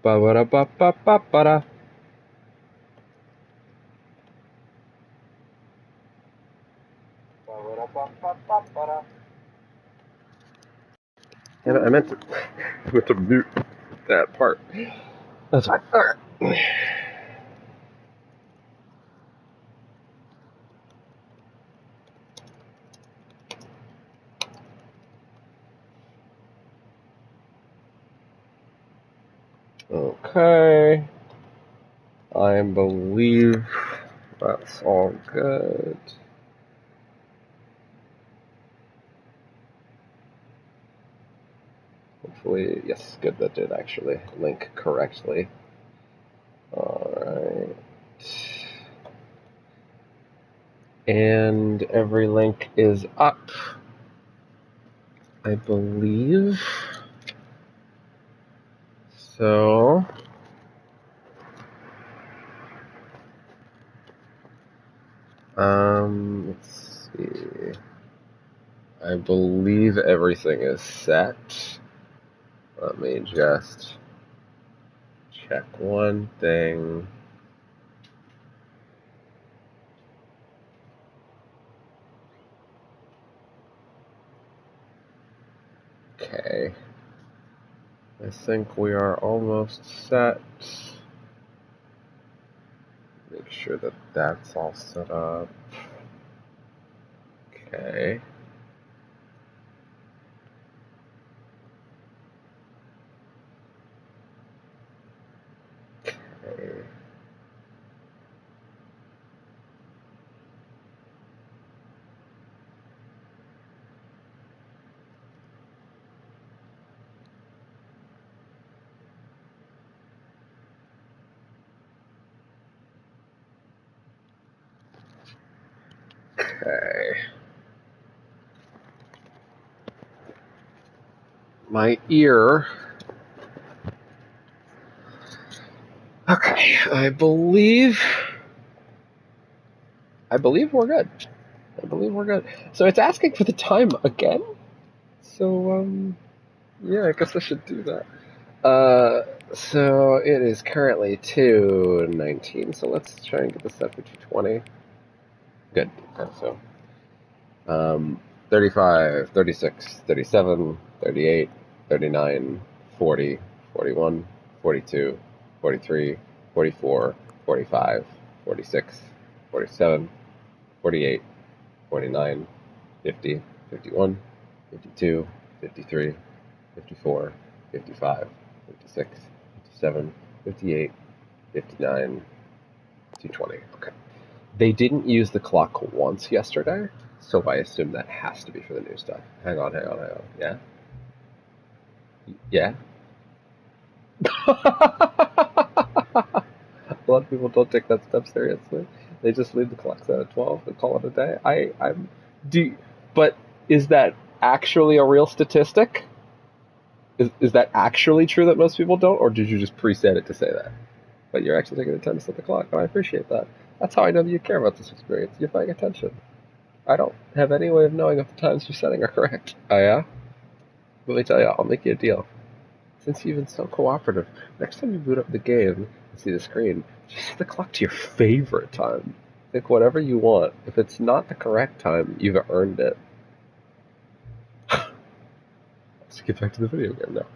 Ba-ba-da-ba-ba-ba-ba-da. Ba-ba-da-ba-ba-ba-ba-da. And I meant to mute that part. That's fine. All right. Okay. I believe that's all good. Hopefully, yes, good, that did actually link correctly. Alright. And every link is up, I believe. So, let's see. I believe everything is set. Let me just check one thing. Okay. I think we are almost set. Make sure that that's all set up. Okay. Okay. Okay. My ear. Okay, I believe we're good. I believe we're good. So it's asking for the time again? So, yeah, I guess I should do that. So it is currently 2:19, so let's try and get this set for 2:20. Good. Okay, so, 35, 36, 37, 38, 39, 40, 41, 42, 43, 44, 45, 46, 47, 48, 49, 50, 51, 52, 53, 54, 55, 56, 57, 58, 59, 220. Okay. They didn't use the clock once yesterday, so I assume that has to be for the new stuff. Hang on. Yeah? Yeah? A lot of people don't take that step seriously. They just leave the clock set at 12 and call it a day. But is that actually a real statistic? Is that actually true that most people don't, or did you just preset it to say that? But you're actually taking the time to set the clock, and I appreciate that. That's how I know that you care about this experience. You're paying attention. I don't have any way of knowing if the times you're setting are correct. Oh yeah? Let me tell you, I'll make you a deal. Since you've been so cooperative, next time you boot up the game and see the screen, just set the clock to your favorite time. Pick whatever you want. If it's not the correct time, you've earned it. Let's get back to the video game now.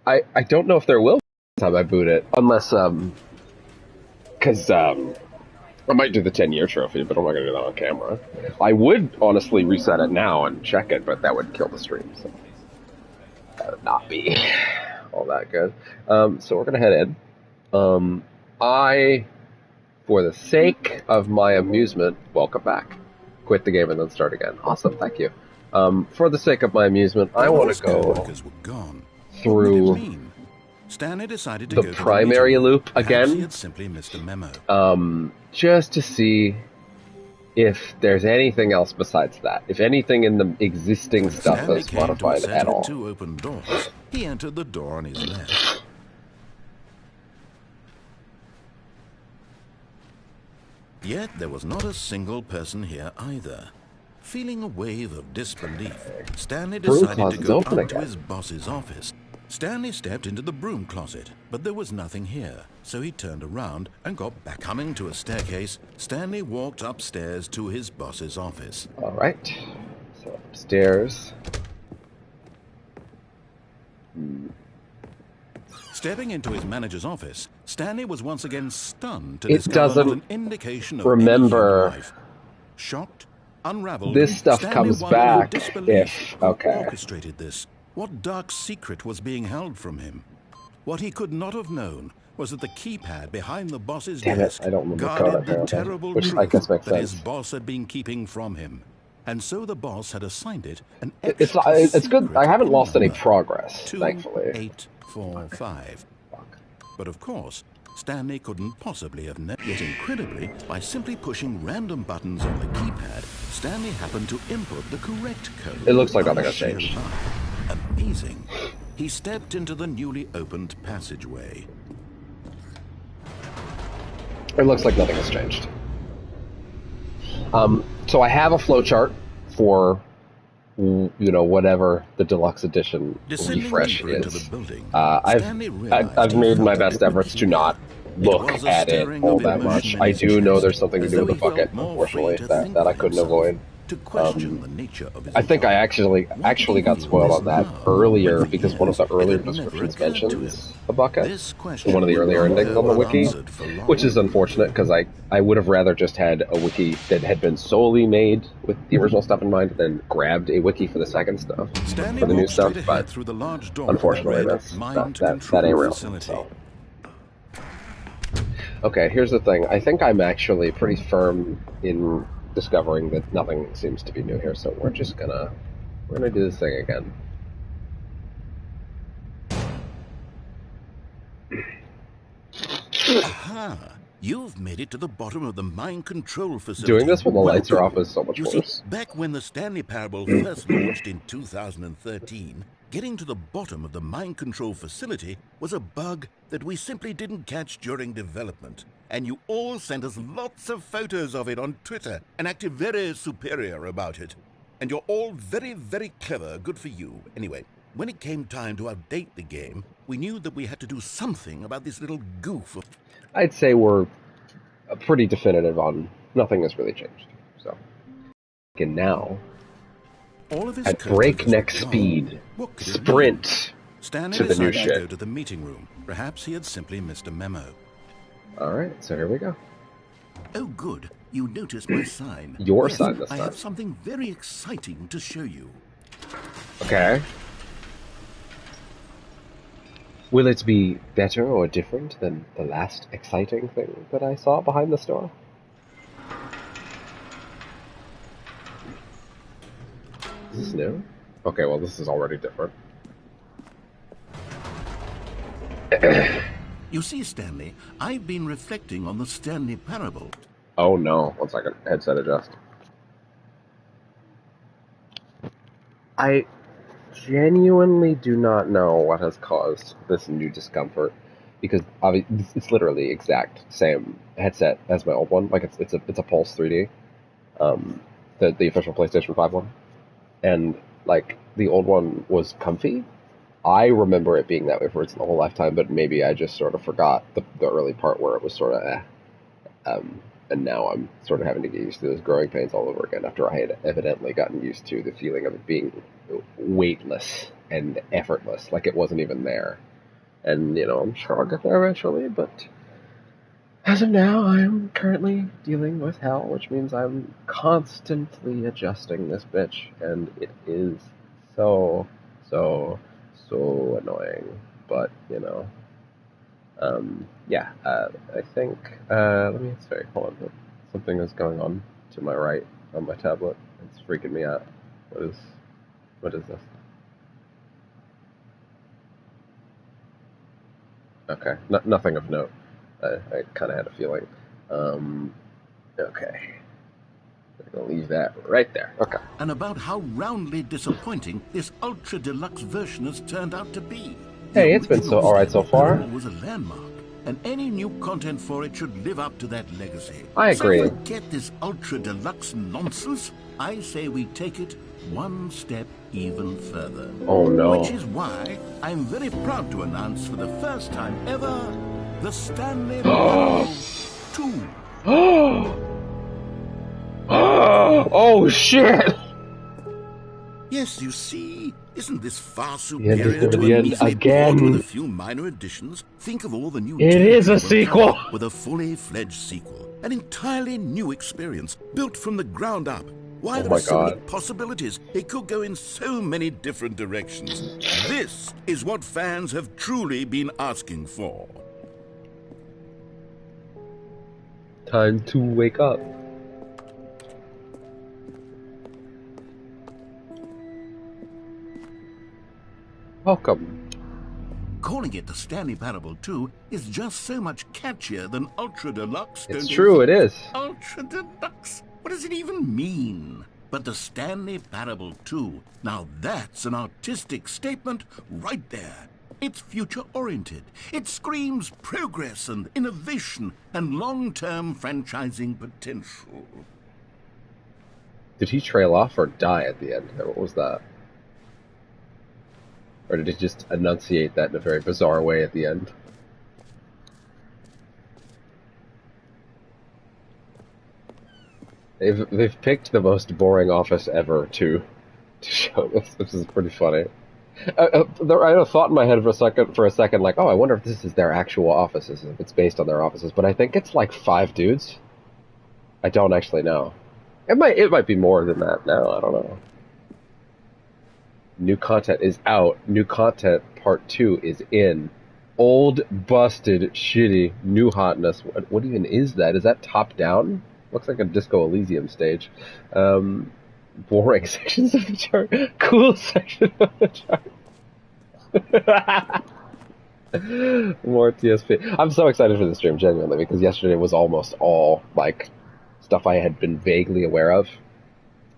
I don't know if there will be the time I boot it, unless, because, I might do the 10-year trophy, but I'm not going to do that on camera. I would honestly reset it now and check it, but that would kill the stream, so that would not be all that good. So we're going to head in. For the sake of my amusement, welcome back. Quit the game and then start again. Awesome, thank you. For the sake of my amusement, I want to go through Stanley decided to the go primary to the loop Perhaps again. He had simply missed a memo. Just to see if there's anything else besides that. If anything in the existing stuff Stanley is came to a modified set at of all. 2 open doors. He entered the door on his left. Yet there was not a single person here either. Feeling a wave of disbelief, Stanley decided to go up to his boss's office. Stanley stepped into the broom closet, but there was nothing here, so he turned around and got back. Coming to a staircase, Stanley walked upstairs to his boss's office. All right. So upstairs. Stepping into his manager's office, Stanley was once again stunned to It discover doesn't not an indication of remember. any human life. Shocked, unraveled, This stuff Stanley comes wondered in back disbelief if who okay. orchestrated this. What dark secret was being held from him? What he could not have known was that the keypad behind the boss's desk I don't remember guarded code, the terrible which truth I guess makes that sense. his boss had been keeping from him. And so the boss had assigned it an It's extra good. secret I haven't lost any number, progress, thankfully. 2845. But of course, Stanley couldn't possibly have known. Yet incredibly, by simply pushing random buttons on the keypad, Stanley happened to input the correct code. It looks like nothing has changed. Amazing. He stepped into the newly opened passageway. It looks like nothing has changed. So I have a flowchart for, whatever the deluxe edition refresh is. I've made my best efforts to not look at it all that much. I do know there's something to do with the bucket, unfortunately, that I couldn't avoid. I think I actually got spoiled on that earlier because one of the earlier descriptions mentions a bucket in one of the earlier endings on the wiki, which is unfortunate because I would have rather just had a wiki that had been solely made with the original stuff in mind than grabbed a wiki for the second stuff, for the new stuff, but unfortunately that ain't real. So. Okay, here's the thing. I think I'm actually pretty firm in discovering that nothing seems to be new here, so we're gonna do this thing again. Aha! You've made it to the bottom of the mind control facility. Doing this when the lights are off is so much worse. See, back when the Stanley Parable first launched in 2013, getting to the bottom of the mind control facility was a bug that we simply didn't catch during development. And you all sent us lots of photos of it on Twitter and acted very superior about it. And you're all very, very clever, good for you. Anyway, when it came time to update the game, we knew that we had to do something about this little goof. I'd say we're pretty definitive on nothing has really changed. So, and now, all of his at breakneck speed, sprint Stanley to the new decided shit. to go to the meeting room. Perhaps he had simply missed a memo. Alright, so here we go. Oh, good. You noticed my sign. Your Yes, sign this I time. have something very exciting to show you. Okay. Will it be better or different than the last exciting thing that I saw behind the store? Is this new? Okay, well this is already different. You see, Stanley, I've been reflecting on the Stanley Parable. Oh no, 1 second. Headset adjust. I genuinely do not know what has caused this new discomfort, because obviously it's literally exact same headset as my old one. Like it's a Pulse 3D, the official PlayStation 5 one, and like the old one was comfy. I remember it being that way for its whole lifetime, but maybe I just sort of forgot the early part where it was sort of and now I'm sort of having to get used to those growing pains all over again after I had evidently gotten used to the feeling of it being weightless and effortless, like it wasn't even there. And, I'm sure I'll get there eventually, but as of now, I'm currently dealing with hell, which means I'm constantly adjusting this bitch, and it is so annoying, but, I think, let me see, hold on, something is going on to my right on my tablet. It's freaking me out. What is this? Okay, nothing of note. I kind of had a feeling. Okay. I'm going to leave that right there. Okay. And about how roundly disappointing this ultra deluxe version has turned out to be. Hey, it's been so alright so far. It was a landmark, and any new content for it should live up to that legacy. I agree. So forget this ultra deluxe nonsense. I say we take it one step even further. Oh no. Which is why I'm very proud to announce for the first time ever, the Stanley Parable 2. Oh shit! Yes, you see, isn't this far The end is superior near to the a end measly port with a again. few minor additions? Think of all the new It is a territory we'll cover sequel. with a fully fledged sequel. An entirely new experience, built from the ground up. Why, Oh there my are so many god. possibilities. It could go in so many different directions. This is what fans have truly been asking for. Time to wake up. Welcome. Calling it the Stanley Parable 2 is just so much catchier than Ultra Deluxe, don't It's you true, think? it is. Ultra Deluxe? What does it even mean? But the Stanley Parable 2, now that's an artistic statement right there. It's future-oriented. It screams progress and innovation and long-term franchising potential. Did he trail off or die at the end? What was that? Or did he just enunciate that in a very bizarre way at the end? They've picked the most boring office ever to show this. This is pretty funny. I had a thought in my head for a second, like, oh, I wonder if this is their actual offices, if it's based on their offices. But I think it's like 5 dudes. I don't actually know. It might be more than that now. I don't know. New content is out. New content part 2 is in. Old, busted, shitty, new hotness. What even is that? Is that top down? Looks like a Disco Elysium stage. Boring sections of the chart. Cool section of the chart. More TSP. I'm so excited for the stream, genuinely, because yesterday was almost all like stuff I had been vaguely aware of,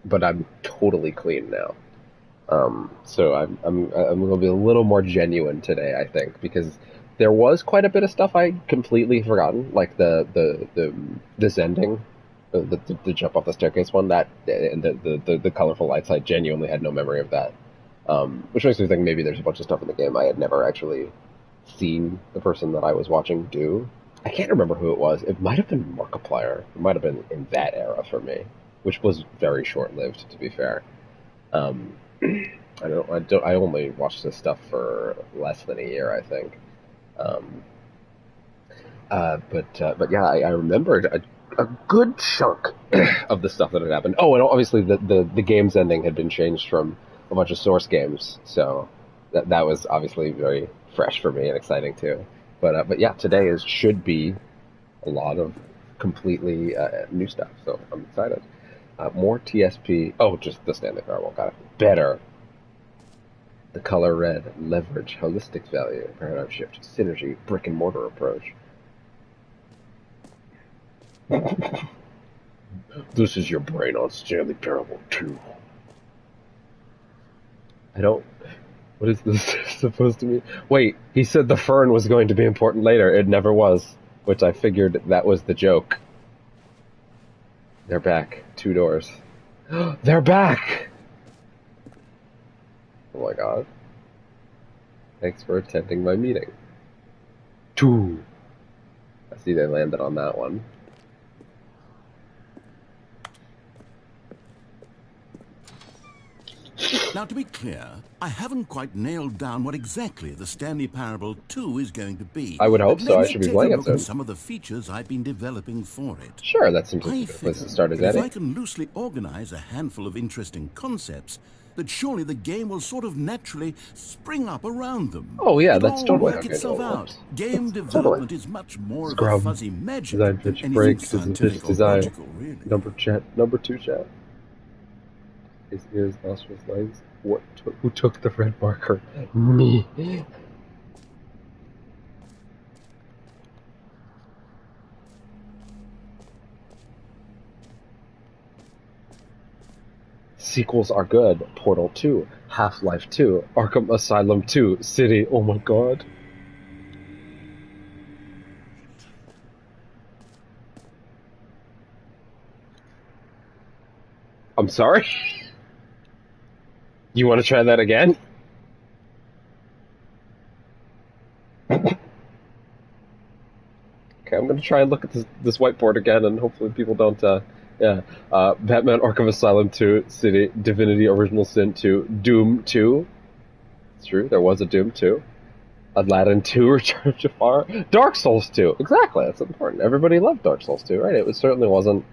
but I'm totally clean now. So I'm going to be a little more genuine today, I think, because there was quite a bit of stuff I completely forgotten, like the descending, the jump off the staircase one, that and the colorful lights. I genuinely had no memory of that, which makes me think maybe there's a bunch of stuff in the game I had never actually seen the person that I was watching do. I can't remember who it was. It might have been Markiplier. It might have been in that era for me, which was very short-lived, to be fair. I only watched this stuff for less than a year, I think. But yeah, I remembered a good chunk of the stuff that had happened. Oh, and obviously the game's ending had been changed from a bunch of source games, so that was obviously very fresh for me and exciting too. But yeah, today should be a lot of completely new stuff, so I'm excited. More TSP. Oh, just the Stanley Parable. Got it. Better. The color red. Leverage. Holistic value. Paradigm shift. Synergy. Brick and mortar approach. This is your brain on Stanley Parable 2. I don't... What is this supposed to mean? Wait, he said the fern was going to be important later. It never was. Which I figured that was the joke. They're back. 2 doors. They're back! Oh my god. Thanks for attending my meeting. 2. I see they landed on that one. Now, to be clear, I haven't quite nailed down what exactly the Stanley Parable 2 is going to be. I would hope but so. let I me should be take playing a it look soon. at some of the features I've been developing for it. Sure, that seems like I a good place figure to start, is that that if I it? can loosely organize a handful of interesting concepts, that surely the game will sort of naturally spring up around them. Oh yeah, It'll that's all totally work okay. itself out. Game development is much more of a Scrub. fuzzy magic Design than pitch anything break. scientific Pitch or design. logical, really. Number 2 chat. His ears, nostrils, legs. Who took the red marker? Me. Sequels are good. Portal 2, Half-Life 2, Arkham Asylum 2, City. Oh my god. I'm sorry? You want to try that again? Okay, I'm gonna try and look at this whiteboard again, and hopefully people don't. Yeah, Batman: Arkham Asylum 2, City Divinity: Original Sin 2, Doom 2. It's true, there was a Doom 2. Aladdin 2, Return of Jafar, Dark Souls 2. Exactly, that's important. Everybody loved Dark Souls 2, right? Certainly wasn't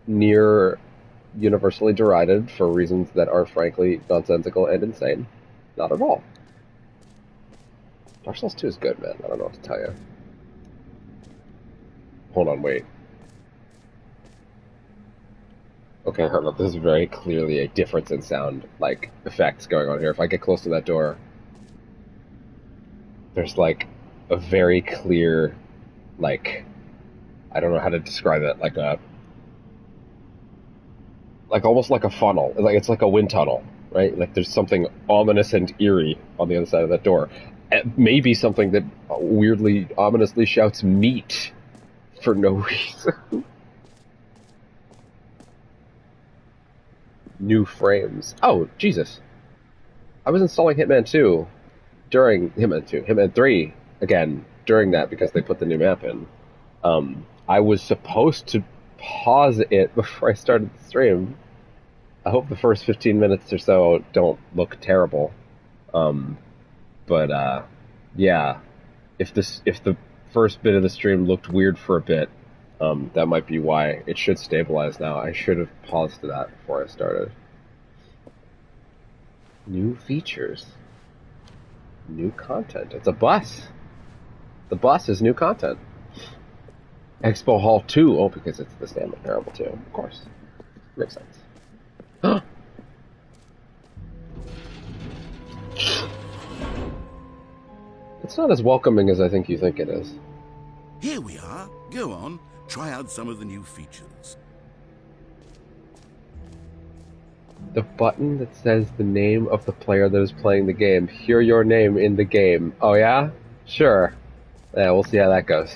near universally derided for reasons that are frankly nonsensical and insane. Not at all. Dark Souls 2 is good, man. I don't know what to tell you. Hold on, wait. Okay, hold on. This is very clearly a difference in sound, like, effects going on here. If I get close to that door, there's, like, a very clear, like, I don't know how to describe it, like almost like a funnel. Like, it's like a wind tunnel, right? Like, there's something ominous and eerie on the other side of that door. Maybe something that weirdly, ominously shouts meat for no reason. New frames. Oh, Jesus. I was installing Hitman 2 during Hitman 2, Hitman 3 again during that because they put the new map in. I was supposed to pause it before I started the stream. I hope the first 15 minutes or so don't look terrible. But yeah, if the first bit of the stream looked weird for a bit, that might be why. It should stabilize now. I should have paused that before I started. New features. New content. It's a bus. The bus is new content. Expo Hall 2. Oh, because it's the Stanley Parable 2. Of course. Makes sense. It's not as welcoming as I think you think it is. Here we are. Go on. Try out some of the new features. The button that says the name of the player that is playing the game. Hear your name in the game. Oh, yeah? Sure. Yeah, we'll see how that goes.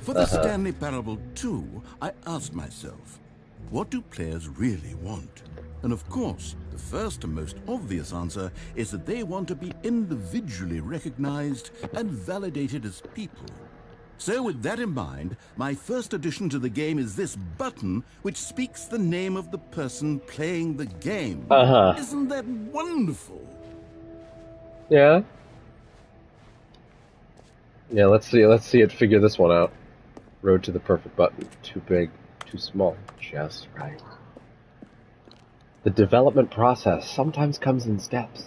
For the Stanley Parable 2, I asked myself, what do players really want? And of course, the first and most obvious answer is that they want to be individually recognized and validated as people. So with that in mind, my first addition to the game is this button which speaks the name of the person playing the game. Isn't that wonderful? Yeah? Yeah, let's see it figure this one out. Road to the perfect button. Too big, too small, just right. The development process sometimes comes in steps.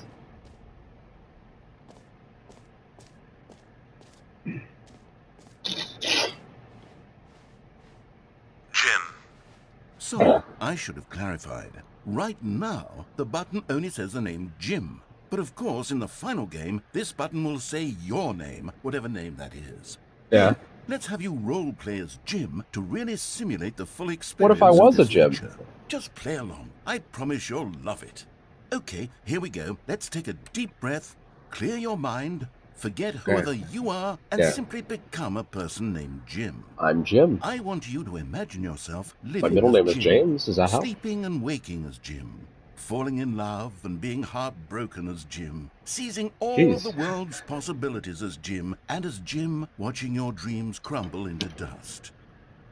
So, I should have clarified. Right now, the button only says the name Jim. But of course, in the final game, this button will say your name, whatever name that is. Yeah. Here, let's have you role-play as Jim to really simulate the full experience. What if I was a Jim? Feature. Just play along. I promise you'll love it. Okay, here we go. Let's take a deep breath, clear your mind, forget whoever you are, and simply become a person named Jim. I'm Jim. I want you to imagine yourself living My middle name as is James. Does that help? Sleeping and waking as Jim. Falling in love and being heartbroken as Jim. Seizing all of the world's possibilities as Jim. And as Jim, watching your dreams crumble into dust.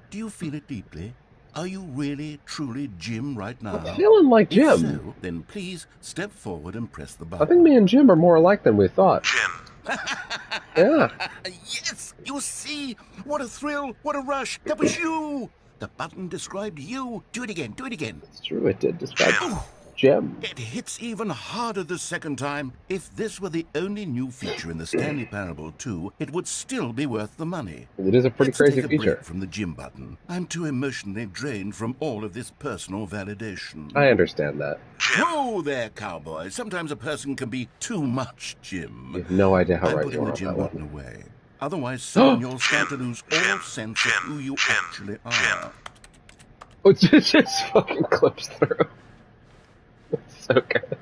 Do you feel it deeply? Are you really, truly Jim right now? I'm feeling like Jim. If so, then please step forward and press the button. I think me and Jim are more alike than we thought. Jim. Yeah. Yes, you see? What a thrill, what a rush. That was you. The button described you. Do it again, do it again. It's true, it did describe Jim. It hits even harder the second time. If this were the only new feature in the Stanley Parable 2, it would still be worth the money. It is a pretty crazy Let's take a feature. break from the Jim button. I'm too emotionally drained from all of this personal validation. I understand that. Whoa there, cowboy. Sometimes a person can be too much Jim. You have no idea how I'm right putting you are the on Jim that button one. away. Otherwise, soon you'll start to lose all sense of who you actually are. Oh, it just fucking clips through. It's so good.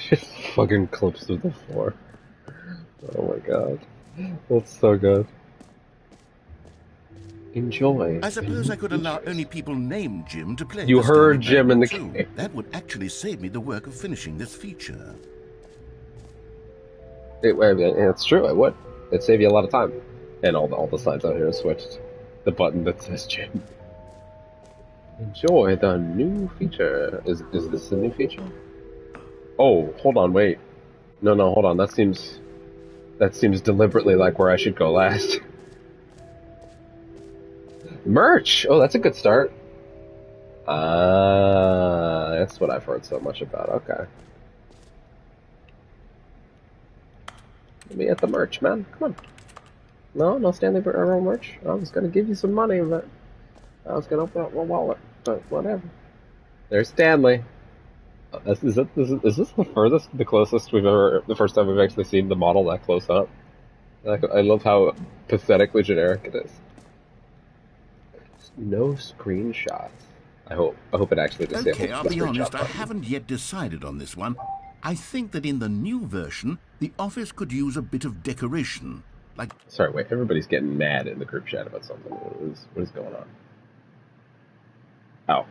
Just fucking clips through the floor. Oh my god. That's so good. Enjoy I the suppose new I could allow features. only people named Jim to play You the Stanley heard Jim in Parable the 2. game. That would actually save me the work of finishing this feature. It's true, it would. It'd save you a lot of time. And all the signs out here are switched. The button that says Jim. Enjoy the new feature. Is this the new feature? Oh, hold on, wait. No, hold on. That seems deliberately like where I should go last. Merch! Oh, that's a good start. That's what I've heard so much about. Okay. Let me get the merch, man. Come on. No Stanley Parable merch. I was gonna give you some money, but I was gonna open up my wallet. But whatever. There's Stanley. Is this the closest we've ever, the first time we've actually seen the model that close up? Like, I love how pathetically generic it is. No screenshots. I hope it actually disables Okay, I'll the be screenshot honest, I button. haven't yet decided on this one. I think that in the new version, the office could use a bit of decoration. Like... Sorry, wait, everybody's getting mad in the group chat about something. What is going on? Oh.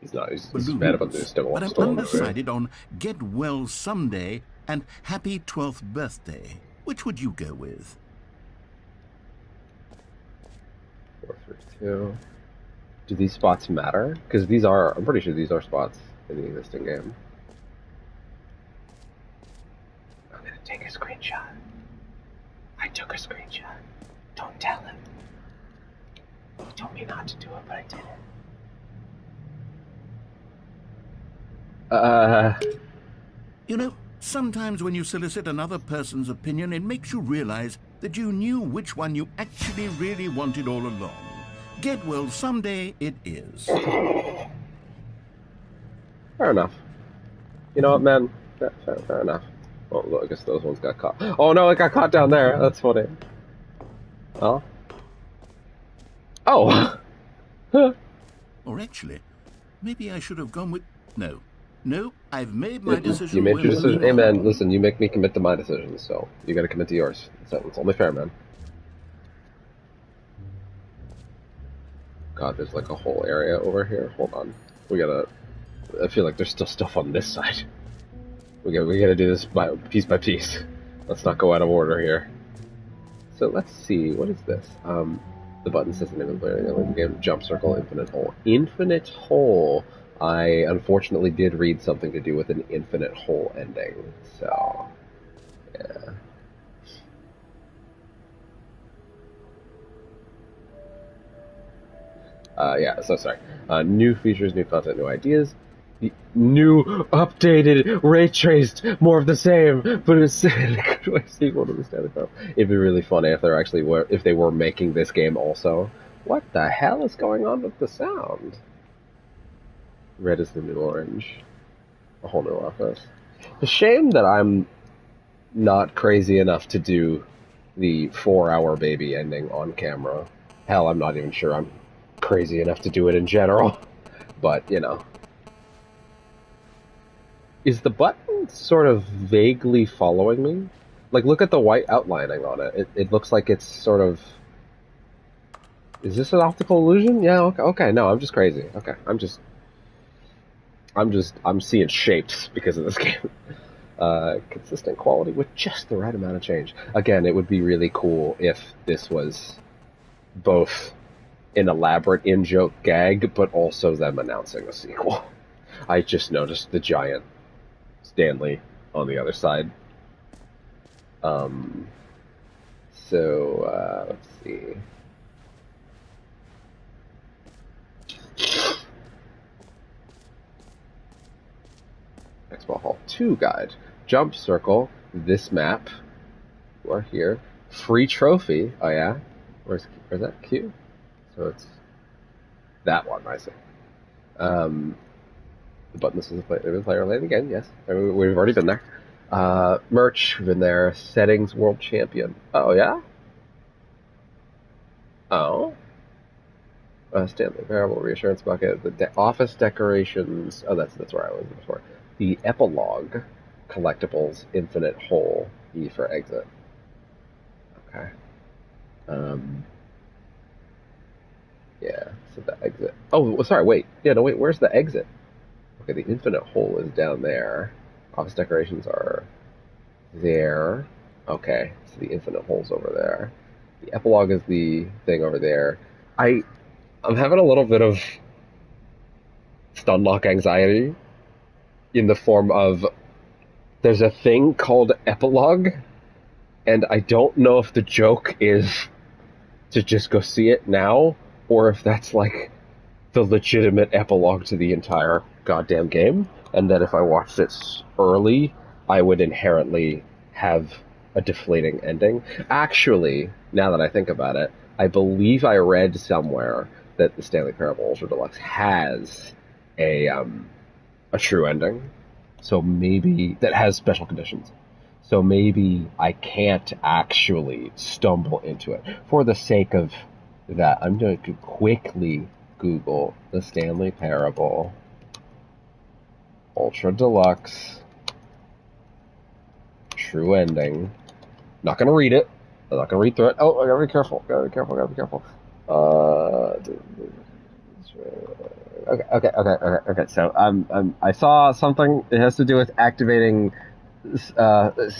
He's mad about the balloons. But I'm stolen movie. undecided on Get Well Someday and Happy 12th Birthday. Which would you go with? 432. Do these spots matter? Because I'm pretty sure these are spots in the existing game. I'm gonna take a screenshot. I took a screenshot. Don't tell him. He told me not to do it, but I did it. You know, sometimes when you solicit another person's opinion, it makes you realize that you knew which one you actually really wanted all along. Get Well Someday it is. Fair enough. You know what, man? Fair enough. Well, I guess those ones got caught. Oh no, it got caught down there. That's funny. Oh. Oh! Or actually, maybe I should have gone with... No, I've made my decision. You made your decision. Hey, on. man, listen, you make me commit to my decisions, so you gotta commit to yours. It's only fair, man. God, there's like a whole area over here. Hold on. I feel like there's still stuff on this side. We gotta do this piece by piece. Let's not go out of order here. So let's see, what is this? The button says the name of the player. The game, jump circle, infinite hole. Infinite hole. I unfortunately did read something to do with an infinite hole ending. So, yeah. So sorry. New features, new content, new ideas. New, updated, ray traced, more of the same, but it's sequel to the Stanley Parable. It'd be really funny if if they were making this game also. What the hell is going on with the sound? Red is the new orange. A whole new office. It's a shame that I'm not crazy enough to do the 4-hour baby ending on camera. Hell, I'm not even sure I'm crazy enough to do it in general. But, you know. Is the button sort of vaguely following me? Like, look at the white outlining on it. It looks like it's sort of... Is this an optical illusion? Yeah, okay, no, I'm just crazy. Okay, I'm seeing shapes because of this game. Consistent quality with just the right amount of change. Again, it would be really cool if this was both an elaborate in-joke gag, but also them announcing a sequel. I just noticed the giant Stanley on the other side. Let's see. Expo Hall 2 guide. Jump circle, this map. We're here. Free trophy. Oh yeah? Where's that Q? So it's that one, I see. The button, this is the player lane again, yes. We've already been there. Merch, we've been there. Settings, world champion. Oh, yeah? Oh. Stanley Parable, reassurance bucket, the office decorations. Oh, that's where I was before. The epilogue, collectibles, infinite hole, E for exit. Okay. Yeah, so the exit. Oh, sorry, wait. Yeah, no, wait, where's the exit? Okay, the infinite hole is down there. Office decorations are there. Okay, so the infinite hole's over there. The epilogue is the thing over there. I I'm having a little bit of stunlock anxiety in the form of there's a thing called epilogue, and I don't know if the joke is to just go see it now, or if that's like the legitimate epilogue to the entire goddamn game, and that if I watched it early, I would inherently have a deflating ending. Actually, now that I think about it, I believe I read somewhere that the Stanley Parable Ultra Deluxe has a true ending, so maybe that has special conditions. So maybe I can't actually stumble into it. For the sake of that, I'm going to quickly Google the Stanley Parable Ultra Deluxe True Ending. Not going to read it. I'm not going to read through it. Oh, I gotta be careful. Gotta be careful. Gotta be careful. Okay. So I saw something. It has to do with activating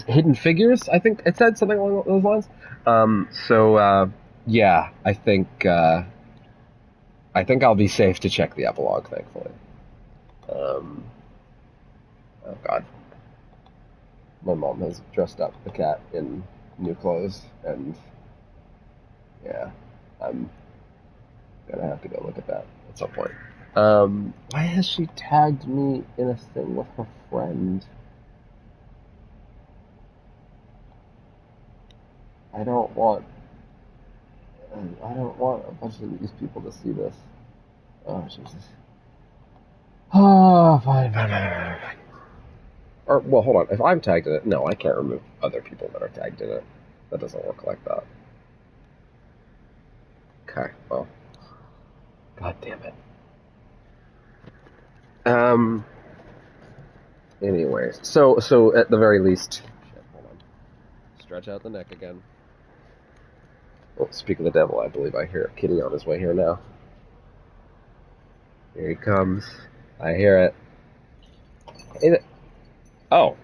hidden figures. I think it said something along those lines. Yeah, I think I'll be safe to check the epilogue. Thankfully. Oh God, my mom has dressed up the cat in new clothes, and yeah, I'm gonna have to go look at that at some point. Why has she tagged me in a thing with her friend? I don't want. I don't want a bunch of these people to see this. Oh Jesus. Oh, fine. Or well, hold on. If I'm tagged in it, no, I can't remove other people that are tagged in it. That doesn't work like that. Okay. Well. God damn it. Um. Anyways, so at the very least, shit, hold on. Stretch out the neck again. Oh, speak of the devil, I believe I hear a kitty on his way here now. Here he comes. I hear it. Hey, oh,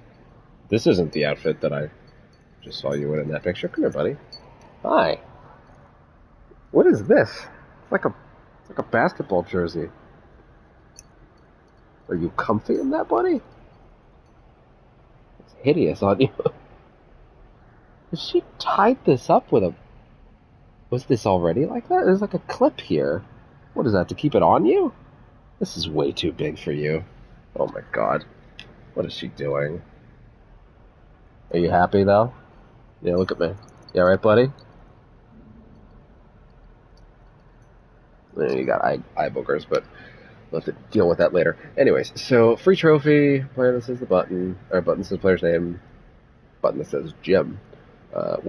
this isn't the outfit that I just saw you in that picture. Come here, buddy. Hi. What is this? It's like a basketball jersey. Are you comfy in that, buddy? It's hideous on you. She tied this up with a. Was this already like that? There's like a clip here. What is that, to keep it on you? This is way too big for you. Oh my god. What is she doing? Are you happy though? Yeah, look at me. You alright, buddy? You got eye boogers, but we'll have to deal with that later. Anyways, so free trophy, player that says the button, or button says player's name, button that says Jim.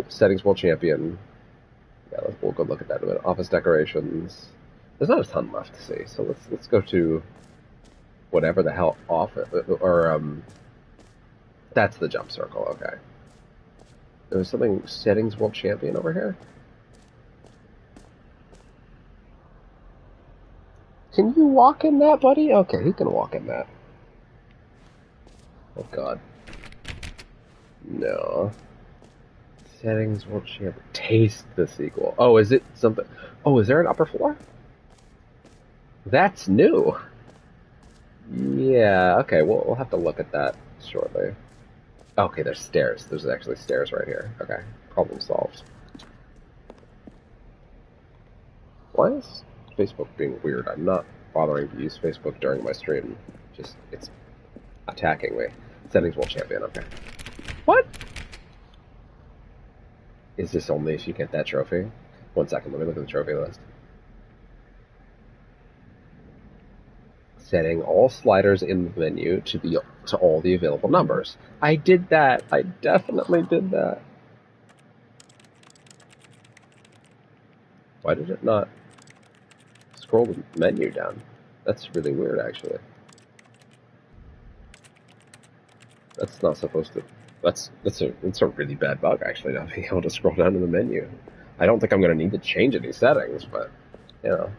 Settings world champion. Yeah, we'll go look at that in a minute. Office decorations. There's not a ton left to see, so let's go to whatever the hell office that's the jump circle. Okay. There's something settings world champion over here. Can you walk in that, buddy? Okay, he can walk in that. Oh god. No. Settings world champion. Taste the sequel. Oh, is it something? Oh, is there an upper floor? That's new. Yeah, okay, we'll have to look at that shortly. Okay, there's stairs. There's actually stairs right here. Okay, problem solved. Why is Facebook being weird? I'm not bothering to use Facebook during my stream. Just, it's attacking me. Settings world champion, okay. What? Is this only if you get that trophy? 1 second, let me look at the trophy list. Setting all sliders in the menu to all the available numbers. I did that. I definitely did that. Why did it not scroll the menu down? That's really weird, actually. That's not supposed to. It's a really bad bug, actually, not being able to scroll down to the menu. I don't think I'm going to need to change any settings, but you know.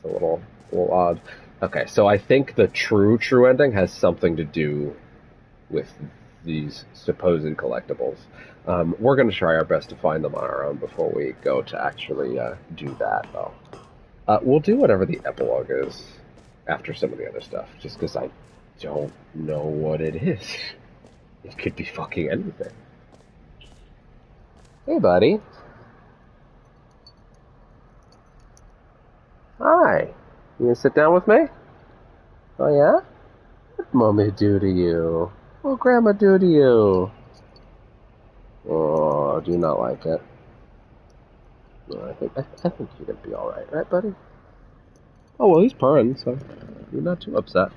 It's a little odd. Okay, so I think the true ending has something to do with these supposed collectibles. We're going to try our best to find them on our own before we go to actually do that, though. We'll do whatever the epilogue is after some of the other stuff, just because I don't know what it is. It could be fucking anything. Hey, buddy. Hi. You gonna sit down with me? Oh, yeah? What mommy do to you? What grandma do to you? Oh, do you not like it? No, I think you're gonna be alright, right, buddy? Oh, well, he's purring, so you're not too upset.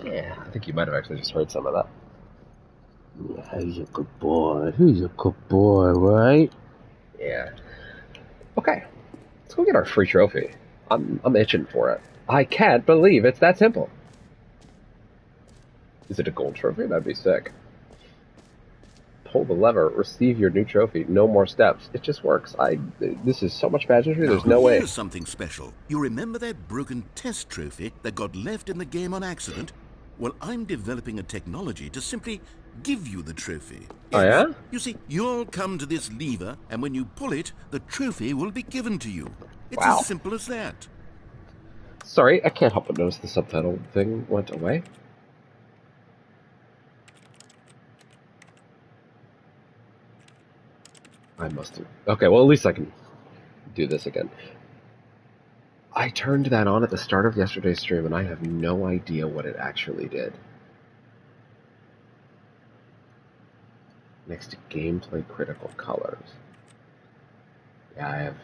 Yeah, I think you might have actually just heard some of that. Yeah, he's a good boy. He's a good boy, right? Yeah. Okay, let's go get our free trophy. I'm itching for it. I can't believe it's that simple. Is it a gold trophy? That'd be sick. Pull the lever, receive your new trophy. No more steps. It just works. This is so much pageantry. There's no way. Here's something special. You remember that broken test trophy that got left in the game on accident? Well, I'm developing a technology to simply give you the trophy. Oh, yeah? You see, you'll come to this lever, and when you pull it, the trophy will be given to you. It's Wow. as simple as that. Sorry, I can't help but notice the subtitle thing went away. I must have... Okay, well, at least I can do this again. I turned that on at the start of yesterday's stream, and I have no idea what it actually did. Next to gameplay critical colors. Yeah, I have...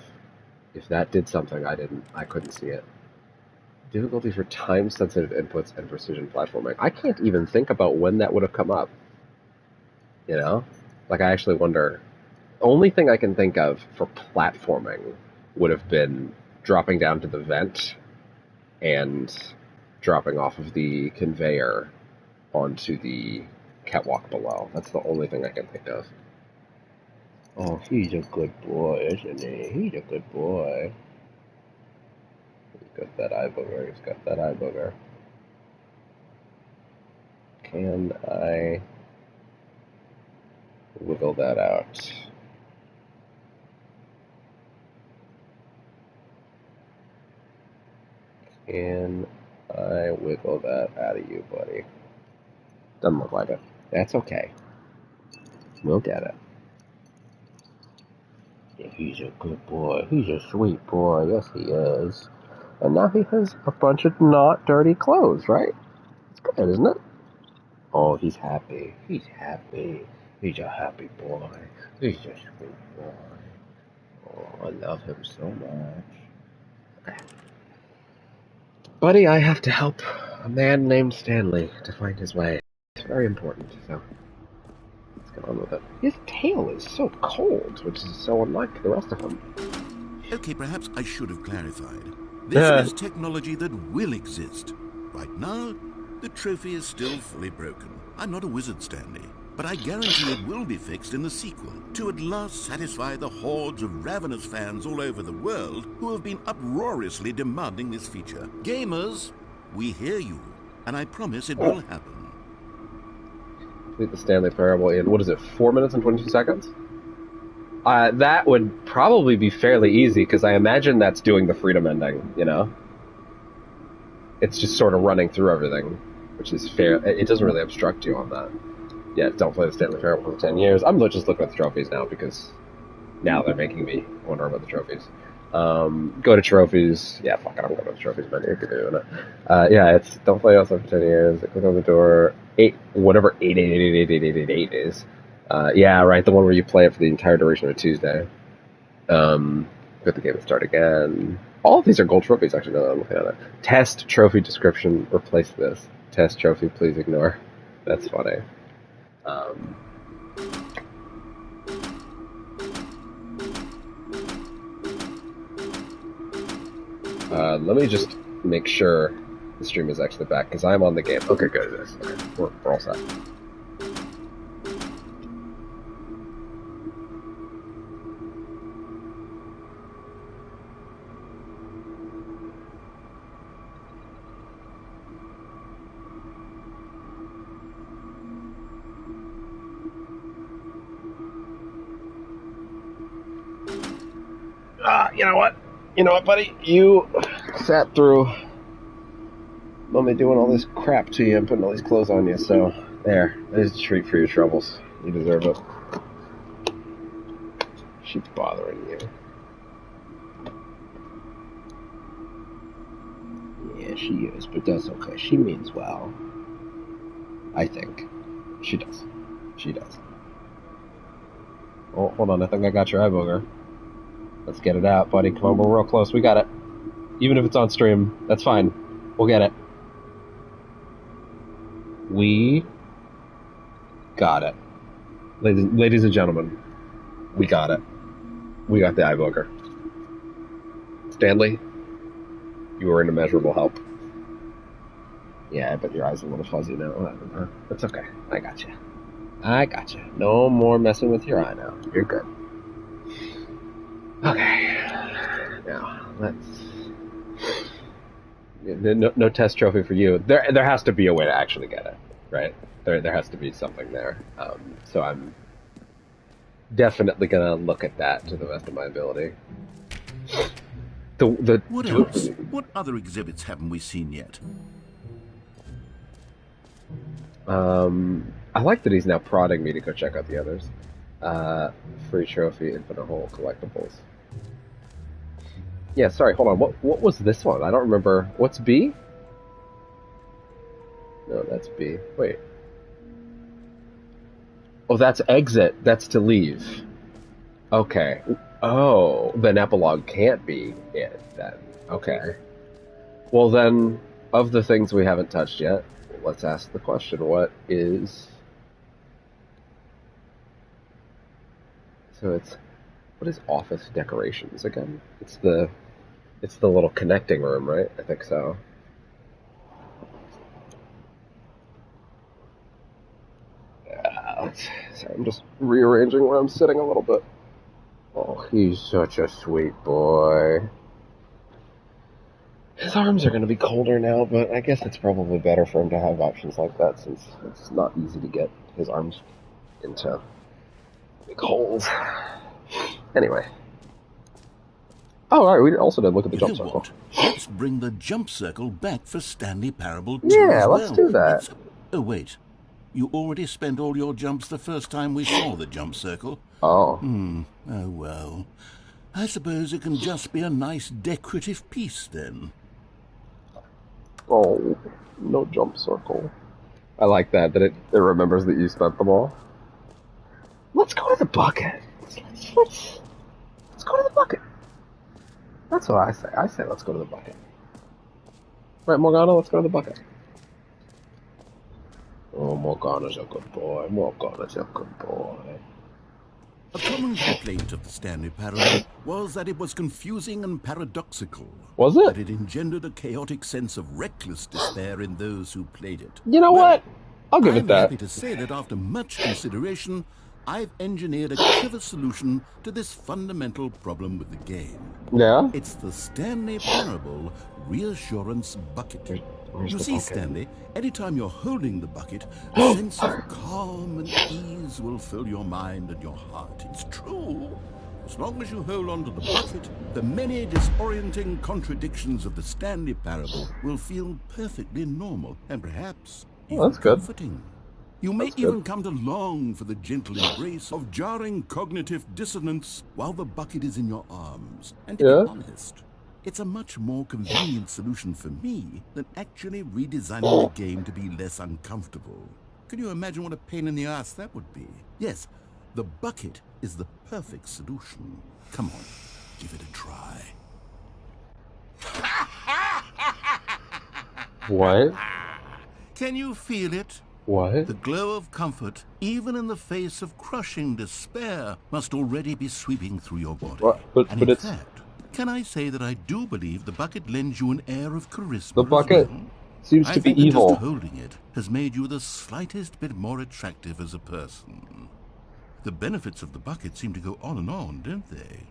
If that did something, I couldn't see it. Difficulty for time-sensitive inputs and precision platforming. I can't even think about when that would have come up. You know? Like, I actually wonder... Only thing I can think of for platforming would have been dropping down to the vent and dropping off of the conveyor onto the catwalk below. That's the only thing I can think of. Oh, he's a good boy, isn't he? He's a good boy. He's got that eye booger. He's got that eye booger. Can I wiggle that out? Can I wiggle that out of you, buddy? Doesn't look like it. That's okay. We'll get it. Yeah, he's a good boy. He's a sweet boy. Yes, he is. And now he has a bunch of not dirty clothes, right? It's good, isn't it? Oh, he's happy. He's happy. He's a happy boy. He's a sweet boy. Oh, I love him so much. Okay. Buddy, I have to help a man named Stanley to find his way. It's very important, so let's get on with it. His tail is so cold, which is so unlike the rest of him. Okay, perhaps I should have clarified. This is technology that will exist. Right now, the trophy is still fully broken. I'm not a wizard, Stanley, but I guarantee it will be fixed in the sequel to at last satisfy the hordes of ravenous fans all over the world who have been uproariously demanding this feature. Gamers, we hear you, and I promise it will happen. Complete the Stanley Parable in, what is it, 4 minutes and 22 seconds? That would probably be fairly easy, because I imagine that's doing the freedom ending, you know? It's just sort of running through everything, which is fair. It doesn't really obstruct you on that. Yeah, don't play the Stanley Parable for 10 years. I'm just looking at the trophies now, because now they're making me wonder about the trophies. Go to trophies. Yeah, fuck it, I'm going to the trophies menu. You could do it. Yeah, it's don't play outside for 10 years. Click on the door. 8, whatever 8888888 is. Yeah, right, the one where you play it for the entire duration of a Tuesday. Get the game and start again. All of these are gold trophies, actually, now that I'm looking at it. Test trophy description, replace this. Test trophy, please ignore. That's funny. Let me just make sure the stream is actually back, because I'm on the game. Okay, good, it is. Okay, we're all set. You know what? You know what, buddy? You sat through Mommy doing all this crap to you and putting all these clothes on you, so there's a treat for your troubles. You deserve it. She's bothering you. Yeah, she is, but that's okay. She means well. I think. She does. She does. Oh, hold on, I think I got your eye booger. Let's get it out, buddy. Come on, we're real close. We got it. Even if it's on stream, that's fine. We'll get it. We got it. Ladies and gentlemen, we got it. We got the eye booger. Stanley, you were an immeasurable help. Yeah, but your eye's a little fuzzy now. That's okay. I got you. I got you. No more messing with your eye now. You're good. Okay. Now, let's... No test trophy for you. There has to be a way to actually get it, right? There has to be something there. So I'm definitely gonna look at that to the best of my ability. What else? What other exhibits haven't we seen yet? I like that he's now prodding me to go check out the others. Free trophy, infinite hole, collectibles. Yeah, sorry, hold on. What was this one? I don't remember. What's B? No, that's B. Wait. Oh, that's exit. That's to leave. Okay. Oh, then epilogue can't be it, then. Okay. Well, then, of the things we haven't touched yet, let's ask the question. What is... So what is office decorations again? It's the little connecting room, right? I think so. Sorry, I'm just rearranging where I'm sitting a little bit. Oh, he's such a sweet boy. His arms are going to be colder now, but I guess it's probably better for him to have options like that, since it's not easy to get his arms into big holes. Anyway. Oh, alright, we also did look at the jump circle. Let's bring the jump circle back for Stanley Parable 2 Yeah, as well. let's do that. Oh, wait. You already spent all your jumps the first time we saw the jump circle. Oh. Oh, well. I suppose it can just be a nice decorative piece, then. Oh, no jump circle. I like that it remembers that you spent them all. Let's go to the bucket. Let's go to the bucket. That's what I say. I say let's go to the bucket. Right, Morgana, let's go to the bucket. Oh, Morgana's a good boy. Morgana's a good boy. A common complaint of the Stanley Parable was that it was confusing and paradoxical. Was it? That it engendered a chaotic sense of reckless despair in those who played it. You know what? I'll give it that. I'm happy to say that after much consideration, I've engineered a clever solution to this fundamental problem with the game. Yeah? It's the Stanley Parable Reassurance Bucket. You see, Stanley, anytime you're holding the bucket, a sense of calm and ease will fill your mind and your heart. It's true. As long as you hold on to the bucket, the many disorienting contradictions of the Stanley Parable will feel perfectly normal and perhaps even comforting. You may even come to long for the gentle embrace of jarring cognitive dissonance while the bucket is in your arms. And to be honest, it's a much more convenient solution for me than actually redesigning the game to be less uncomfortable. Can you imagine what a pain in the ass that would be? Yes, the bucket is the perfect solution. Come on, give it a try. What? Can you feel it? What? The glow of comfort, even in the face of crushing despair, must already be sweeping through your body. What? But in fact, can I say that I do believe the bucket lends you an air of charisma? The bucket seems to be evil. Just holding it has made you the slightest bit more attractive as a person. The benefits of the bucket seem to go on and on, don't they?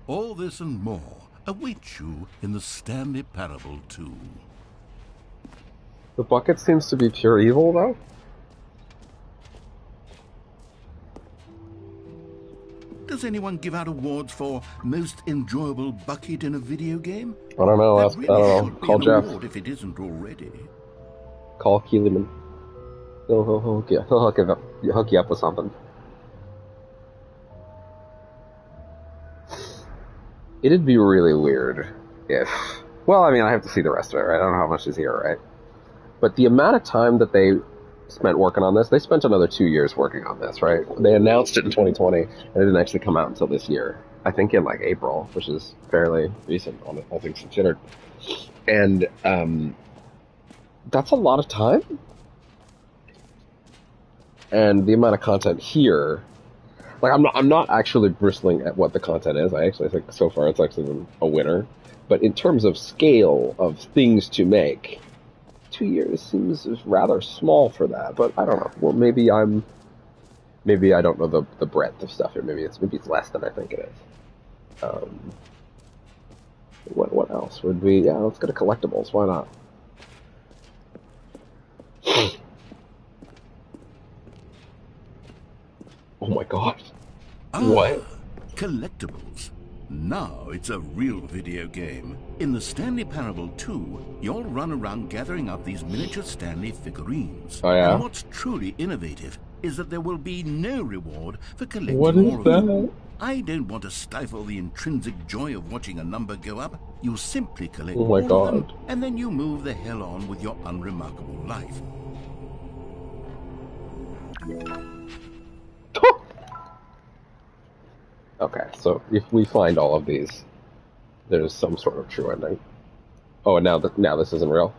All this and more await you in the Stanley Parable 2. The bucket seems to be pure evil, though? does anyone give out awards for most enjoyable bucket in a video game? I don't know. That really should be Call an Jeff. award if it isn't already. Call Keelyman. He'll hook you up with something. It'd be really weird if... Well, I mean, I have to see the rest of it, right? I don't know how much is here, right? But the amount of time that they spent working on this, they spent another 2 years working on this, right? They announced it in 2020, and it didn't actually come out until this year. I think in, like, April, which is fairly recent, all things considered. And, that's a lot of time. And the amount of content here... Like, I'm not actually bristling at what the content is. I actually think so far it's actually been a winner. But in terms of scale of things to make, 2 years seems rather small for that. But I don't know. Well, maybe I don't know the breadth of stuff here. Maybe it's less than I think it is. What else would be? Yeah, let's go to collectibles. Why not? Oh my god. What? Collectibles. Now it's a real video game. In the Stanley Parable 2, you'll run around gathering up these miniature Stanley figurines. Oh, yeah? And what's truly innovative is that there will be no reward for collecting What more is of them. that? I don't want to stifle the intrinsic joy of watching a number go up. You simply collect Oh my all of them, god. and then you move the hell on with your unremarkable life. Okay, so if we find all of these, there's some sort of true ending. Oh, and now this isn't real?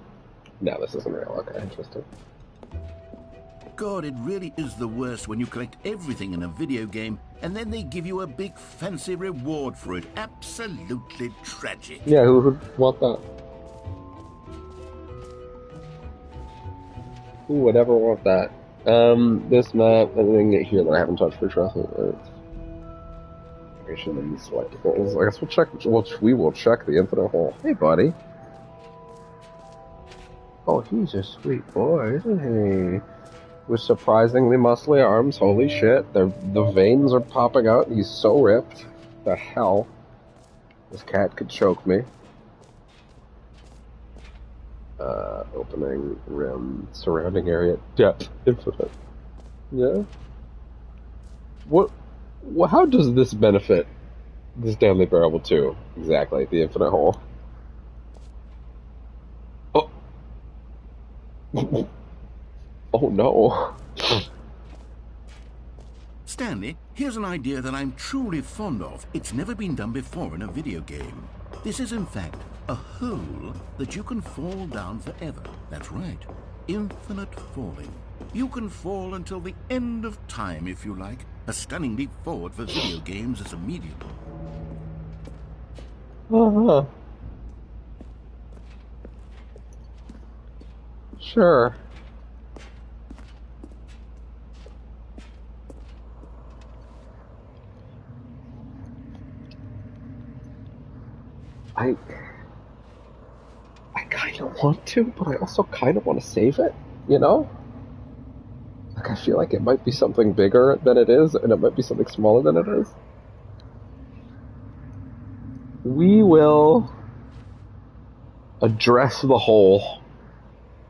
Now this isn't real. Okay, interesting. God, it really is the worst when you collect everything in a video game and then they give you a big fancy reward for it. Absolutely tragic. Yeah, who would want that? Who would ever want that? This map, anything here that I haven't touched for trust. And these selectables. I guess we'll check. We will check the infinite hole. Hey, buddy. Oh, he's a sweet boy, isn't he? With surprisingly muscly arms. Holy shit! The veins are popping out. He's so ripped. The hell? This cat could choke me. Opening rim, surrounding area, depth, infinite. Yeah. What? How does this benefit the Stanley Parable 2? Exactly, the infinite hole. Oh. Oh no. Stanley, here's an idea that I'm truly fond of. It's never been done before in a video game. This is, in fact, a hole that you can fall down forever. That's right. Infinite falling. You can fall until the end of time, if you like. A stunning leap forward for video games as a medium. Uh-huh. Sure. I kind of want to, but I also kind of want to save it, you know? Like, I feel like it might be something bigger than it is, and it might be something smaller than it is. We will address the whole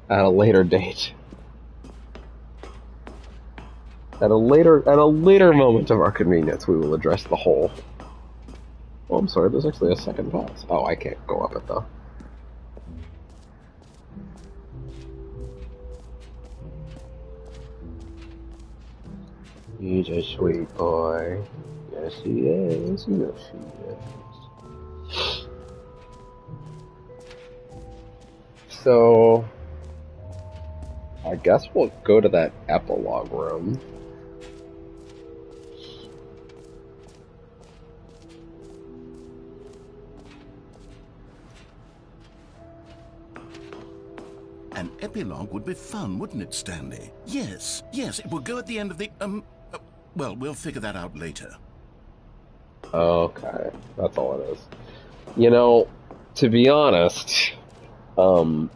at a later date. At a later moment of our convenience, we will address the whole. Oh, I'm sorry, there's actually a second pass. Oh, I can't go up it, though. He's a sweet boy. Yes, he is. Yes, he is. So, I guess we'll go to that epilogue room. An epilogue would be fun, wouldn't it, Stanley? Yes, it would go at the end of the, well, we'll figure that out later. Okay, that's all it is. You know, to be honest, there's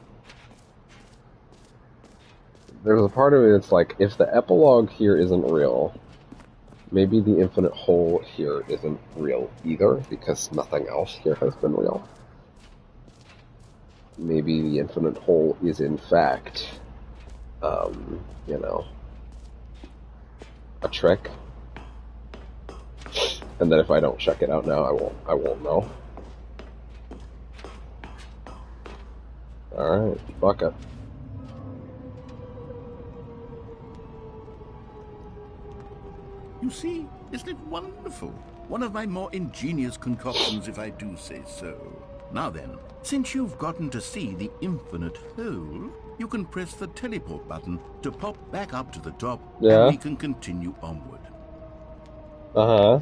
a part of it that's like, if the epilogue here isn't real, Maybe the infinite hole here isn't real either, because nothing else here has been real. Maybe the infinite hole is in fact, you know, a trick. And then if I don't check it out now, I won't know. Alright, fuck it. You see, isn't it wonderful? One of my more ingenious concoctions, if I do say so. Now then, since you've gotten to see the infinite hole, you can press the teleport button to pop back up to the top, and we can continue onward. Uh-huh.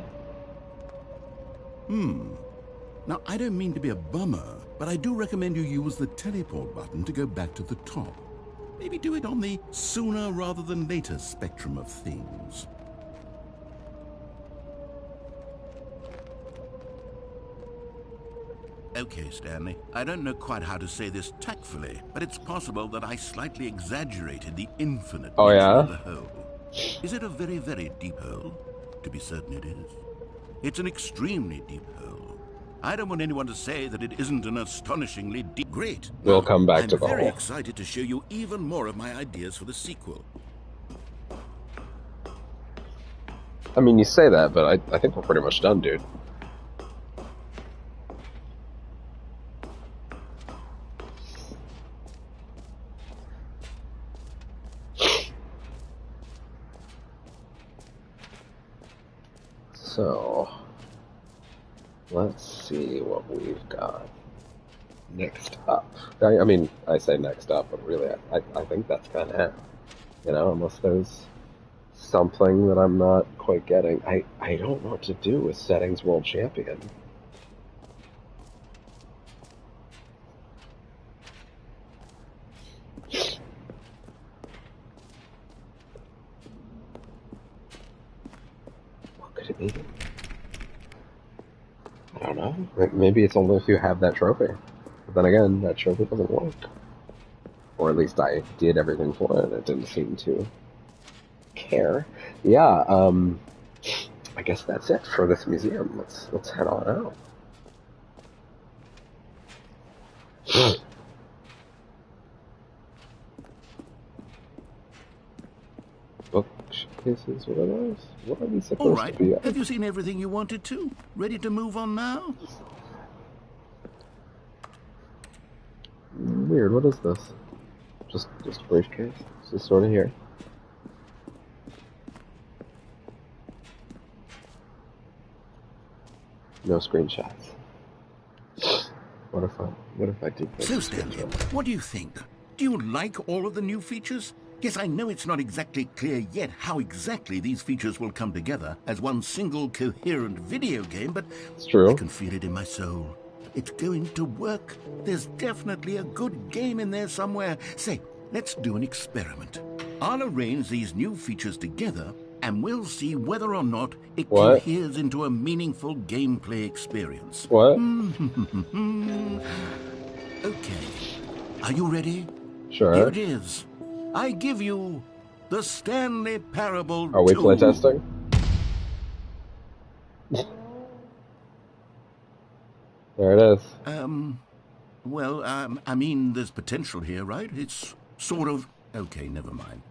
Now, I don't mean to be a bummer, but I do recommend you use the teleport button to go back to the top. Maybe do it on the sooner rather than later spectrum of things. Okay, Stanley, I don't know quite how to say this tactfully, but it's possible that I slightly exaggerated the infinite nature of the hole. Is it a very, very deep hole? To be certain it is. It's an extremely deep hole. I don't want anyone to say that it isn't an astonishingly deep... Great! We'll come back to the hole. I'm very excited to show you even more of my ideas for the sequel. I mean, you say that, but I think we're pretty much done, dude. So, let's see what we've got next up. I mean, I say next up, but really, I think that's kind of it. You know, unless there's something that I'm not quite getting. I don't know what to do with Settings World Champion. What could it be? I don't know. Maybe it's only if you have that trophy. But then again, that trophy doesn't work. Or at least I did everything for it. It didn't seem to care. Yeah, I guess that's it for this museum. Let's head on out. Bookcases, what are those? What are these supposed to be? Have you seen everything you wanted to? Ready to move on now? Weird, what is this? Just a briefcase? It's just sort of here. No screenshots. What if I do? So, Stanley, what do you think? Do you like all of the new features? Yes, I know it's not exactly clear yet how exactly these features will come together as one single coherent video game, but it's true. I can feel it in my soul. It's going to work. There's definitely a good game in there somewhere. Say, let's do an experiment. I'll arrange these new features together, and we'll see whether or not it coheres into a meaningful gameplay experience. What? Okay. Are you ready? Sure. Here it is. I give you the Stanley Parable 2. Are we playtesting? There it is. Well, I mean, there's potential here, right? It's sort of... Okay, never mind.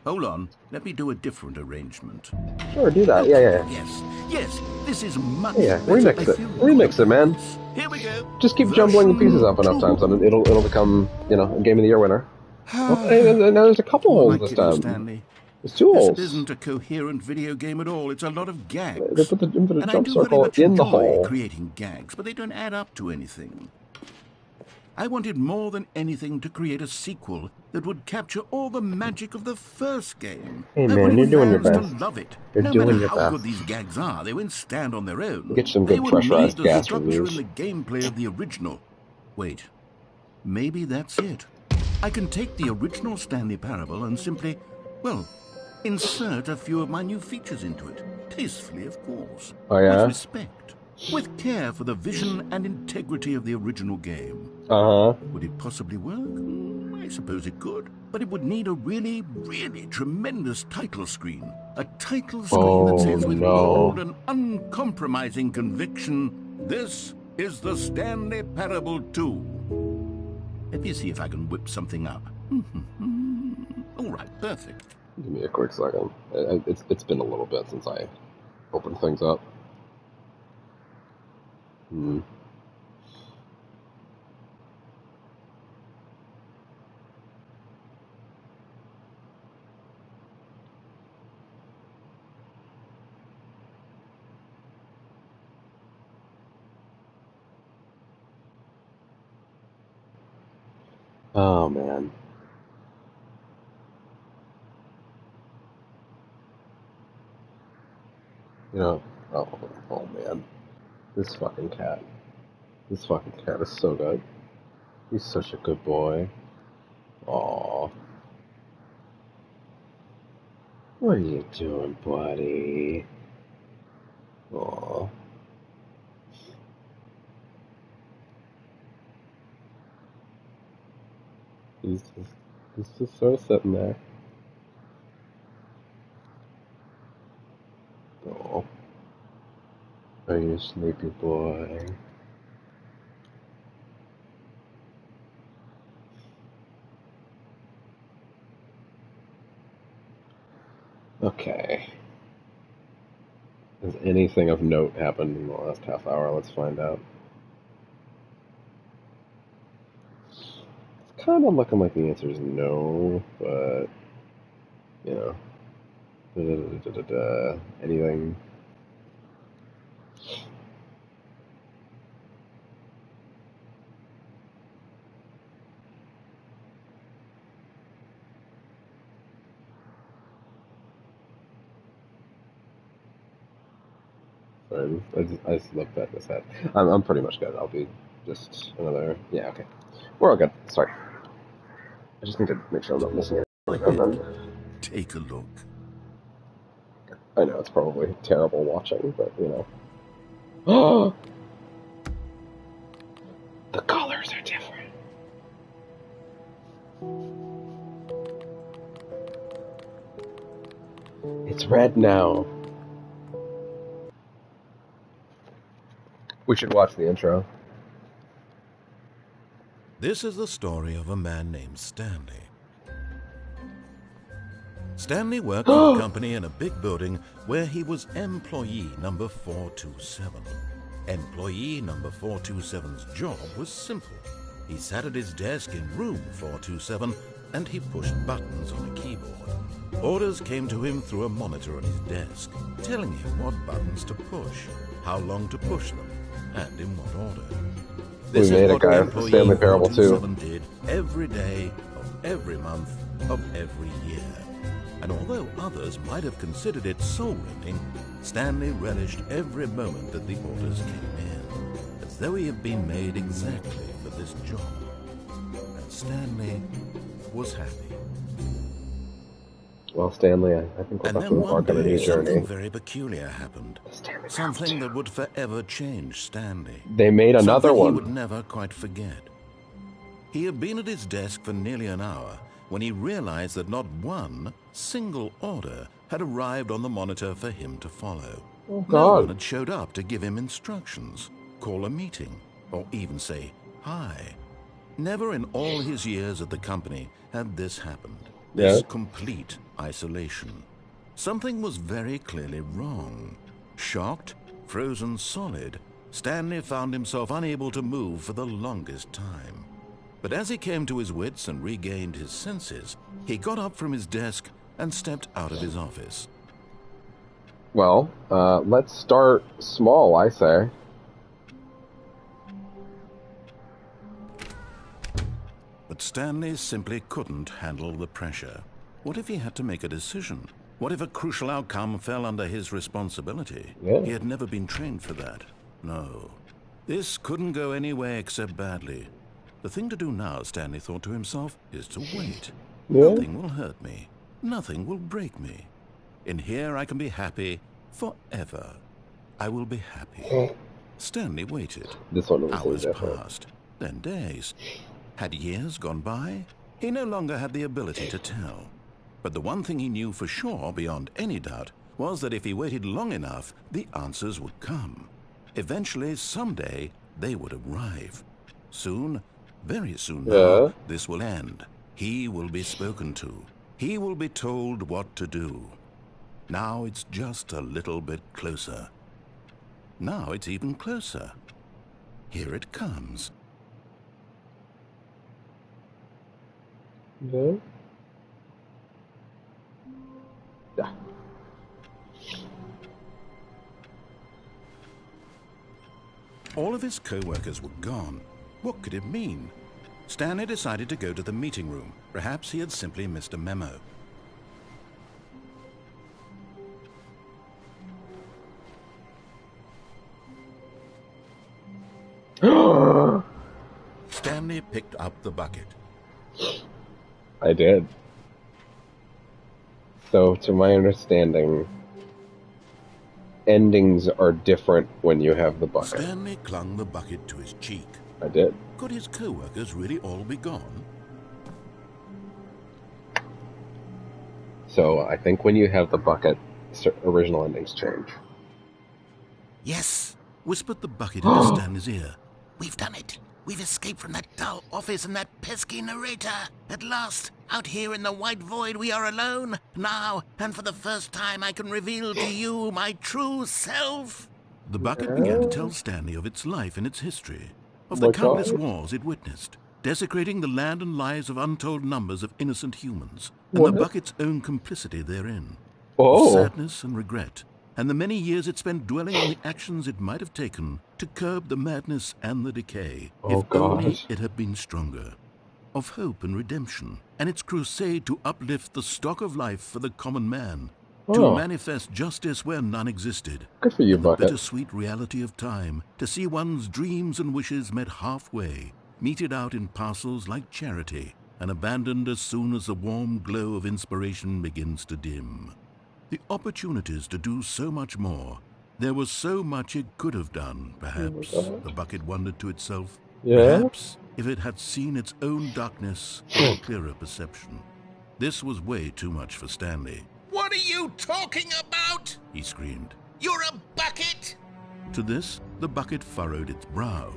Hold on. Let me do a different arrangement. Sure, do that. Okay, Yeah. Yes, this is much better. Remix it, man. Here we go. Just keep jumbling the pieces up enough times, and it'll become, you know, a Game of the Year winner. Hey, now there's a couple holes this time. Stanley. There's 2 holes. This isn't a coherent video game at all. It's a lot of gags. They put the infinite and jump I do circle very much in the enjoy hole. Creating gags, but they don't add up to anything. I wanted more than anything to create a sequel that would capture all the magic of the first game. Hey man, you're doing your best. To love it. You're no doing matter your how best. good these gags are, they won't stand on their own. Get some good pressurized they gas would need the reviews. structure and the gameplay of the original. Wait, maybe that's it. I can take the original Stanley Parable and simply, well, insert a few of my new features into it. Tastefully, of course. Oh, yeah? With respect. With care for the vision and integrity of the original game. Uh-huh. Would it possibly work? I suppose it could, but it would need a really, really tremendous title screen. A title screen that says with bold and uncompromising conviction, "This is the Stanley Parable 2." Let me see if I can whip something up. All right, perfect. Give me a quick second. It's been a little bit since I opened things up. Oh, man. You know, oh man. This fucking cat. This fucking cat is so good. He's such a good boy. Aww. What are you doing, buddy? Aww. He's just sort of sitting there. Aww. Are you a sleepy boy? Okay. Has anything of note happened in the last half hour? Let's find out. It's kind of looking like the answer is no, but, you know. Anything? Sorry, I just looked at this head. I'm pretty much good. I'll be just another. Yeah, okay. We're all good. Sorry. I just need to make sure I'm not missing anything. Take a look. I know it's probably terrible watching, but you know. Oh! The colors are different. It's red now. We should watch the intro. This is the story of a man named Stanley. Stanley worked for a company in a big building where he was employee number 427. Employee number 427's job was simple. He sat at his desk in room 427 and he pushed buttons on a keyboard. Orders came to him through a monitor on his desk, telling him what buttons to push, how long to push them, and in what order. This we made is a what guy for Stanley Parable 2. Did every day of every month of every year. And although others might have considered it soul-rending, Stanley relished every moment that the orders came in, as though he had been made exactly for this job. And Stanley was happy. Well, Stanley, I think we're about to embark on a new journey. Something very peculiar happened. Something that would forever change Stanley. They made another one. He would never quite forget. He had been at his desk for nearly an hour when he realized that not one single order had arrived on the monitor for him to follow. Oh, God. No one had showed up to give him instructions, call a meeting, or even say hi. Never in all his years at the company had this happened. This complete isolation. Something was very clearly wrong. Shocked, frozen solid, Stanley found himself unable to move for the longest time. But as he came to his wits and regained his senses, he got up from his desk and stepped out of his office. Well, let's start small, I say. But Stanley simply couldn't handle the pressure. What if he had to make a decision? What if a crucial outcome fell under his responsibility? Yeah. He had never been trained for that. No. This couldn't go any way except badly. The thing to do now, Stanley thought to himself, is to wait. Yeah. Nothing will hurt me. Nothing will break me. In here I can be happy forever. I will be happy. Stanley waited. This one was Hours different. passed, then days. Had years gone by? He no longer had the ability to tell. But the one thing he knew for sure, beyond any doubt, was that if he waited long enough, the answers would come. Eventually, someday, they would arrive. Soon, very soon now, this will end. He will be spoken to. He will be told what to do. Now it's just a little bit closer. Now it's even closer. Here it comes. Yeah. Yeah. All of his co-workers were gone. What could it mean? Stanley decided to go to the meeting room. Perhaps he had simply missed a memo. Stanley picked up the bucket. I did. So, to my understanding, endings are different when you have the bucket. Stanley clung the bucket to his cheek. I did. Could his co-workers really all be gone? So, I think when you have the bucket, original endings change. Yes, whispered the bucket into Stanley's ear. We've done it. We've escaped from that dull office and that pesky narrator. At last, out here in the white void, we are alone. Now, and for the first time, I can reveal to you my true self. The bucket began to tell Stanley of its life and its history, of the countless wars it witnessed, desecrating the land and lives of untold numbers of innocent humans, and the bucket's own complicity therein, of sadness and regret, and the many years it spent dwelling on the actions it might have taken to curb the madness and the decay, if only it had been stronger, of hope and redemption, and its crusade to uplift the stock of life for the common man, to manifest justice where none existed. Good for you, and the Bucket. bittersweet reality of time, to see one's dreams and wishes met halfway, meted out in parcels like charity, and abandoned as soon as the warm glow of inspiration begins to dim. The opportunities to do so much more. There was so much it could have done, perhaps, the bucket wondered to itself. Perhaps, if it had seen its own darkness with a clearer perception. This was way too much for Stanley. What are you talking about? He screamed. You're a bucket? To this, the bucket furrowed its brow.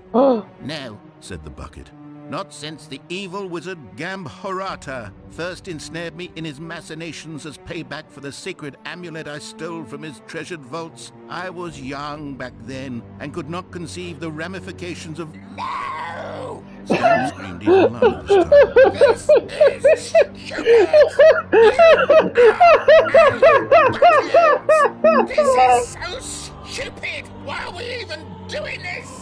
No, said the bucket. not since the evil wizard Gambhorata first ensnared me in his machinations as payback for the sacred amulet I stole from his treasured vaults. I was young back then and could not conceive the ramifications of... No! Stanley screamed even louder this time. This is stupid! This is so stupid! Why are we even doing this?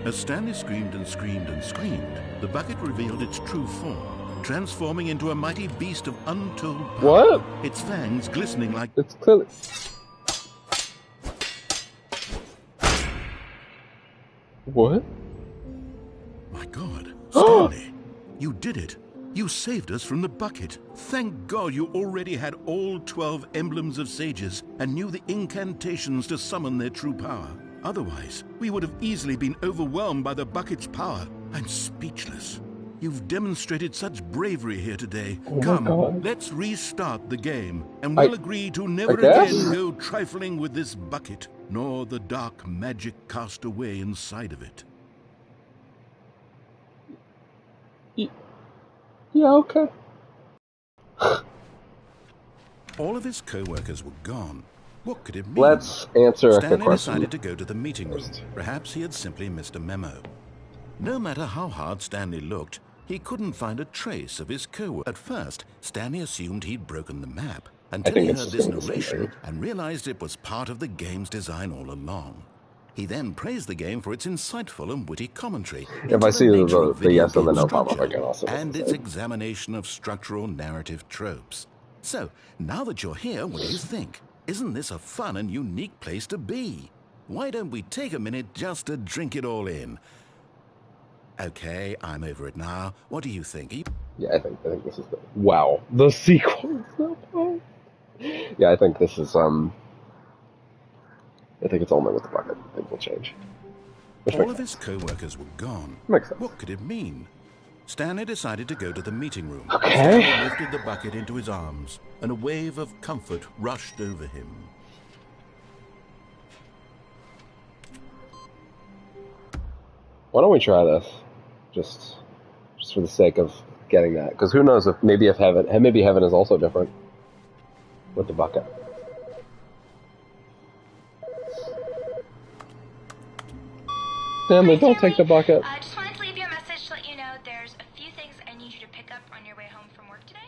As Stanley screamed and screamed and screamed, the bucket revealed its true form, transforming into a mighty beast of untold power. What? Its fangs glistening like... It's clearly... What? My God, Stanley, you did it. You saved us from the bucket. Thank God you already had all 12 emblems of sages and knew the incantations to summon their true power. Otherwise, we would have easily been overwhelmed by the bucket's power. I'm speechless. You've demonstrated such bravery here today. Come, let's restart the game, and we'll agree to never again go trifling with this bucket, nor the dark magic cast away inside of it. Yeah, okay. All of his co-workers were gone. What could it mean? Let's answer a Stanley question. decided to go to the meeting room. Perhaps he had simply missed a memo. No matter how hard Stanley looked, he couldn't find a trace of his co-worker. At first, Stanley assumed he'd broken the map until he heard this narration and realized it was part of the game's design all along. He then praised the game for its insightful and witty commentary. If I see the yes and the no pop up, I can also and its examination of structural narrative tropes. So, now that you're here, what do you think? Isn't this a fun and unique place to be? Why don't we take a minute just to drink it all in? Okay, I'm over it now. What do you think? Yeah, I think this is the... Wow. The sequel. Yeah, I think this is, I think it's only with the bucket. I think we'll change. All of his co-workers were gone. Makes sense. What could it mean? Stanley decided to go to the meeting room. Okay. Stanley lifted the bucket into his arms, and a wave of comfort rushed over him. Why don't we try this? Just for the sake of getting that. Because who knows if maybe heaven is also different with the bucket. Stanley, don't take the bucket. I just wanted to leave you a message to let you know there's a few things I need you to pick up on your way home from work today.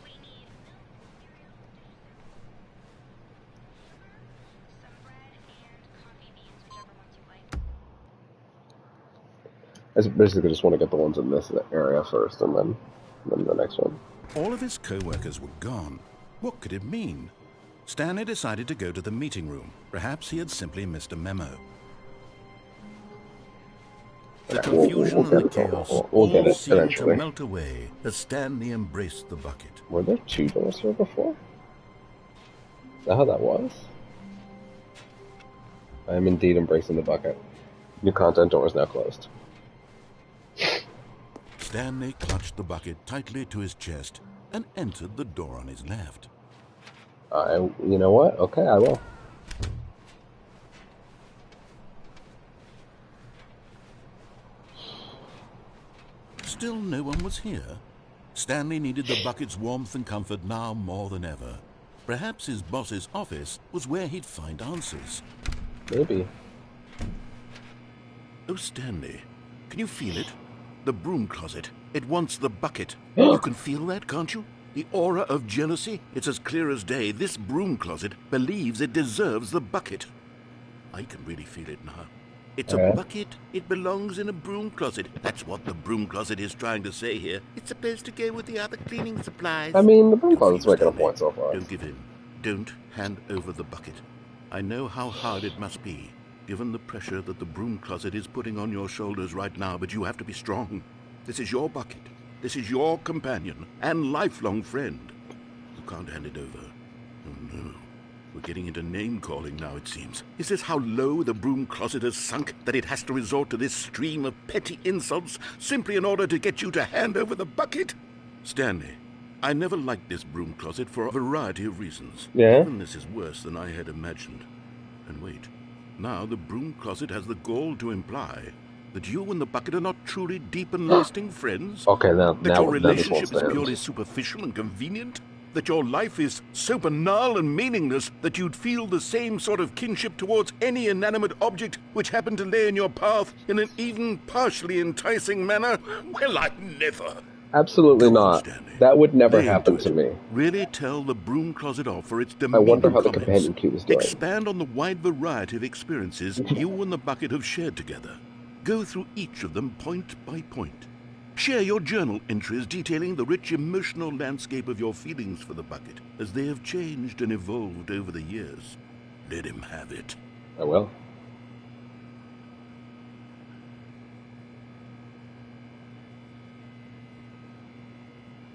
We need milk, cereal, some bread, and coffee beans, whichever ones you like. I basically just want to get the ones in this area first, and then the next one. All of his co-workers were gone. What could it mean? Stanley decided to go to the meeting room. Perhaps he had simply missed a memo. The confusion and the chaos all seemed to melt away as Stanley embraced the bucket. Were there 2 doors here before? Is that how that was? I am indeed embracing the bucket. New content door is now closed. Stanley clutched the bucket tightly to his chest and entered the door on his left. You know what? Okay, I will. Still no one was here. Stanley needed the bucket's warmth and comfort now more than ever. Perhaps his boss's office was where he'd find answers. Maybe. Oh, Stanley, can you feel it? The broom closet. It wants the bucket. You can feel that, can't you? The aura of jealousy? It's as clear as day. This broom closet believes it deserves the bucket. I can really feel it now. It's a bucket. It belongs in a broom closet. That's what the broom closet is trying to say here. It's supposed to go with the other cleaning supplies. I mean, the broom closet's making a point so far. Don't give in. Don't hand over the bucket. I know how hard it must be, given the pressure that the broom closet is putting on your shoulders right now, but you have to be strong. This is your bucket. This is your companion and lifelong friend. You can't hand it over. Oh, no. We're getting into name-calling now, it seems. Is this how low the broom closet has sunk, that it has to resort to this stream of petty insults simply in order to get you to hand over the bucket? Stanley, I never liked this broom closet for a variety of reasons. Yeah? Even this is worse than I had imagined. And wait, now the broom closet has the gall to imply that you and the bucket are not truly deep and lasting friends? Okay, now that your relationship this is purely superficial and convenient? That your life is so banal and meaningless that you'd feel the same sort of kinship towards any inanimate object which happened to lay in your path in an even partially enticing manner? Well, I never. Absolutely not. That would never happen to me. Really tell the broom closet off for its demeaning I wonder how the comments. companion cube is doing. Expand on the wide variety of experiences you and the bucket have shared together. Go through each of them point by point. Share your journal entries detailing the rich emotional landscape of your feelings for the bucket as they have changed and evolved over the years. Let him have it. I will.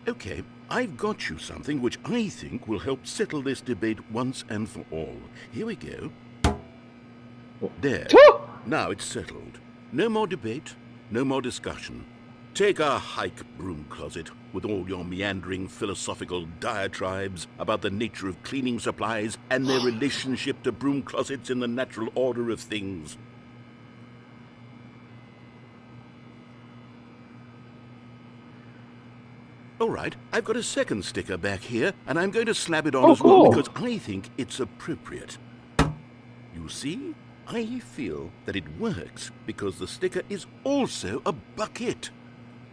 Okay, I've got you something which I think will help settle this debate once and for all. Here we go. There. Now it's settled. No more debate, no more discussion. Take a hike, broom closet, with all your meandering philosophical diatribes about the nature of cleaning supplies and their relationship to broom closets in the natural order of things. All right, I've got a second sticker back here, and I'm going to slap it on as well because I think it's appropriate. You see? I feel that it works because the sticker is also a bucket.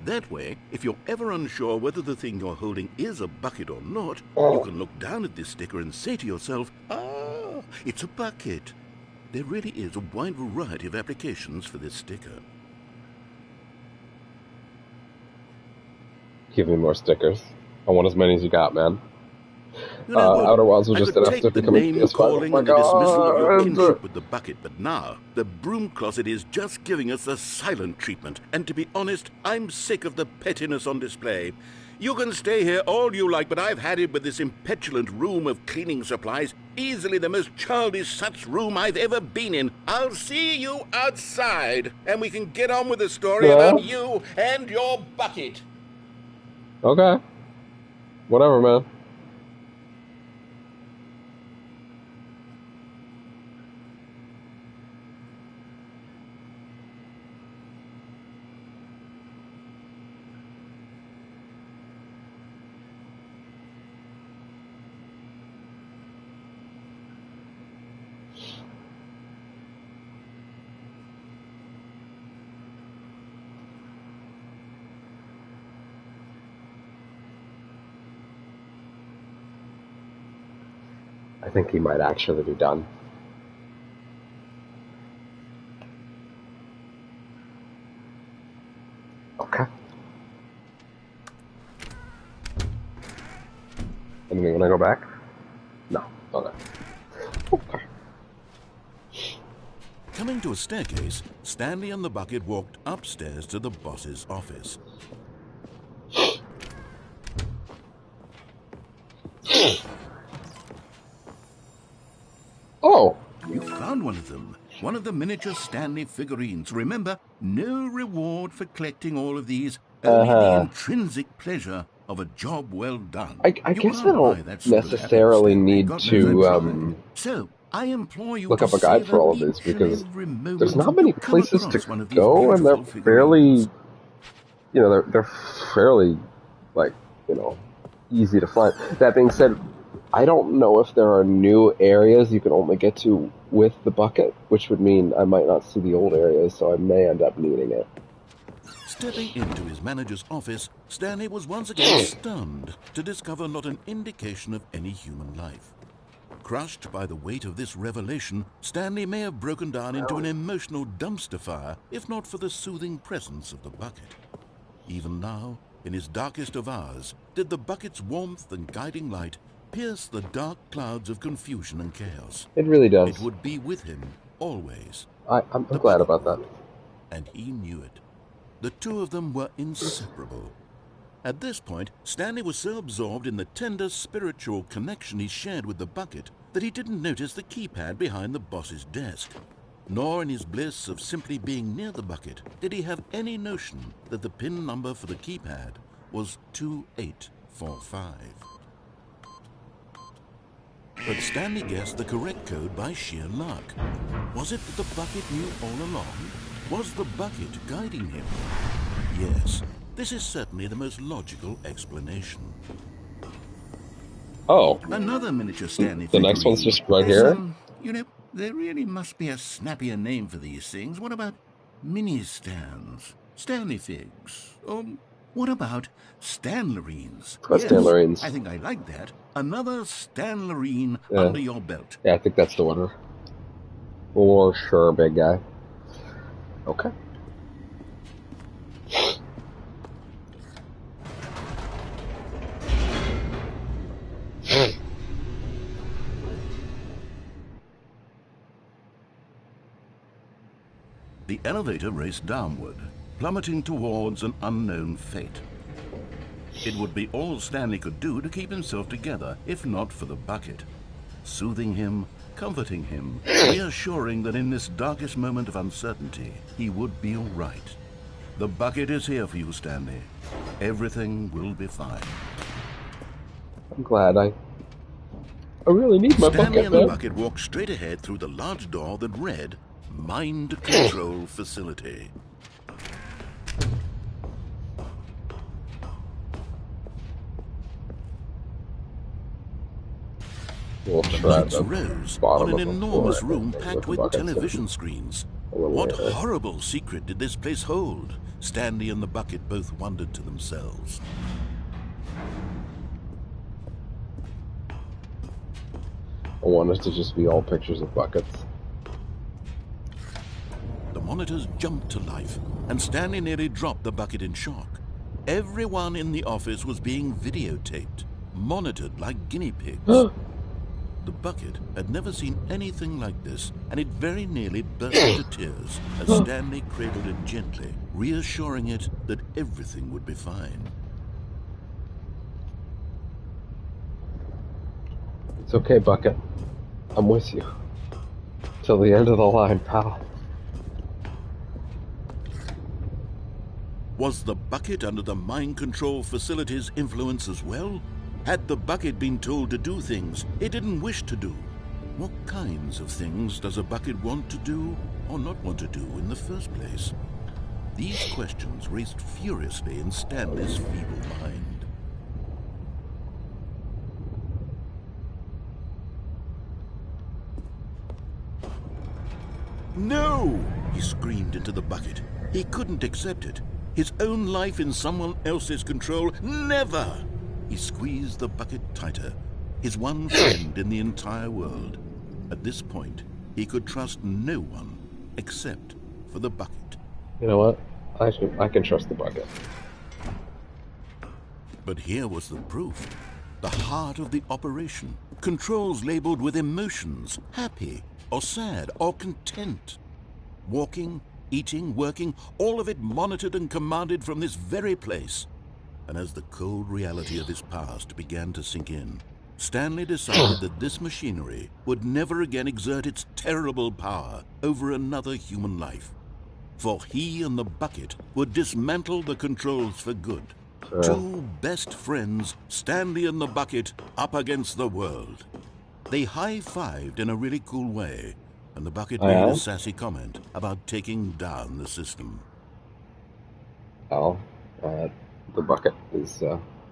That way, if you're ever unsure whether the thing you're holding is a bucket or not, you can look down at this sticker and say to yourself, ah, it's a bucket. There really is a wide variety of applications for this sticker. Give me more stickers. I want as many as you got, man. Outer Wilds was just enough to become a PS5. Oh my God. Dismissal of your kinship with the bucket, but now the broom closet is just giving us the silent treatment. And to be honest, I'm sick of the pettiness on display. You can stay here all you like, but I've had it with this impetulant room of cleaning supplies. Easily the most childish such room I've ever been in. I'll see you outside, and we can get on with the story about you and your bucket. Okay. Whatever, man. I think he might actually be done. Okay. Anything when I go back? No. Okay. Okay. Coming to a staircase, Stanley and the bucket walked upstairs to the boss's office. Oh! You found one of them. One of the miniature Stanley figurines. Remember, no reward for collecting all of these. Only the intrinsic pleasure of a job well done. I guess I don't necessarily need to So, I implore you look up a guide for all of these, because there's not many places to go, and they're fairly, they're fairly, like, easy to find. That being said, I don't know if there are new areas you can only get to with the bucket, which would mean I might not see the old areas, so I may end up needing it. Stepping into his manager's office, Stanley was once again stunned to discover not an indication of any human life. Crushed by the weight of this revelation, Stanley may have broken down into an emotional dumpster fire, if not for the soothing presence of the bucket. Even now, in his darkest of hours, did the bucket's warmth and guiding light pierce the dark clouds of confusion and chaos. It really does. It would be with him, always. I'm glad about that. And he knew it. The two of them were inseparable. At this point, Stanley was so absorbed in the tender spiritual connection he shared with the bucket that he didn't notice the keypad behind the boss's desk. Nor in his bliss of simply being near the bucket did he have any notion that the PIN number for the keypad was 2845. But Stanley guessed the correct code by sheer luck. Was it that the bucket knew all along? Was the bucket guiding him? Yes, this is certainly the most logical explanation. Oh. Another miniature Stanley The next one's just right here? There really must be a snappier name for these things. What about mini-stands? Stanley figs? Or what about Stanlerines? Yes, Stanlerines. I think I like that. Another Stanlerine under your belt. Yeah, I think that's the winner. For sure, big guy. Okay. The elevator raced downward, plummeting towards an unknown fate. It would be all Stanley could do to keep himself together, if not for the bucket. Soothing him, comforting him, reassuring that in this darkest moment of uncertainty, he would be all right. The bucket is here for you, Stanley. Everything will be fine. I'm glad I really need my Stanley bucket, and the man. bucket walked straight ahead through the large door that read, Mind Control Facility. We'll The try lights the rose bottom on an of the enormous floor, room I think, packed with the with buckets. television screens. A little What later. horrible secret did this place hold? Stanley and the bucket both wondered to themselves. I want it to just be all pictures of buckets. The monitors jumped to life, and Stanley nearly dropped the bucket in shock. Everyone in the office was being videotaped, monitored like guinea pigs. The bucket had never seen anything like this, and it very nearly burst into tears as Stanley cradled it gently, reassuring it that everything would be fine. It's okay, Bucket. I'm with you. Till the end of the line, pal. Was the Bucket under the mind control facility's influence as well? Had the Bucket been told to do things it didn't wish to do? What kinds of things does a Bucket want to do or not want to do in the first place? These questions raced furiously in Stanley's feeble mind. No! He screamed into the Bucket. He couldn't accept it. His own life in someone else's control, never! He squeezed the Bucket tighter, his one friend in the entire world. At this point, he could trust no one except for the Bucket. You know what? I can trust the Bucket. But here was the proof. The heart of the operation. Controls labeled with emotions, happy or sad or content. Walking, eating, working, all of it monitored and commanded from this very place. And as the cold reality of his past began to sink in, Stanley decided that this machinery would never again exert its terrible power over another human life. For he and the Bucket would dismantle the controls for good. Two best friends, Stanley and the Bucket, up against the world. They high-fived in a really cool way, and the Bucket made a sassy comment about taking down the system. Well, the Bucket is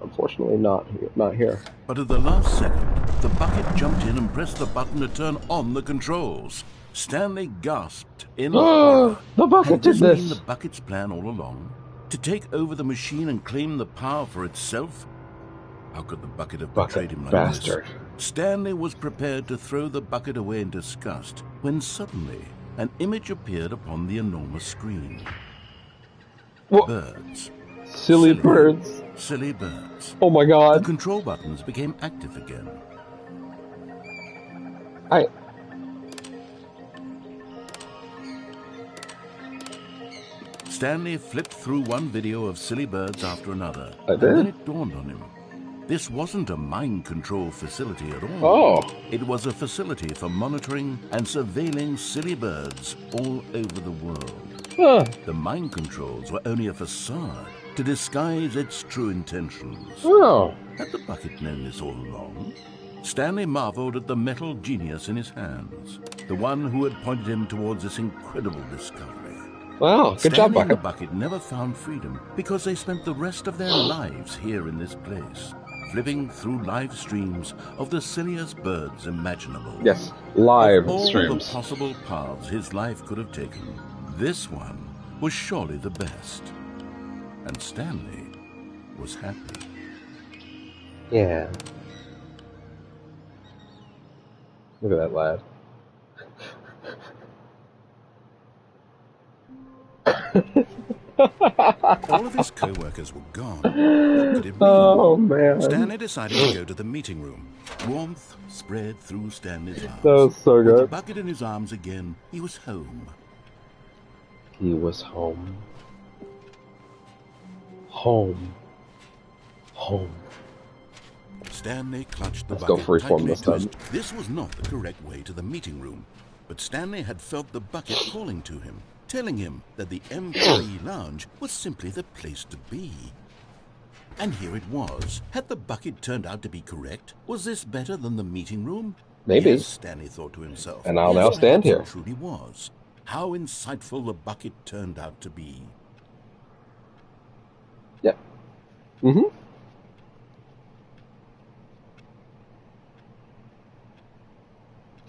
unfortunately not here. But at the last second, the Bucket jumped in and pressed the button to turn on the controls. Stanley gasped in horror. The Bucket did this! Had this been the Bucket's plan all along? To take over the machine and claim the power for itself? How could the Bucket have betrayed him like bastard. this? Stanley was prepared to throw the Bucket away in disgust when suddenly an image appeared upon the enormous screen. What? Birds. Silly birds. Silly birds. Oh my god. The control buttons became active again. Stanley flipped through one video of silly birds after another. And then it dawned on him. This wasn't a mind control facility at all. Oh. It was a facility for monitoring and surveilling silly birds all over the world. Huh. The mind controls were only a facade to disguise its true intentions. Oh. Had the Bucket known this all along? Stanley marveled at the metal genius in his hands, the one who had pointed him towards this incredible discovery. Wow, good job, Stanley and the Bucket. Bucket never found freedom because they spent the rest of their lives here in this place, flipping through live streams of the silliest birds imaginable. Yes, live Of all streams. the possible paths his life could have taken, this one was surely the best. And Stanley was happy. Yeah. Look at that lad. All of his co-workers were gone. What could it mean? Oh, man. Stanley decided to go to the meeting room. Warmth spread through Stanley's arms. That was so With the good. Bucket in his arms again, he was home. He was home. Home. Home. Stanley clutched the Let's go Bucket freeform tightly this to his... time. This was not the correct way to the meeting room, but Stanley had felt the Bucket calling to him, telling him that the employee lounge was simply the place to be. And here it was. Had the Bucket turned out to be correct? Was this better than the meeting room? Maybe. Yes, Stanley thought to himself. And I'll Yes, now stand here. perhaps it truly was. How insightful the Bucket turned out to be. Yep. Mm-hmm.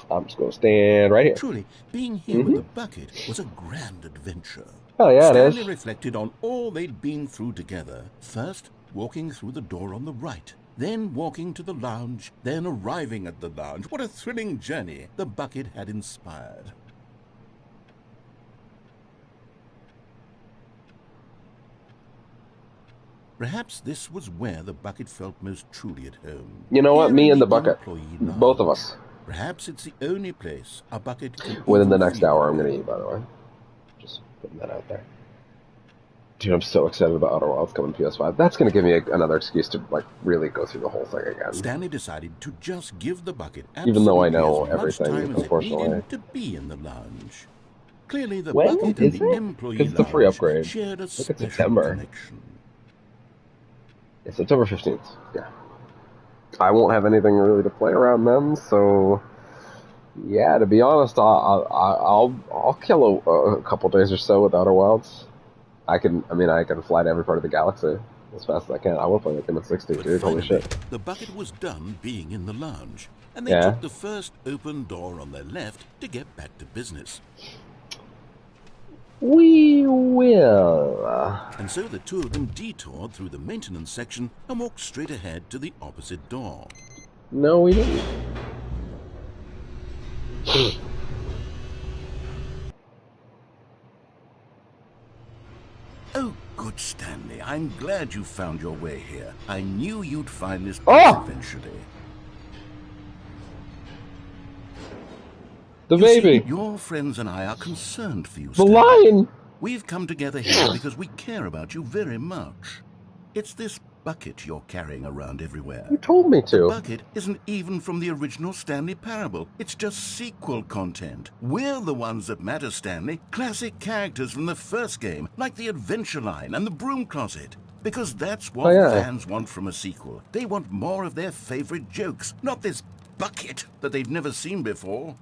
I'm just going to stand right here. Truly, being here with the Bucket was a grand adventure. Oh, yeah, it Stanley is. reflected on all they'd been through together. First, walking through the door on the right. Then walking to the lounge. Then arriving at the lounge. What a thrilling journey the Bucket had inspired. Perhaps this was where the Bucket felt most truly at home. You know what? Here Me in and the Bucket. employee lounge. Both of us. Perhaps it's the only place a Bucket can Within the even next feel hour, I'm at going to home. eat, by the way. Just putting that out there. Dude, I'm so excited about Outer Wilds coming to PS5. That's going to give me another excuse to like really go through the whole thing again. Stanley decided to just give the bucket even though I know absolutely as much everything, time as it unfortunately. needed to be in the lounge. Clearly, the When bucket is and the it? employee Because it's a free lounge upgrade. shared a Look, it's special September. connection. It's September 15th. Yeah. I won't have anything really to play around then, so yeah. To be honest, I'll kill a couple days or so with Outer Wilds. I can fly to every part of the galaxy as fast as I can. I will play that game at 60, But dude. Holy finally, shit. the bucket was done being in the lounge, and they Yeah. took the first open door on their left to get back to business. We will. And so the two of them detoured through the maintenance section and walked straight ahead to the opposite door. No, we didn't. Oh, good Stanley, I'm glad you found your way here. I knew you'd find this place eventually. The You baby. see, your friends and I are concerned for you, The Stanley. lion. We've come together here because we care about you very much. It's this bucket you're carrying around everywhere. You told me The to. bucket isn't even from the original Stanley Parable. It's just sequel content. We're the ones that matter, Stanley. Classic characters from the first game, like the Adventure Line and the Broom Closet. Because that's what fans want from a sequel. They want more of their favorite jokes, not this bucket that they've never seen before.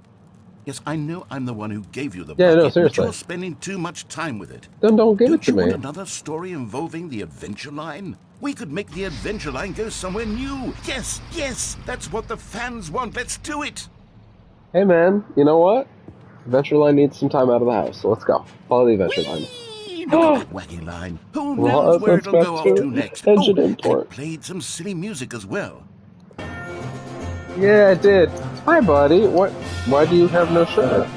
Yes, I know I'm the one who gave you the bucket, no, but seriously. you're spending too much time with it. Then don't give it Don't to you me. want another story involving the Adventure Line? We could make the Adventure Line go somewhere new. Yes, yes, that's what the fans want. Let's do it. Hey man, you know what? Adventure Line needs some time out of the house, so let's go. Follow the Adventure Line. Look at that wacky line. Who Well, knows where that's it'll go off better. to next? Engine And import. it played some silly music as well. Yeah, it did. Hi, buddy. What? Why do you have no shirt?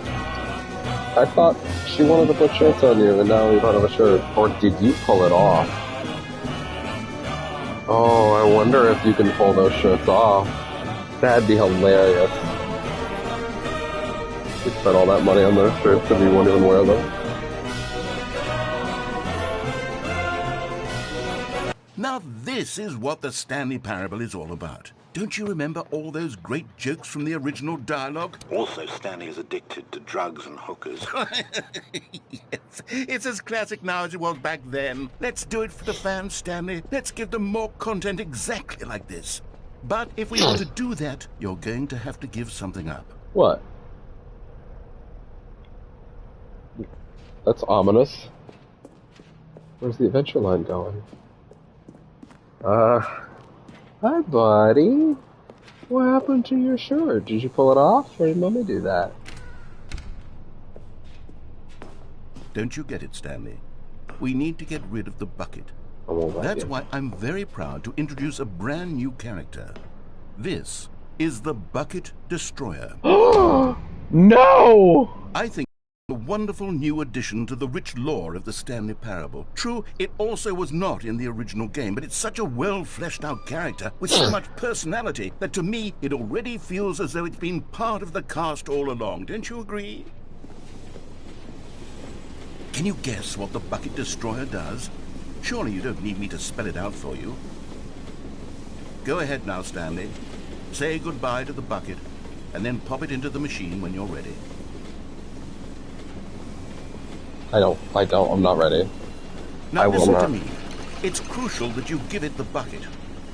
I thought she wanted to put shirts on you, and now you don't have a shirt. Or did you pull it off? Oh, I wonder if you can pull those shirts off. That'd be hilarious. We spent all that money on those shirts and you won't even wear them. Now this is what the Stanley Parable is all about. Don't you remember all those great jokes from the original dialogue? Also, Stanley is addicted to drugs and hookers. Yes, it's as classic now as it was back then. Let's do it for the fans, Stanley. Let's give them more content exactly like this. But if we want to do that, you're going to have to give something up. What? That's ominous. Where's the Adventure Line going? Hi, buddy. What happened to your shirt? Did you pull it off, or did Mommy do that? Don't you get it, Stanley? We need to get rid of the bucket. I won't let That's you. why I'm very proud to introduce a brand new character. This is the Bucket Destroyer. No! I think a wonderful new addition to the rich lore of the Stanley Parable. True, it also was not in the original game, but it's such a well-fleshed-out character with so much personality that to me it already feels as though it's been part of the cast all along. Don't you agree? Can you guess what the Bucket Destroyer does? Surely you don't need me to spell it out for you. Go ahead now, Stanley. Say goodbye to the bucket, and then pop it into the machine when you're ready. I don't. I'm not ready. Now I will listen to not. me. It's crucial that you give it the bucket.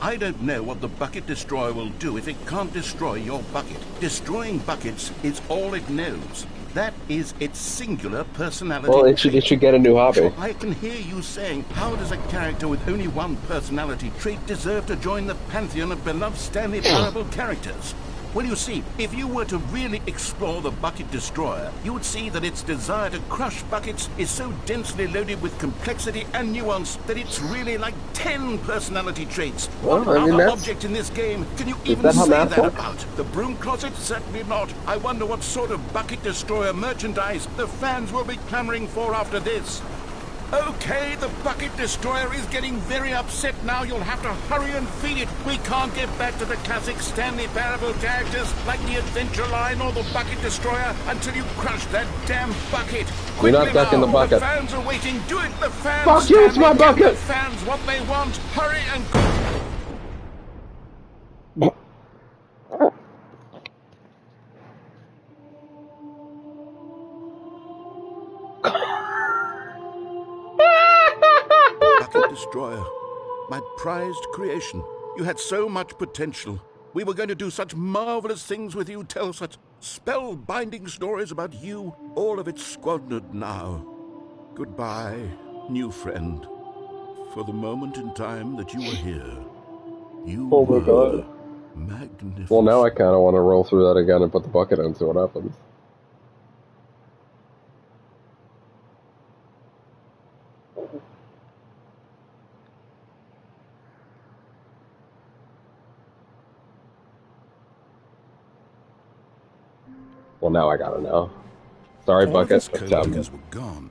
I don't know what the Bucket Destroyer will do if it can't destroy your bucket. Destroying buckets is all it knows. That is its singular personality. Well, it should get a new hobby. Sure, I can hear you saying, how does a character with only one personality trait deserve to join the pantheon of beloved Stanley Parable characters? Well, you see, if you were to really explore the Bucket Destroyer, you would see that its desire to crush buckets is so densely loaded with complexity and nuance that it's really like 10 personality traits. Well, What I mean, other that's- object in this game can you Is even that how say math that works? about? The Broom Closet? Certainly not. I wonder what sort of Bucket Destroyer merchandise the fans will be clamoring for after this. Okay, the bucket destroyer is getting very upset now. You'll have to hurry and feed it. We can't get back to the classic Stanley Parable characters like the Adventure Line or the bucket destroyer until you crush that damn bucket. You're not ducking the bucket. The fans are waiting. Do it, the fans. Fuck you, it's my bucket. Give the fans what they want. Hurry and... Bucket destroyer, my prized creation. You had so much potential. We were going to do such marvelous things with you, tell such spellbinding stories about you. All of it squandered now. Goodbye, new friend. For the moment in time that you were here, you were magnificent. Well, now I kind of want to roll through that again and put the bucket in and see what happens. Well, now I gotta know. Sorry, bucket, but were gone.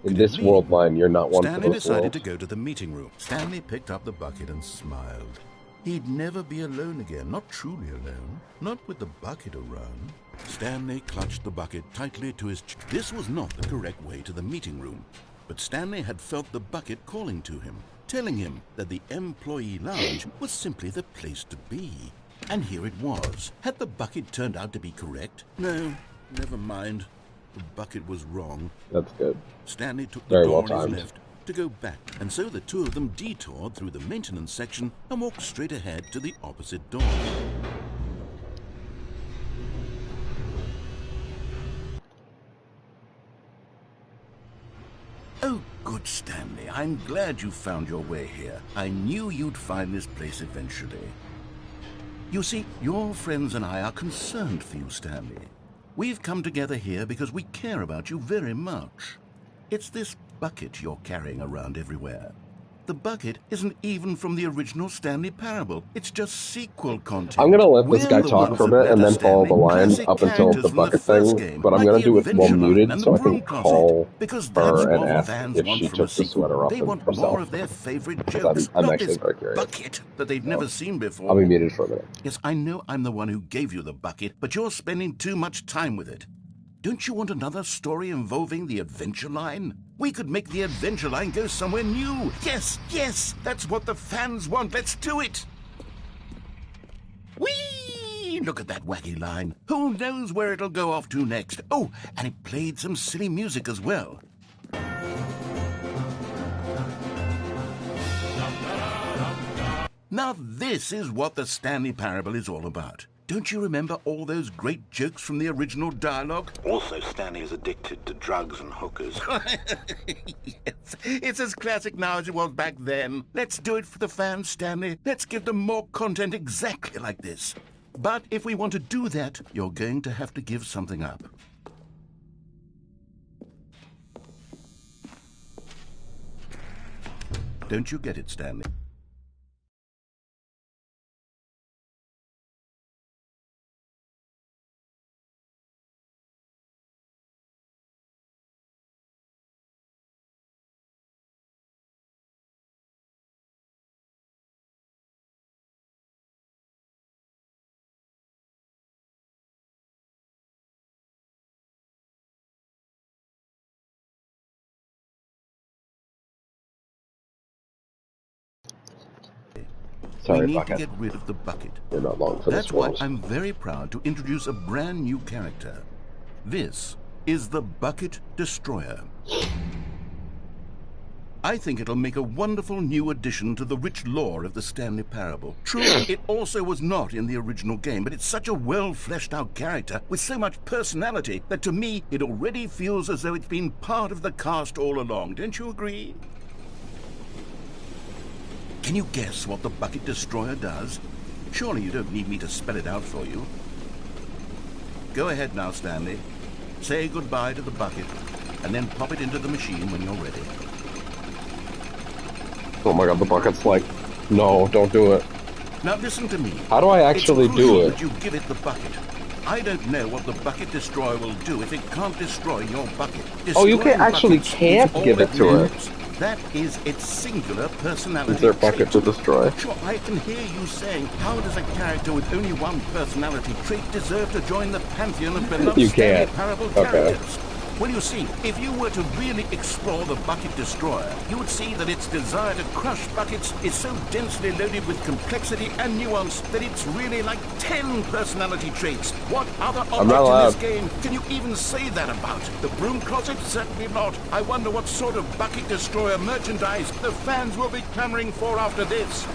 In this world line, you're not one Stanley for those decided worlds. to go to the meeting room. Stanley picked up the bucket and smiled. He'd never be alone again, not truly alone, not with the bucket around. Stanley clutched the bucket tightly to his chest. This was not the correct way to the meeting room, but Stanley had felt the bucket calling to him, telling him that the employee lounge was simply the place to be. And here it was. Had the bucket turned out to be correct? No, never mind. The bucket was wrong. That's good. Stanley took the Very door well on his timed. left to go back, and so the two of them detoured through the maintenance section and walked straight ahead to the opposite door. Oh, good, Stanley. I'm glad you found your way here. I knew you'd find this place eventually. You see, your friends and I are concerned for you, Stanley. We've come together here because we care about you very much. It's this bucket you're carrying around everywhere. The bucket isn't even from the original Stanley Parable. It's just sequel content. I'm gonna let this We're guy the talk ones for a that bit and matter, then follow the Stanley. line Classic up until characters the from the bucket first thing, game, but I'm like gonna the do it while Adventure Line muted and so I the Broom can Closet, call because that's her and what ask fans if want she from a took the sequel. sweater off They want herself. more of their favorite Because jokes, I'm not actually this very curious. bucket that they've never seen before. I'll be muted for a minute. Yes, I know I'm the one who gave you the bucket, but you're spending too much time with it. Don't you want another story involving the Adventure Line? We could make the Adventure Line go somewhere new. Yes, yes, that's what the fans want. Let's do it. Whee! Look at that wacky line. Who knows where it'll go off to next? Oh, and it played some silly music as well. Now this is what the Stanley Parable is all about. Don't you remember all those great jokes from the original dialogue? Also, Stanley is addicted to drugs and hookers. Yes, it's as classic now as it was back then. Let's do it for the fans, Stanley. Let's give them more content exactly like this. But if we want to do that, you're going to have to give something up. Don't you get it, Stanley? Sorry, we need bucket. to get rid of the bucket. You're not long for That's this why world. I'm very proud to introduce a brand new character. This is the Bucket Destroyer. I think it'll make a wonderful new addition to the rich lore of the Stanley Parable. True, it also was not in the original game, but it's such a well-fleshed-out character with so much personality that to me it already feels as though it's been part of the cast all along. Don't you agree? Can you guess what the Bucket Destroyer does? Surely you don't need me to spell it out for you. Go ahead now, Stanley. Say goodbye to the bucket, and then pop it into the machine when you're ready. Oh my god, the bucket's like, no, don't do it. Now listen to me. How do I actually It's do crucial it? that you give it the bucket. I don't know what the bucket destroyer will do if it can't destroy your bucket. Oh, you Destroying actually buckets can't is all give it to her. knows. That is its singular personality Is there a bucket trait. to destroy? Sure, I can hear you saying, how does a character with only one personality trait deserve to join the pantheon of beloved You Stanley can't. Parable Okay. characters? Well, you see, if you were to really explore the bucket destroyer, you would see that its desire to crush buckets is so densely loaded with complexity and nuance that it's really like 10 personality traits. What other object in this game can you even say that about? The broom closet? Certainly not. I wonder what sort of bucket destroyer merchandise the fans will be clamoring for after this.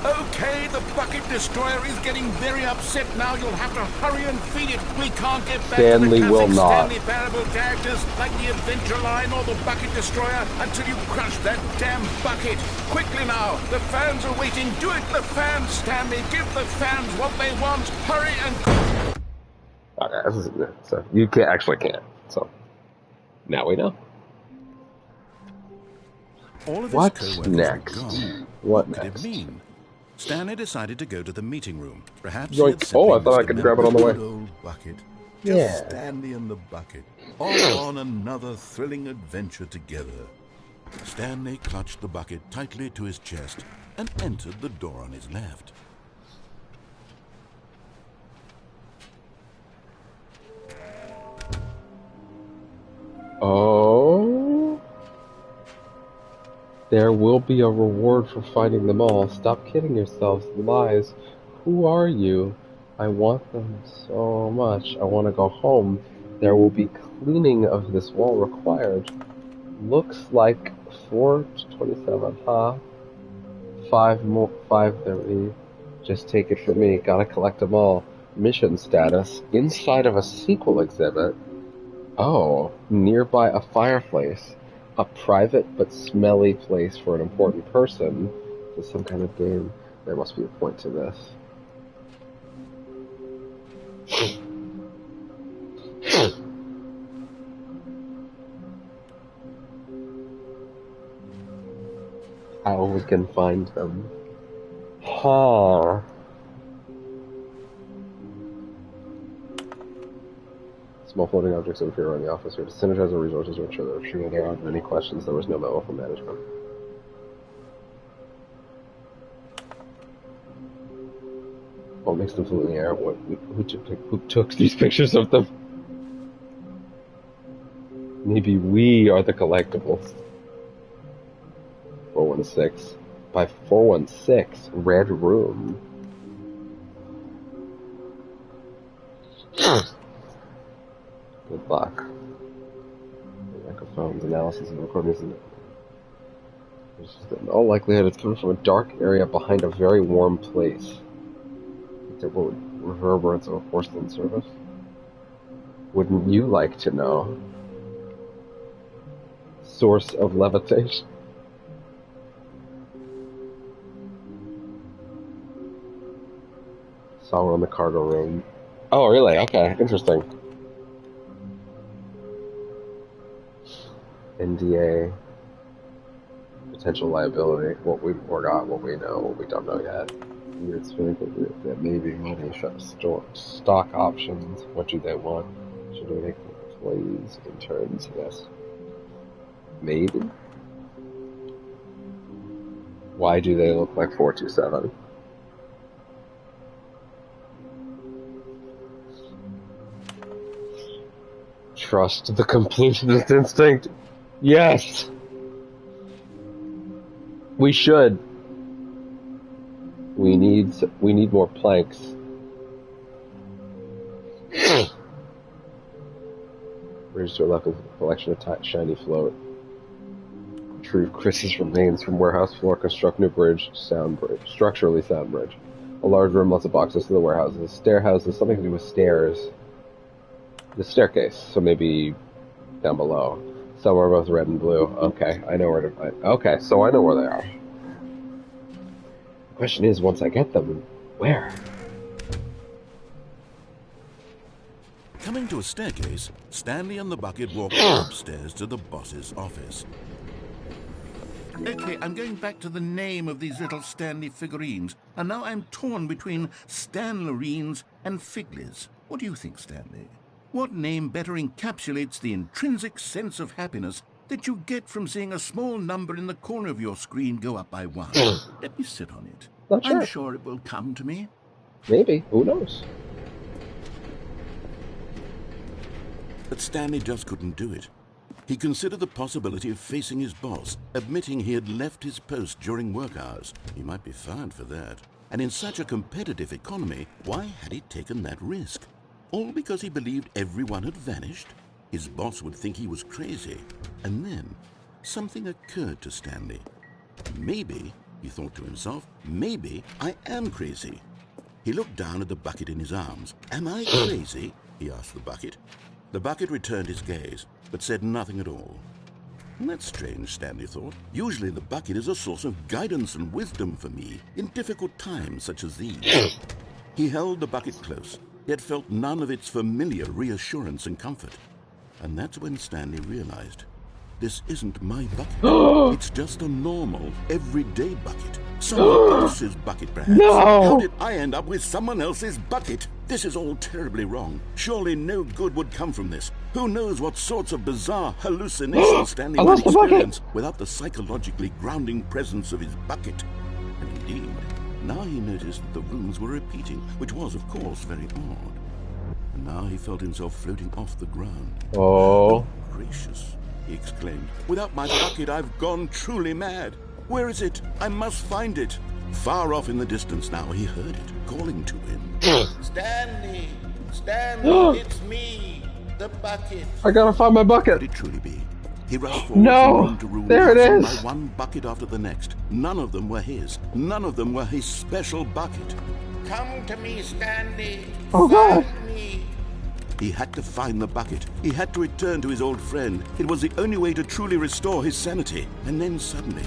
Okay, the bucket destroyer is getting very upset now. You'll have to hurry and feed it. We can't get back Stanley to the will classic not. Stanley Parable characters like the Adventure Line or the bucket destroyer until you crush that damn bucket. Quickly now, the fans are waiting. Do it, the fans, Stanley. Give the fans what they want. Hurry and... Okay, so you can't. So now we know. All of What his next? Gone. What could next? it mean? Stanley decided to go to the meeting room. Perhaps Yoink. he had simply Oh, I thought I could grab it on the way. good old bucket. Yeah. Just Stanley and the bucket, off on another thrilling adventure together. Stanley clutched the bucket tightly to his chest and entered the door on his left. Oh. There will be a reward for finding them all. Stop kidding yourselves. Lies. Who are you? I want them so much. I want to go home. There will be cleaning of this wall required. Looks like 427, huh? 5:30. Just take it from me. Gotta collect them all. Mission status. Inside of a sequel exhibit. Oh, nearby a fireplace. A private but smelly place for an important person. Is some kind of game? There must be a point to this. How we can find them. Huh. Small floating objects appear around the office here to synergize our resources to ensure that if there aren't any questions, there was no memo from management. What makes them float in the air? Who took these pictures of them? Maybe we are the collectibles. 416. By 416, Red Room. Good luck. Microphones, analysis, and recordings. In all likelihood, it's coming from a dark area behind a very warm place. What reverberates of a porcelain service? Wouldn't you like to know? Source of levitation. Saw her in the cargo room. Oh, really? Okay, interesting. NDA. Potential liability. What we forgot, what we know, what we don't know yet. Weird spinning that maybe money, stock options. What do they want? Should we make employees, interns? Yes. Maybe. Why do they look like 427? Trust the completionist instinct. Yes. We should. We need more planks. Bridge to a level collection of shiny float. Retrieve Chris's remains from warehouse floor. Construct new bridge. Structurally sound bridge. A large room, lots of boxes to the warehouses. Stair houses, something to do with stairs. The staircase, so maybe down below. Somewhere both red and blue. Okay, I know where to find. Okay, so I know where they are. The question is, once I get them, where? Coming to a staircase, Stanley and the bucket walked upstairs to the boss's office. Okay, I'm going back to the name of these little Stanley figurines, and now I'm torn between Stanlerines and Figlies. What do you think, Stanley? What name better encapsulates the intrinsic sense of happiness that you get from seeing a small number in the corner of your screen go up by 1? Let me sit on it. Not sure. I'm sure it will come to me. Maybe. Who knows? But Stanley just couldn't do it. He considered the possibility of facing his boss, admitting he had left his post during work hours. He might be fired for that. And in such a competitive economy, why had he taken that risk? All because he believed everyone had vanished? His boss would think he was crazy. And then, something occurred to Stanley. Maybe, he thought to himself, maybe I am crazy. He looked down at the bucket in his arms. Am I crazy? He asked the bucket. The bucket returned his gaze, but said nothing at all. That's strange, Stanley thought. Usually the bucket is a source of guidance and wisdom for me in difficult times such as these. He held the bucket close, yet felt none of its familiar reassurance and comfort. And that's when Stanley realized, this isn't my bucket. It's just a normal, everyday bucket. Someone else's bucket, perhaps. No! How did I end up with someone else's bucket? This is all terribly wrong. Surely no good would come from this. Who knows what sorts of bizarre hallucinations Stanley might experience without the psychologically grounding presence of his bucket. And indeed, now he noticed that the runes were repeating, which was, of course, very odd. And now he felt himself floating off the ground. Oh. Gracious, he exclaimed. Without my bucket, I've gone truly mad. Where is it? I must find it. Far off in the distance now, he heard it, calling to him. Stanley! Stanley, it's me, the bucket. I gotta find my bucket. Could it truly be? He rushed forward from room to room, there it is. by one bucket after the next. None of them were his. None of them were his special bucket. Come to me, Stanley. Oh, God. Find me. He had to find the bucket. He had to return to his old friend. It was the only way to truly restore his sanity. And then suddenly,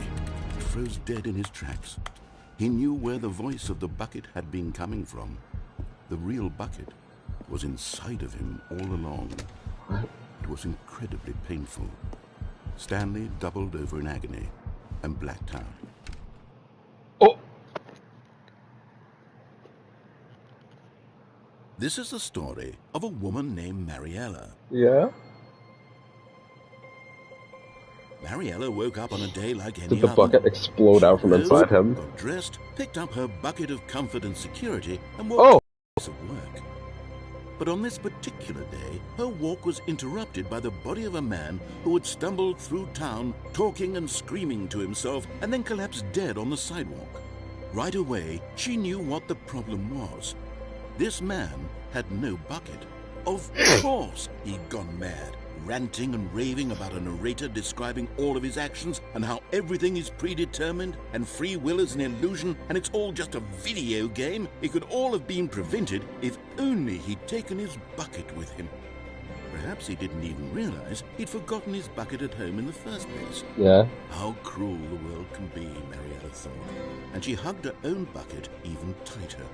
he froze dead in his tracks. He knew where the voice of the bucket had been coming from. The real bucket was inside of him all along. It was incredibly painful. Stanley doubled over in agony and blacked out. Oh! This is the story of a woman named Mariella. Yeah? Mariella woke up on a day like any Did the other. bucket explode out from inside him? Got dressed, picked up her bucket of comfort and security, and walked to work. But on this particular day, her walk was interrupted by the body of a man who had stumbled through town, talking and screaming to himself, and then collapsed dead on the sidewalk. Right away, she knew what the problem was. This man had no bucket. Of course he'd gone mad, ranting and raving about a narrator describing all of his actions and how everything is predetermined and free will is an illusion and it's all just a video game. It could all have been prevented if only he'd taken his bucket with him. Perhaps he didn't even realize he'd forgotten his bucket at home in the first place. Yeah. How cruel the world can be, Mariella thought, and she hugged her own bucket even tighter.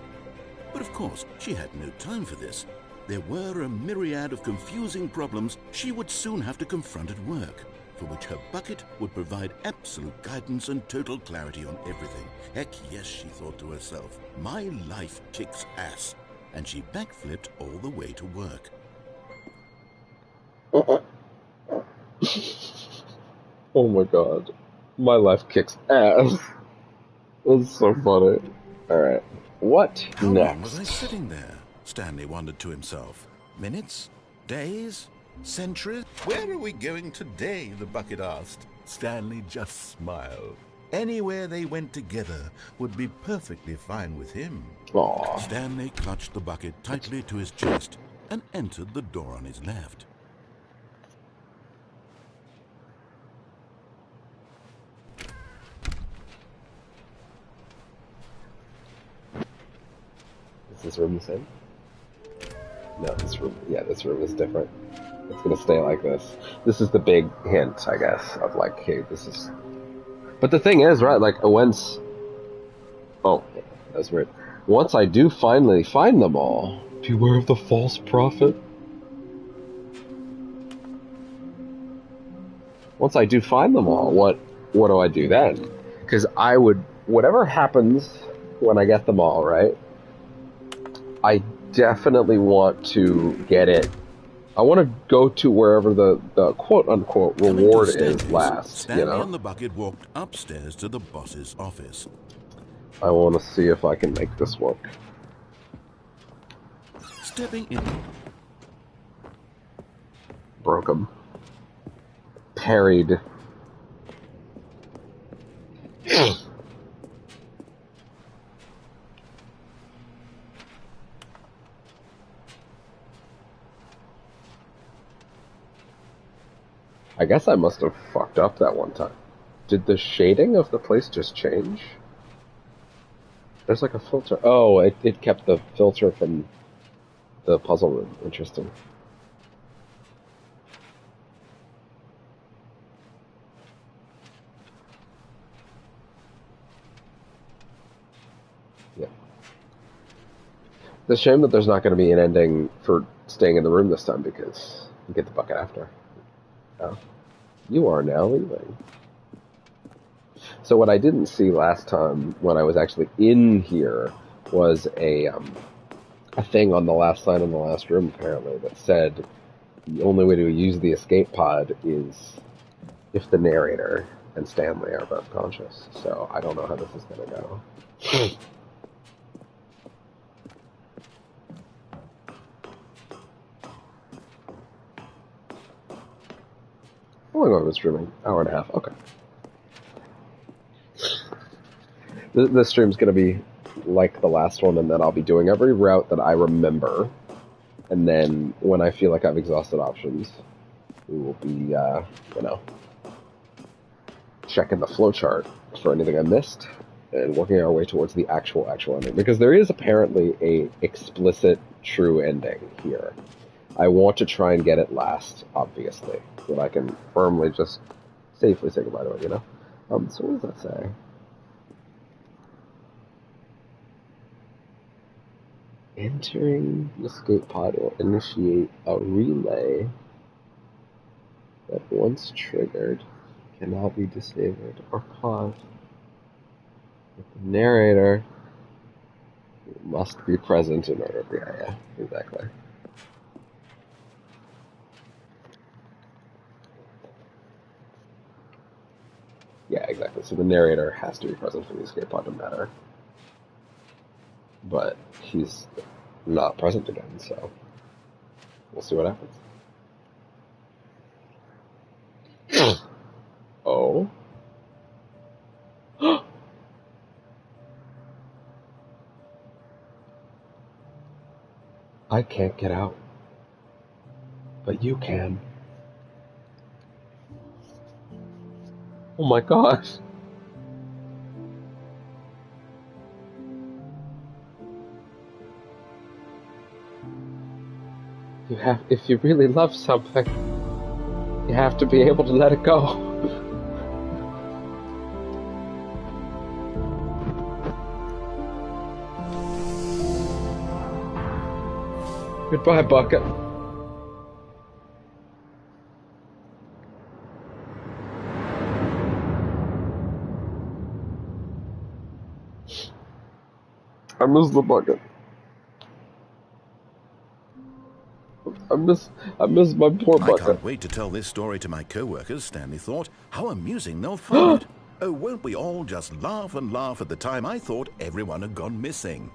But of course, she had no time for this. There were a myriad of confusing problems she would soon have to confront at work, for which her bucket would provide absolute guidance and total clarity on everything. Heck yes, she thought to herself, my life kicks ass. And she backflipped all the way to work. Oh my god. My life kicks ass. That's so funny. Alright. What How next? long was I sitting there? Stanley wondered to himself. Minutes? Days? Centuries? Where are we going today? The bucket asked. Stanley just smiled. Anywhere they went together would be perfectly fine with him. Aww. Stanley clutched the bucket tightly to his chest and entered the door on his left. Is this room the same? No, this room is different. It's gonna stay like this. This is the big hint, I guess, of like, hey, this is... But the thing is, right, like, once... Oh, that's weird. Once I do finally find them all... Beware of the false prophet. Once I do find them all, what what do I do then? Because I would, whatever happens when I get them all, right? I definitely want to get it. I want to go to wherever the quote-unquote reward is last, Stanley you know? and the bucket walked upstairs to the boss's office. I want to see if I can make this work. Stepping in. Broke him. Parried. I guess I must have fucked up that one time. Did the shading of the place just change? There's like a filter. Oh, it kept the filter from the puzzle room. Interesting. Yeah. It's a shame that there's not going to be an ending for staying in the room this time because you get the bucket after. Oh. You are now leaving. So what I didn't see last time when I was actually in here was a thing on the last sign in the last room, apparently, that said the only way to use the escape pod is if the narrator and Stanley are both conscious. So I don't know how this is going to go. How long have I been streaming? Hour and a half. Okay. This stream's going to be like the last one, and then I'll be doing every route that I remember. And then when I feel like I've exhausted options, we will be, checking the flowchart for anything I missed and working our way towards the actual ending. Because there is apparently a explicit true ending here. I want to try and get it last, obviously, so that I can firmly just safely say goodbye to it, you know? So what does that say? Entering the escape pod will initiate a relay that once triggered cannot be disabled or paused. But the narrator must be present in order. Yeah, exactly. Yeah, exactly. So the narrator has to be present for the escape pod to matter. But he's not present again, so we'll see what happens. Oh? I can't get out. But you can. Oh my gosh. If you really love something, you have to be able to let it go. Goodbye, Bucket. I miss the bucket. I miss my poor bucket. I can't wait to tell this story to my co-workers, Stanley thought. How amusing they'll find it. Oh, won't we all just laugh and laugh at the time I thought everyone had gone missing.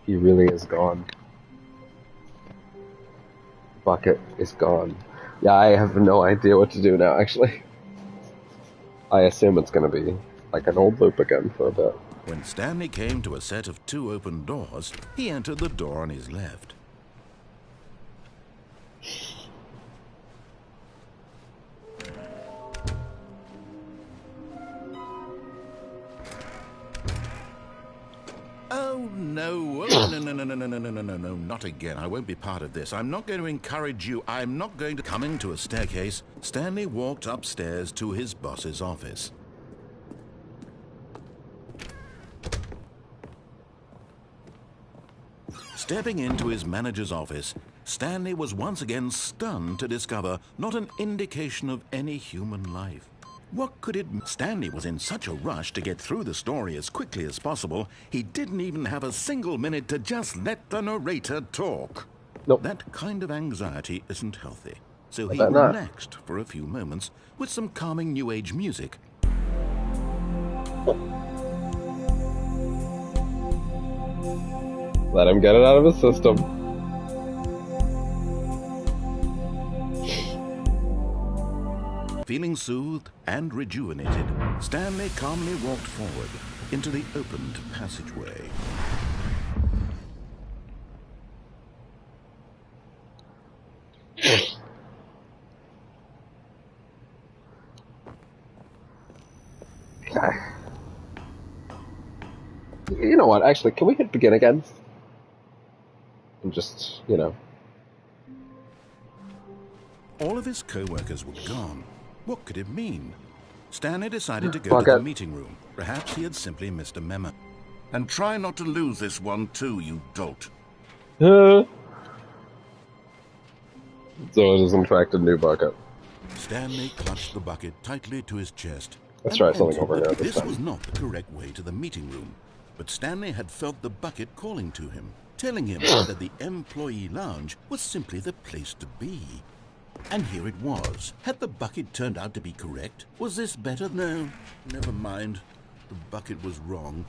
He really is gone. Bucket is gone. Yeah, I have no idea what to do now, actually. I assume it's going to be like an old loop again for a bit. When Stanley came to a set of 2 open doors, he entered the door on his left. Oh, no. Oh, no, not again. I won't be part of this. I'm not going to encourage you. I'm not going to... Coming to a staircase, Stanley walked upstairs to his boss's office. Stepping into his manager's office, Stanley was once again stunned to discover not an indication of any human life. What could it mean? Stanley was in such a rush to get through the story as quickly as possible, he didn't even have a single minute to just let the narrator talk. Nope. That kind of anxiety isn't healthy, so I he bet not. relaxed for a few moments with some calming New Age music. Let him get it out of his system. Feeling soothed and rejuvenated, Stanley calmly walked forward into the opened passageway. Okay. You know what? Actually, can we hit begin again? And just, you know. All of his co-workers were gone. What could it mean? Stanley decided to go to the meeting room. Perhaps he had simply missed a memo. And try not to lose this one too, you dolt. So it is in fact a new bucket. Stanley clutched the bucket tightly to his chest. Let's try something over here This was not the correct way to the meeting room, but Stanley had felt the bucket calling to him, telling him that the employee lounge was simply the place to be. And here it was. Had the bucket turned out to be correct? Was this better? No, never mind. The bucket was wrong.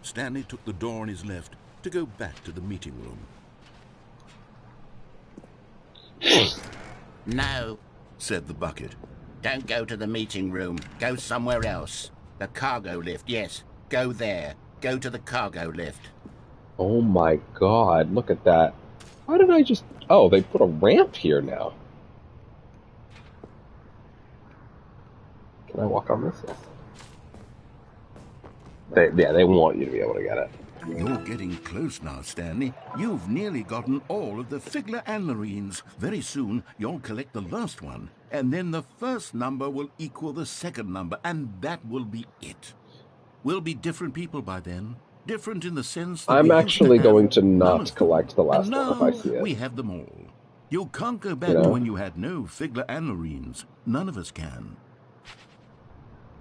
Stanley took the door on his left to go back to the meeting room. No, said the bucket. don't go to the meeting room. Go somewhere else. The cargo lift, yes. Go there. Go to the cargo lift. Oh my god, look at that. Why did I just... Oh, they put a ramp here now. Can I walk on this? Yes. They want you to be able to get it. You're getting close now, Stanley. You've nearly gotten all of the Figler Anlarines. Very soon, you'll collect the last one, and then the first number will equal the second number, and that will be it. We'll be different people by then. Different in the sense that I'm actually going to not collect the last one if I see it. We have them all. You can't go back to when you had no Figler Anlarines. None of us can.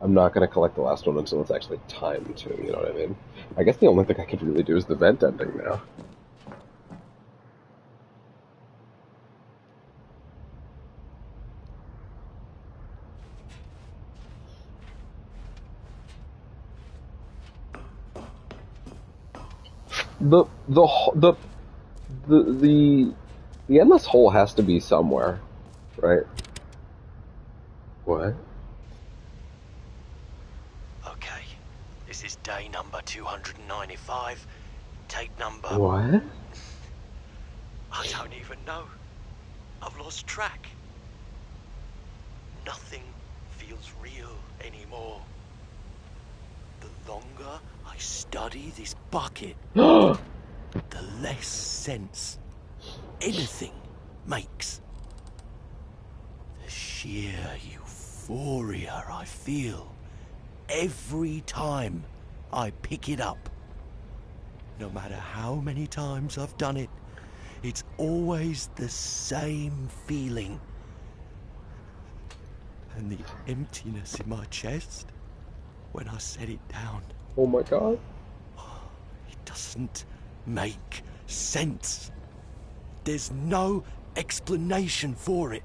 I'm not going to collect the last one until it's actually time to, you know what I mean? I guess the only thing I could really do is the vent ending now. The endless hole has to be somewhere, right? What? Okay, this is day number 295, tape number... What? I don't even know. I've lost track. Nothing feels real anymore. The longer I study this bucket, the less sense anything makes. The sheer euphoria I feel every time I pick it up. No matter how many times I've done it, it's always the same feeling. And the emptiness in my chest when I set it down. Oh my god. It doesn't make sense. There's no explanation for it.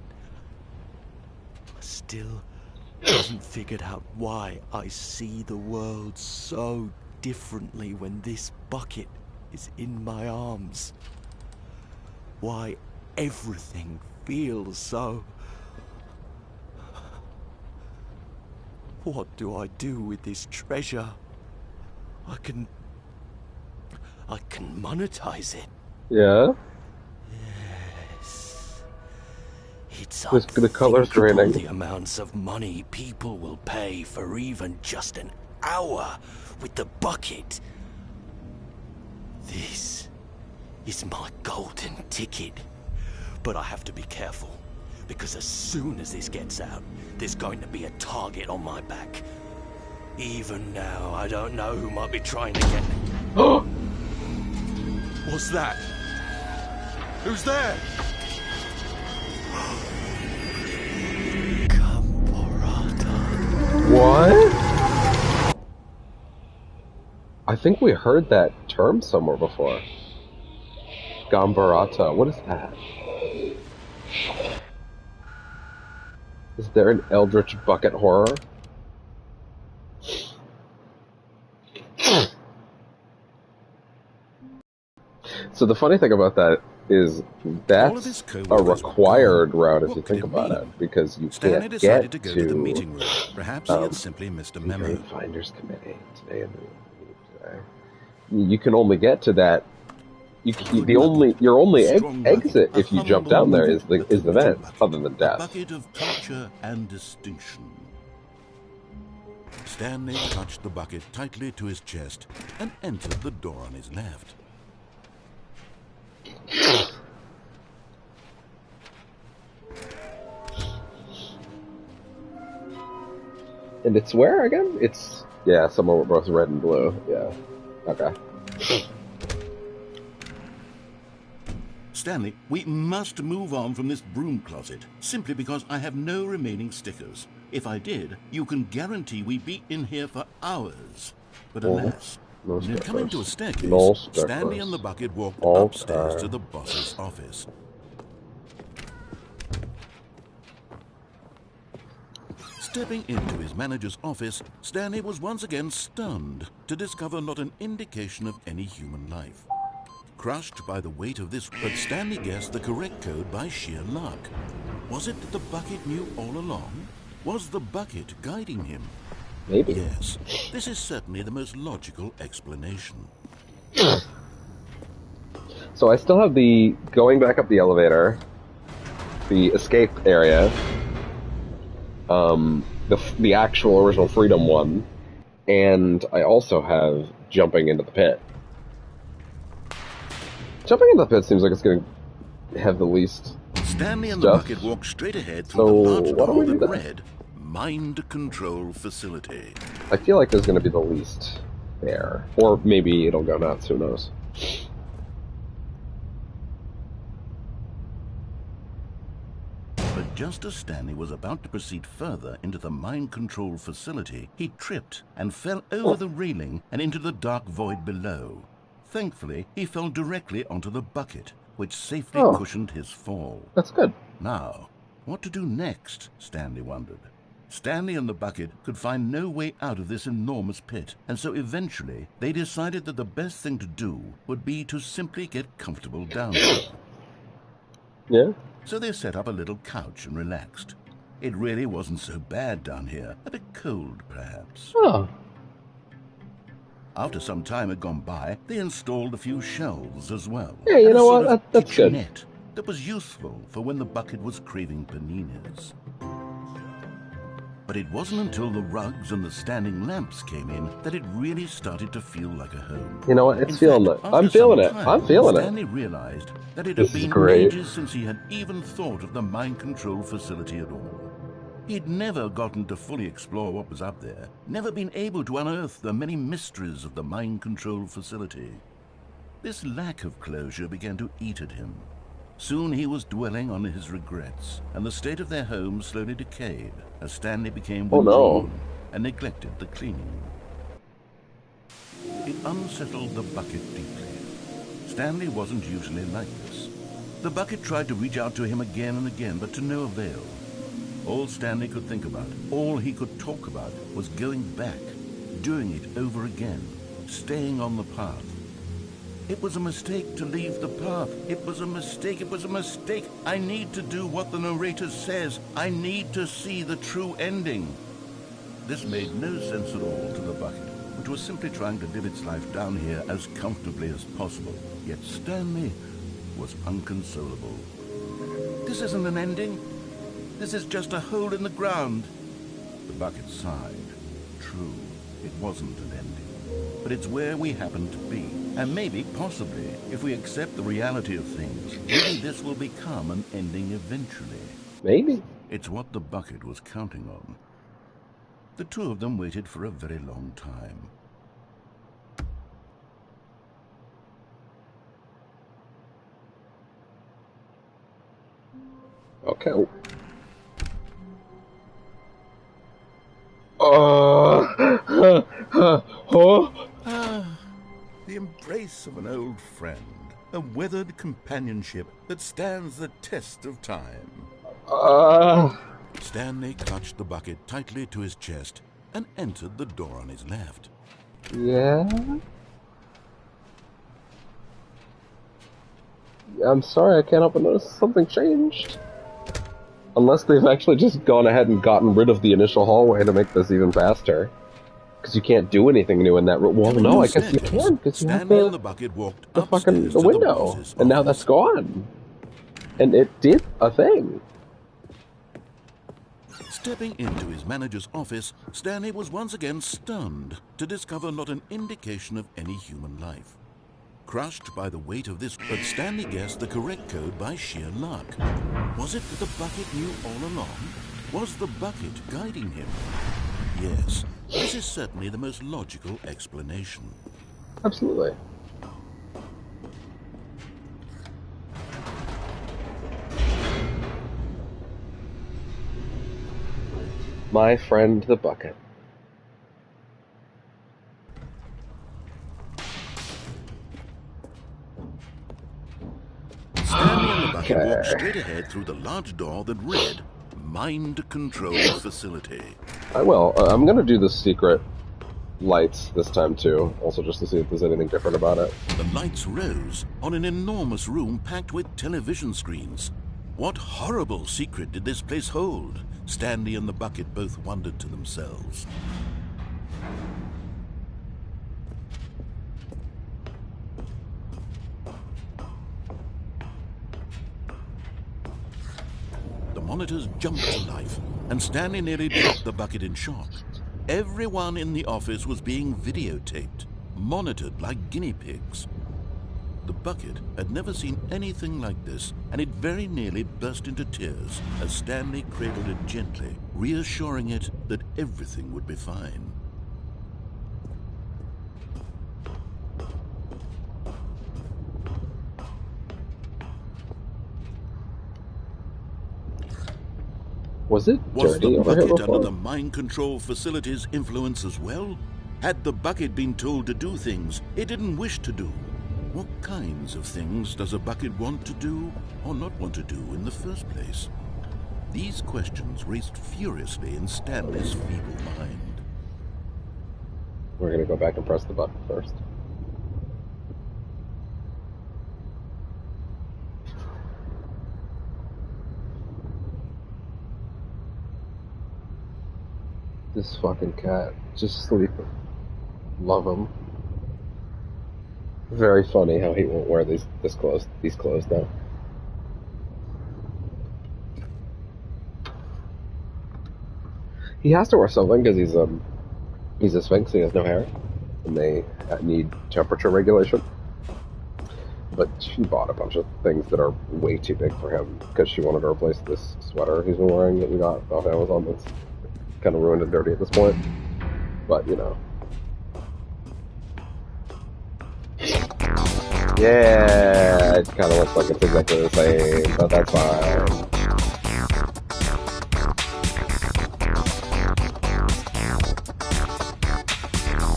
I still haven't figured out why I see the world so differently when this bucket is in my arms. Why everything feels so... What do I do with this treasure? I can monetize it. Yeah? Yes. It's The color's draining. the amounts of money people will pay for even just an hour with the bucket. This is my golden ticket. But I have to be careful, because as soon as this gets out, there's going to be a target on my back. Even now, I don't know who might be trying to get me. What's that? Who's there? What? I think we heard that term somewhere before. Gambarata. What is that? Is there an eldritch bucket horror? So the funny thing about that is that's a required route if you think about it, because you Stanley can't decided get to go to the meeting room. Perhaps he had simply missed a memo. Finders Committee today. You can only get to that. Your only exit if you jump down there is the vent, other than death. A bucket of culture and distinction. Stanley clutched the bucket tightly to his chest and entered the door on his left. And it's where again? It's somewhere with both red and blue. Yeah. Okay. Stanley, we must move on from this broom closet, simply because I have no remaining stickers. If I did, you can guarantee we'd be in here for hours. But alas, coming to a staircase, Stanley and the bucket walked upstairs to the boss's office. Stepping into his manager's office, Stanley was once again stunned to discover not an indication of any human life. Crushed by the weight of this, but Stanley guessed the correct code by sheer luck. Was it that the bucket knew all along? Was the bucket guiding him? Maybe. Yes, this is certainly the most logical explanation. So I still have the going back up the elevator, the escape area, the actual original Freedom one, and I also have jumping into the pit. Jumping into the pit seems like it's going to have the least Stanley and stuff. the bucket walked straight ahead through the large what do door we do that then? read Mind Control Facility. I feel like there's going to be the least there. Or maybe it'll go nuts, who knows. But just as Stanley was about to proceed further into the Mind Control Facility, he tripped and fell over the railing and into the dark void below. Thankfully, he fell directly onto the bucket, which safely cushioned his fall. That's good. Now, what to do next, Stanley wondered. Stanley and the bucket could find no way out of this enormous pit, and so eventually they decided that the best thing to do would be to simply get comfortable down there. Yeah? So they set up a little couch and relaxed. It really wasn't so bad down here, a bit cold perhaps. Oh. After some time had gone by, they installed a few shelves as well. Yeah, you know what? That's good. Net that was useful for when the bucket was craving paninis. But it wasn't until the rugs and the standing lamps came in that it really started to feel like a home. You know what? It's feeling it. I'm feeling it. I'm feeling it. Stanley realized that it had been ages since he had even thought of the mind control facility at all. He'd never gotten to fully explore what was up there, never been able to unearth the many mysteries of the mind control facility. This lack of closure began to eat at him. Soon he was dwelling on his regrets, and the state of their home slowly decayed as Stanley became withdrawn and neglected the cleaning. It unsettled the bucket deeply. Stanley wasn't usually like this. The bucket tried to reach out to him again and again, but to no avail. All Stanley could think about, all he could talk about, was going back, doing it over again, staying on the path. It was a mistake to leave the path. It was a mistake. It was a mistake. I need to do what the narrator says. I need to see the true ending. This made no sense at all to the bucket, which was simply trying to live its life down here as comfortably as possible. Yet Stanley was unconsolable. This isn't an ending. This is just a hole in the ground. The bucket sighed. True, it wasn't an ending. But it's where we happen to be. And maybe, possibly, if we accept the reality of things, maybe this will become an ending eventually. Maybe. It's what the bucket was counting on. The two of them waited for a very long time. Okay. The embrace of an old friend. A weathered companionship that stands the test of time. Stanley clutched the bucket tightly to his chest and entered the door on his left. Yeah? I'm sorry, I can't help but notice something changed. Unless they've actually just gone ahead and gotten rid of the initial hallway to make this even faster. Because you can't do anything new in that room. Well, no, I guess you can, because you have the bucket walked the fucking the window. And now that's gone. And it did a thing. Stepping into his manager's office, Stanley was once again stunned to discover not an indication of any human life. Crushed by the weight of this, but Stanley guessed the correct code by sheer luck. Was it that the bucket knew all along? Was the bucket guiding him? Yes, this is certainly the most logical explanation. Absolutely. My friend the bucket. Stanley and the bucket walked straight ahead through the large door that read, Mind Control Facility. I will. I'm going to do the secret lights this time too, also just to see if there's anything different about it. The lights rose on an enormous room packed with television screens. What horrible secret did this place hold? Stanley and the bucket both wondered to themselves. The monitors jumped to life, and Stanley nearly dropped the bucket in shock. Everyone in the office was being videotaped, monitored like guinea pigs. The bucket had never seen anything like this, and it very nearly burst into tears as Stanley cradled it gently, reassuring it that everything would be fine. Was it Was dirty the over here bucket before? under the mind control facility's influence as well? Had the bucket been told to do things it didn't wish to do? What kinds of things does a bucket want to do or not want to do in the first place? These questions raced furiously in Stanley's feeble mind. We're going to go back and press the button first. This fucking cat. Just sleeping. Love him. Very funny how he won't wear these clothes now. He has to wear something because he's a Sphinx. He has no hair, and they need temperature regulation. But she bought a bunch of things that are way too big for him because she wanted to replace this sweater he's been wearing that we got off Amazon. That's kind of ruined and dirty at this point. But you know. Yeah, it kind of looks like it's exactly the same, but that's fine.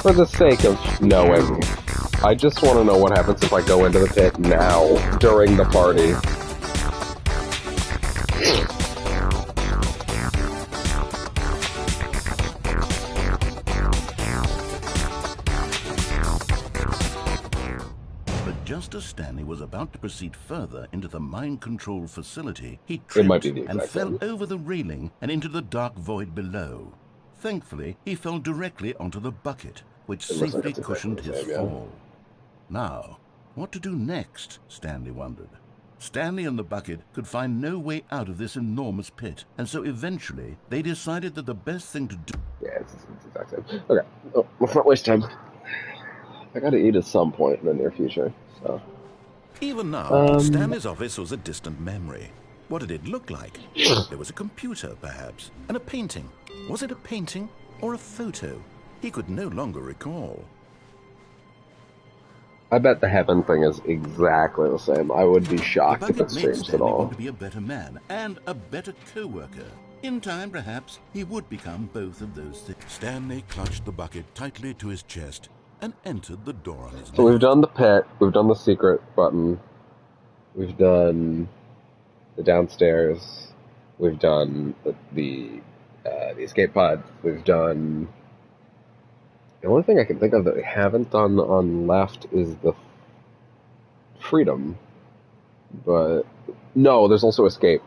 For the sake of knowing, I just want to know what happens if I go into the pit now, during the party. Just as Stanley was about to proceed further into the mind control facility, he tripped and fell over the railing and into the dark void below. Thankfully, he fell directly onto the bucket, which safely cushioned his fall. Now, what to do next, Stanley wondered. Stanley and the bucket could find no way out of this enormous pit, and so eventually they decided that the best thing to do... Yeah, it's the exact same. Okay, let's not waste time. I gotta eat at some point in the near future, so... Even now, Stanley's office was a distant memory. What did it look like? There was a computer, perhaps, and a painting. Was it a painting or a photo? He could no longer recall. I bet the heaven thing is exactly the same. I would be shocked if it's changed at all. Want to be a better man and a better co-worker. In time, perhaps, he would become both of those things. Stanley clutched the bucket tightly to his chest and entered the door on his left. So we've done the pit, we've done the secret button, we've done the downstairs, we've done the escape pod, we've done... The only thing I can think of that we haven't done on left is the freedom. But no, there's also escape.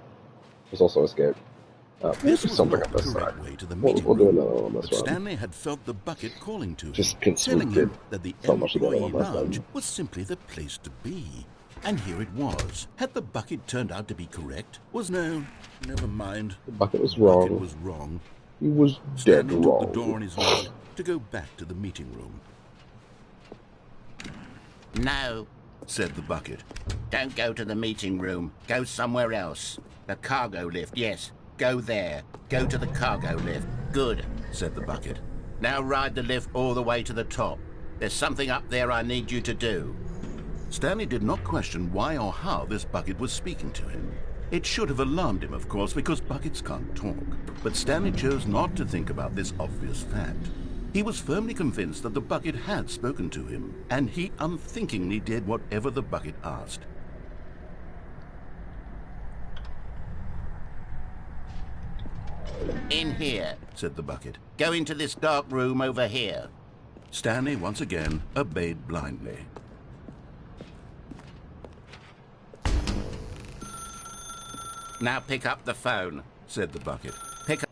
There's also escape. This was something not on the this correct side. way to the We'll meeting do room, another one on this but one. Stanley had felt the bucket calling to him, Just because telling we did him that the so much together employee on last lounge time. was simply the place to be. And here it was. Had the bucket turned out to be correct? Was no, never mind. The bucket was wrong. The bucket was wrong. He was dead Stanley wrong. took the door on his left to go back to the meeting room. No, Said the bucket. don't go to the meeting room. Go somewhere else. The cargo lift, yes. Go there. Go to the cargo lift. Good, Said the bucket. now ride the lift all the way to the top. There's something up there I need you to do. Stanley did not question why or how this bucket was speaking to him. It should have alarmed him, of course, because buckets can't talk. But Stanley chose not to think about this obvious fact. He was firmly convinced that the bucket had spoken to him, and he unthinkingly did whatever the bucket asked. In here. Said the bucket. Go into this dark room over here. Stanley once again obeyed blindly. Now pick up the phone. Said the bucket. Pick up...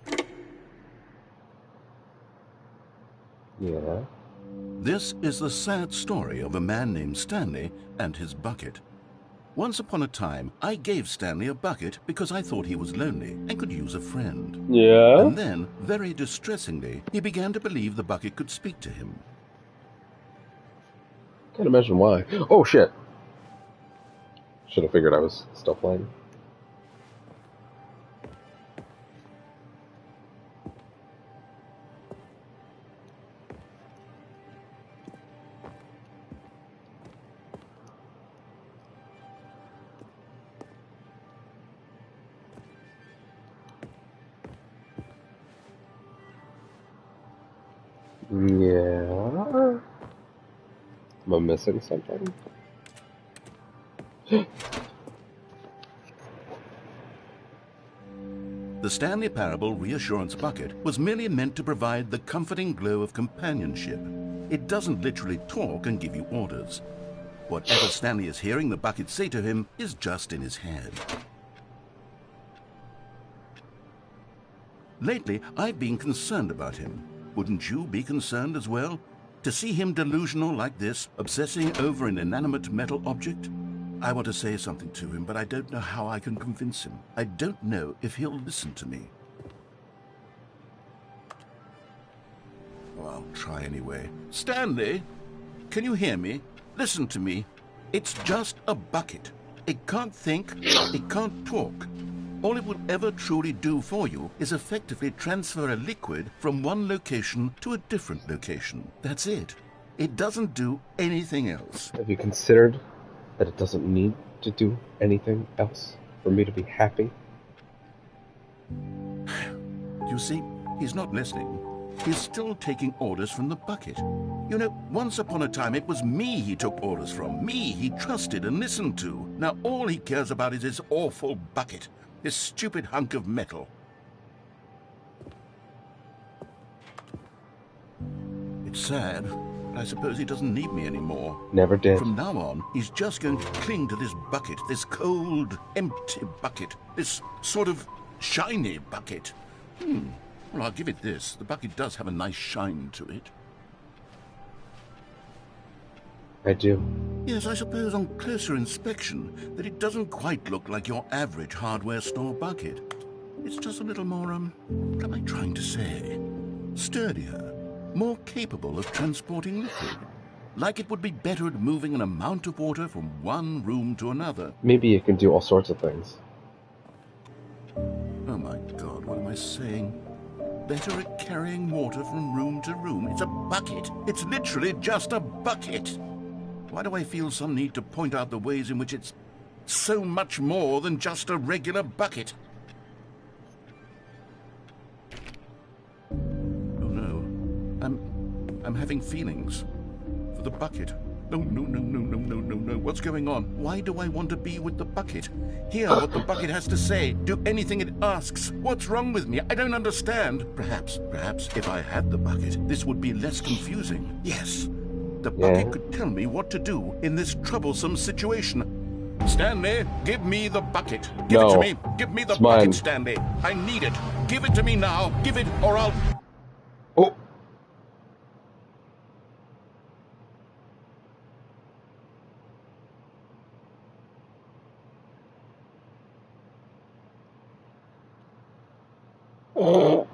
Yeah. This is the sad story of a man named Stanley and his bucket. Once upon a time, I gave Stanley a bucket because I thought he was lonely and could use a friend. Yeah? And then, very distressingly, he began to believe the bucket could speak to him. Can't imagine why. Oh, shit. Should have figured I was still playing. Yeah. Am I missing something? The Stanley Parable Reassurance Bucket was merely meant to provide the comforting glow of companionship. It doesn't literally talk and give you orders. Whatever Stanley is hearing the bucket say to him is just in his head. Lately, I've been concerned about him. Wouldn't you be concerned as well? To see him delusional like this, obsessing over an inanimate metal object? I want to say something to him, but I don't know how I can convince him. I don't know if he'll listen to me. Oh, I'll try anyway. Stanley, can you hear me? Listen to me. It's just a bucket. It can't think, it can't talk. All it will ever truly do for you is effectively transfer a liquid from one location to a different location. That's it. It doesn't do anything else. Have you considered that it doesn't need to do anything else for me to be happy? You see, he's not listening. He's still taking orders from the bucket. You know, once upon a time it was me he took orders from. Me he trusted and listened to. Now all he cares about is his awful bucket. This stupid hunk of metal. It's sad, but I suppose he doesn't need me anymore. Never did. From now on, he's just going to cling to this bucket, this cold, empty bucket, this sort of shiny bucket. Well, I'll give it this. The bucket does have a nice shine to it. I do. Yes, I suppose on closer inspection that it doesn't quite look like your average hardware store bucket. It's just a little more, what am I trying to say? Sturdier, more capable of transporting liquid. Like it would be better at moving an amount of water from one room to another. Maybe it can do all sorts of things. Oh my God, what am I saying? Better at carrying water from room to room. It's a bucket. It's literally just a bucket. Why do I feel some need to point out the ways in which it's so much more than just a regular bucket? Oh no, I'm having feelings for the bucket. No, no, no, no, no, no, no, no. What's going on? Why do I want to be with the bucket? Hear what the bucket has to say. Do anything it asks. What's wrong with me? I don't understand. Perhaps if I had the bucket, this would be less confusing. Yes, the bucket could tell me what to do in this troublesome situation. Stanley, give me the bucket. Give it to me. Give me the bucket, Stanley. I need it. Give it to me now. Give it, or I'll... Oh!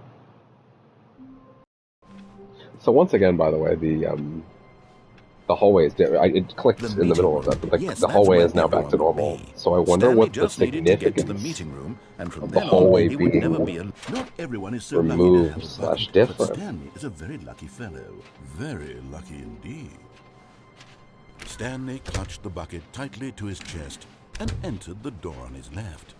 So once again, by the way, the hallway is it clicked in the middle of that, but the hallway is now back to normal. So I wonder what the significance of the hallway being removed / different. Stanley is a very lucky fellow. Very lucky indeed. Stanley clutched the bucket tightly to his chest and entered the door on his left.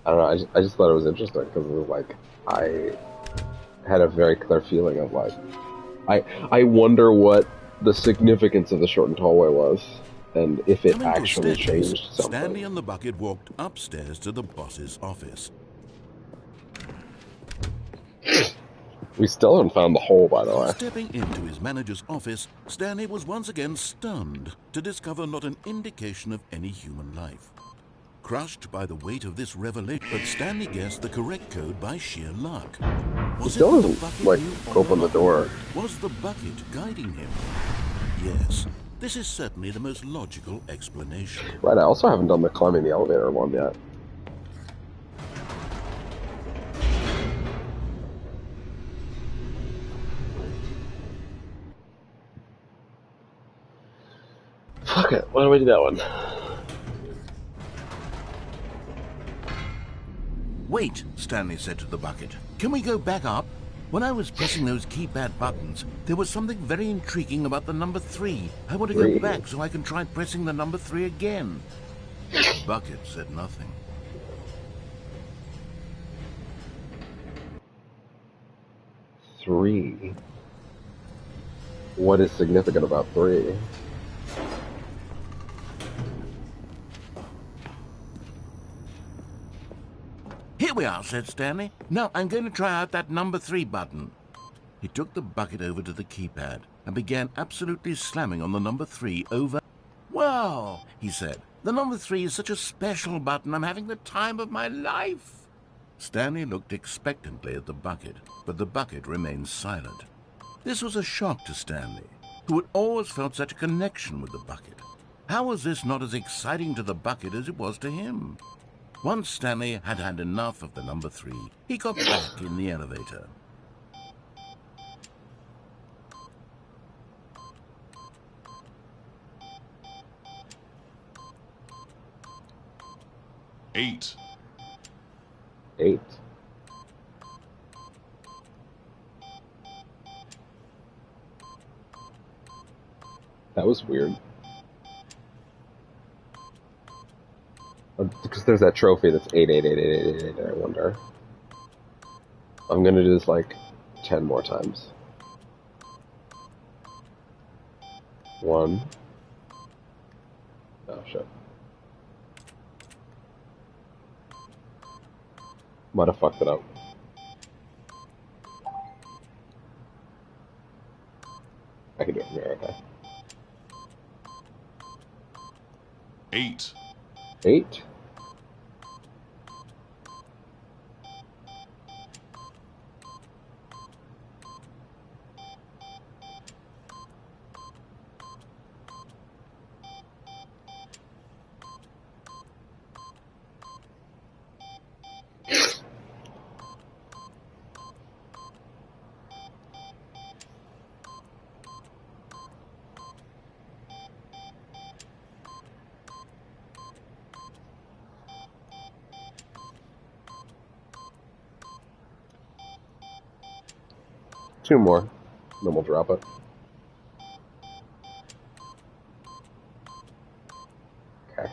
I don't know, I just thought it was interesting because it was like, I had a very clear feeling of like, I wonder what the significance of the shortened hallway was, and if it actually changed something. Stanley and the bucket walked upstairs to the boss's office. We still haven't found the hole, by the way. Stepping into his manager's office, Stanley was once again stunned to discover not an indication of any human life. Crushed by the weight of this revelation, but Stanley guessed the correct code by sheer luck. He still doesn't, like, open the door. Was the bucket guiding him? Yes, this is certainly the most logical explanation. Right, I also haven't done the climbing the elevator one yet. Fuck it, why don't we do that one? Wait, Stanley said to the bucket. Can we go back up? When I was pressing those keypad buttons, there was something very intriguing about the number 3. I want to go back so I can try pressing the number 3 again. The bucket said nothing. Three. What is significant about 3? Here we are, said Stanley. Now I'm going to try out that number 3 button. He took the bucket over to the keypad and began absolutely slamming on the number 3 over. Well, he said, the number 3 is such a special button. I'm having the time of my life. Stanley looked expectantly at the bucket, but the bucket remained silent. This was a shock to Stanley, who had always felt such a connection with the bucket. How was this not as exciting to the bucket as it was to him? Once Stanley had had enough of the number 3, he got back in the elevator. Eight. That was weird. Because there's that trophy that's 8, I wonder. I'm gonna do this like 10 more times. 1. Oh shit. Might have fucked it up. I can do it from here, okay. 8. 8. Two more, then we'll drop it. Okay.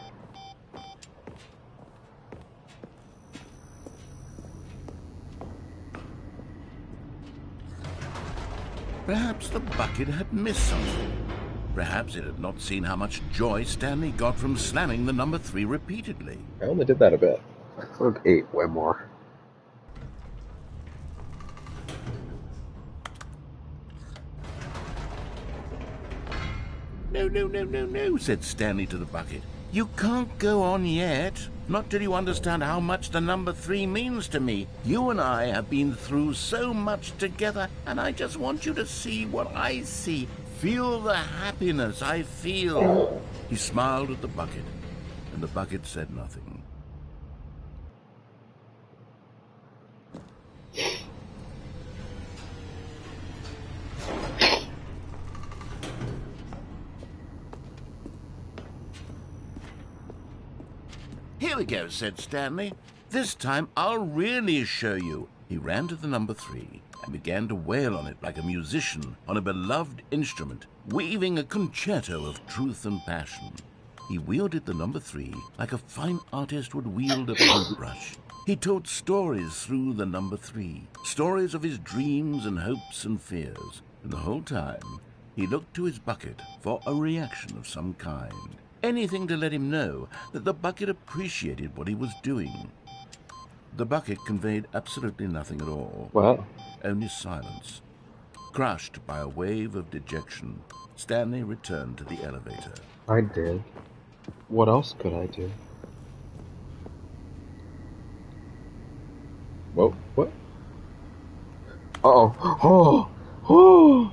Perhaps the bucket had missed something. Perhaps it had not seen how much joy Stanley got from slamming the number 3 repeatedly. I only did that a bit. I could have ate way more. No, no, no, no, no, said Stanley to the bucket. You can't go on yet. Not till you understand how much the number 3 means to me. You and I have been through so much together, and I just want you to see what I see. Feel the happiness I feel. He smiled at the bucket, and the bucket said nothing. Here we go, said Stanley. This time I'll really show you. He ran to the number 3 and began to wail on it like a musician on a beloved instrument, weaving a concerto of truth and passion. He wielded the number 3 like a fine artist would wield a paintbrush. He told stories through the number 3, stories of his dreams and hopes and fears. And the whole time, he looked to his bucket for a reaction of some kind. Anything to let him know that the bucket appreciated what he was doing. The bucket conveyed absolutely nothing at all. Wow. Only silence. Crushed by a wave of dejection, Stanley returned to the elevator. I did. What else could I do? Whoa, what? Uh-oh. Oh! Oh!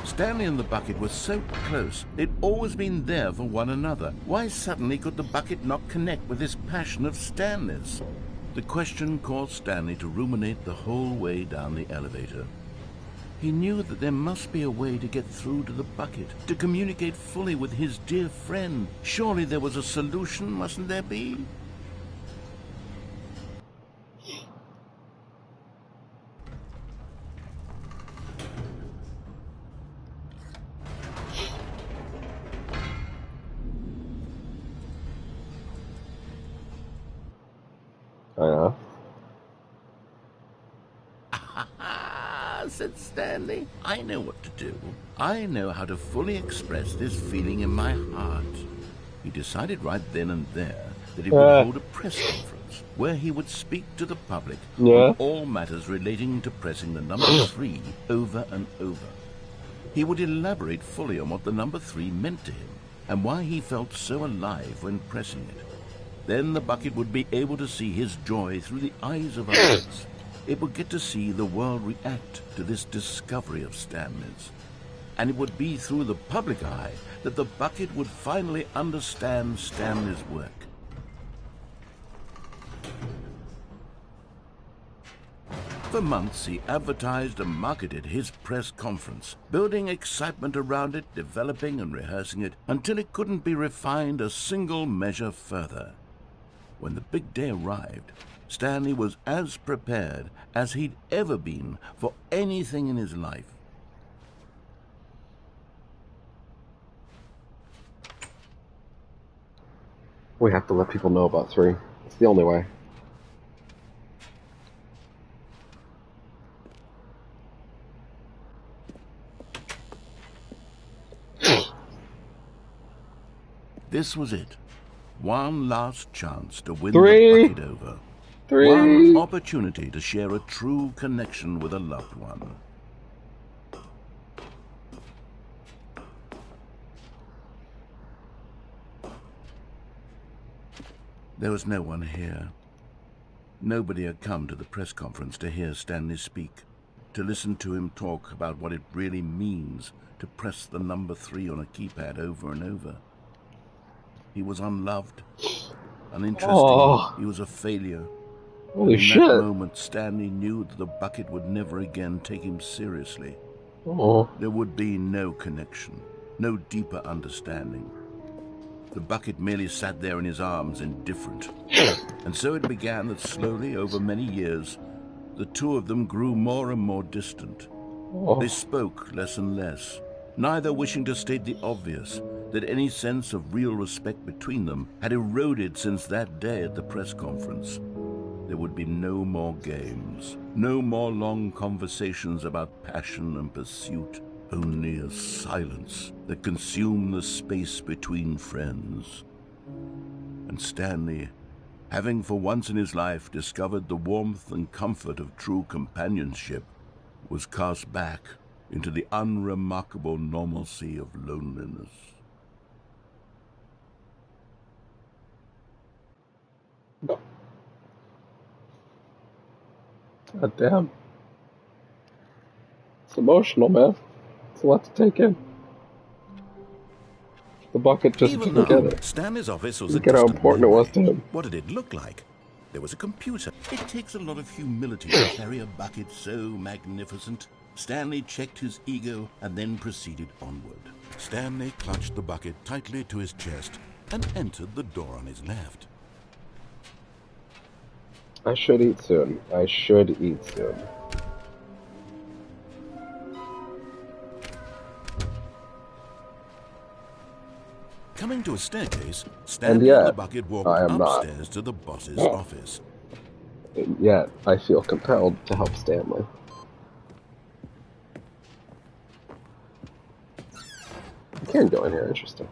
Stanley and the bucket were so close. They'd always been there for one another. Why suddenly could the bucket not connect with this passion of Stanley's? The question caused Stanley to ruminate the whole way down the elevator. He knew that there must be a way to get through to the bucket, to communicate fully with his dear friend. Surely there was a solution, mustn't there be? Said Stanley. I know what to do. I know how to fully express this feeling in my heart. He decided right then and there that he would hold a press conference where he would speak to the public on all matters relating to pressing the number 3 over and over. He would elaborate fully on what the number 3 meant to him and why he felt so alive when pressing it. Then the bucket would be able to see his joy through the eyes of others. It would get to see the world react to this discovery of Stanley's. And it would be through the public eye that the bucket would finally understand Stanley's work. For months, he advertised and marketed his press conference, building excitement around it, developing and rehearsing it, until it couldn't be refined a single measure further. When the big day arrived, Stanley was as prepared as he'd ever been for anything in his life. We have to let people know about 3. It's the only way. This was it. One last chance to win 3. the bucket over. 3. One opportunity to share a true connection with a loved one. There was no one here. Nobody had come to the press conference to hear Stanley speak, to listen to him talk about what it really means to press the number 3 on a keypad over and over. He was unloved, uninteresting. He was a failure. Holy in shit. that moment, Stanley knew that the bucket would never again take him seriously. There would be no connection, no deeper understanding. The bucket merely sat there in his arms, indifferent. And so it began that slowly, over many years, the two of them grew more and more distant. They spoke less and less, neither wishing to state the obvious, that any sense of real respect between them had eroded since that day at the press conference. There would be no more games, no more long conversations about passion and pursuit, only a silence that consumed the space between friends. And Stanley, having for once in his life discovered the warmth and comfort of true companionship, was cast back into the unremarkable normalcy of loneliness. God damn. It's emotional, man. It's a lot to take in. The bucket just Even didn't now, get it. Stanley's office was Didn't a get how distant important it was to memory. him. What did it look like? There was a computer. It takes a lot of humility to carry a bucket so magnificent. Stanley checked his ego and then proceeded onward. Stanley clutched the bucket tightly to his chest and entered the door on his left. I should eat soon. I should eat soon. Coming to a staircase, Stanley and the bucket walked I am upstairs to the boss's office. Yet, I feel compelled to help Stanley. I can go in here, interesting.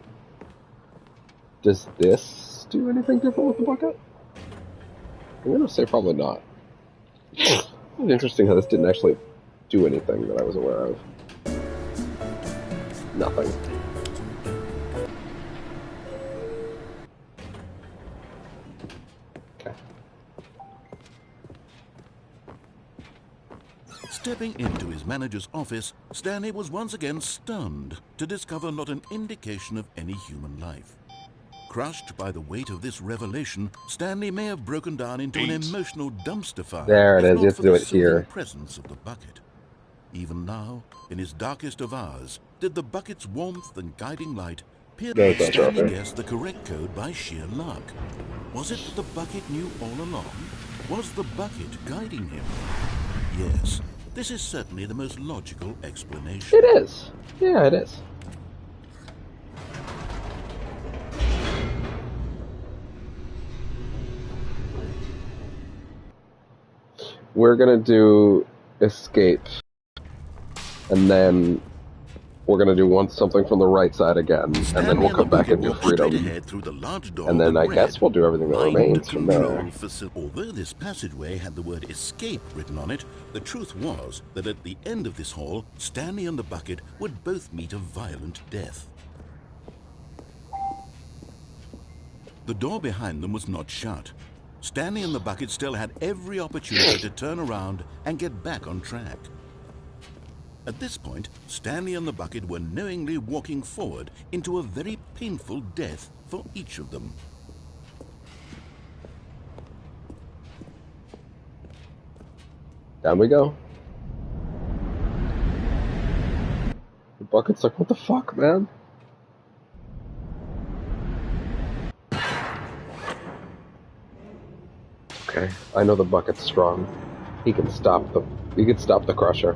Does this do anything different with the bucket? I'm gonna say probably not. It's interesting how this didn't actually do anything that I was aware of. Nothing. Okay. Stepping into his manager's office, Stanley was once again stunned to discover not an indication of any human life. Crushed by the weight of this revelation, Stanley may have broken down into an emotional dumpster fire. There it is. If not You have to for do the it here. soothing presence of the bucket. Even now, in his darkest of hours, did the bucket's warmth and guiding light appear that Stanley guessed the correct code by sheer luck. Was it that the bucket knew all along? Was the bucket guiding him? Yes, this is certainly the most logical explanation. It is. Yeah, it is. We're gonna do escape, and then we're gonna do something from the right side again, and then we'll come back and do freedom. And then I guess we'll do everything that remains from there. Although this passageway had the word escape written on it, the truth was that at the end of this hall, Stanley and the bucket would both meet a violent death. The door behind them was not shut. Stanley and the bucket still had every opportunity to turn around and get back on track. At this point, Stanley and the bucket were knowingly walking forward into a very painful death for each of them. Down we go. The bucket's like, what the fuck, man? Okay, I know the bucket's strong. He can stop the crusher.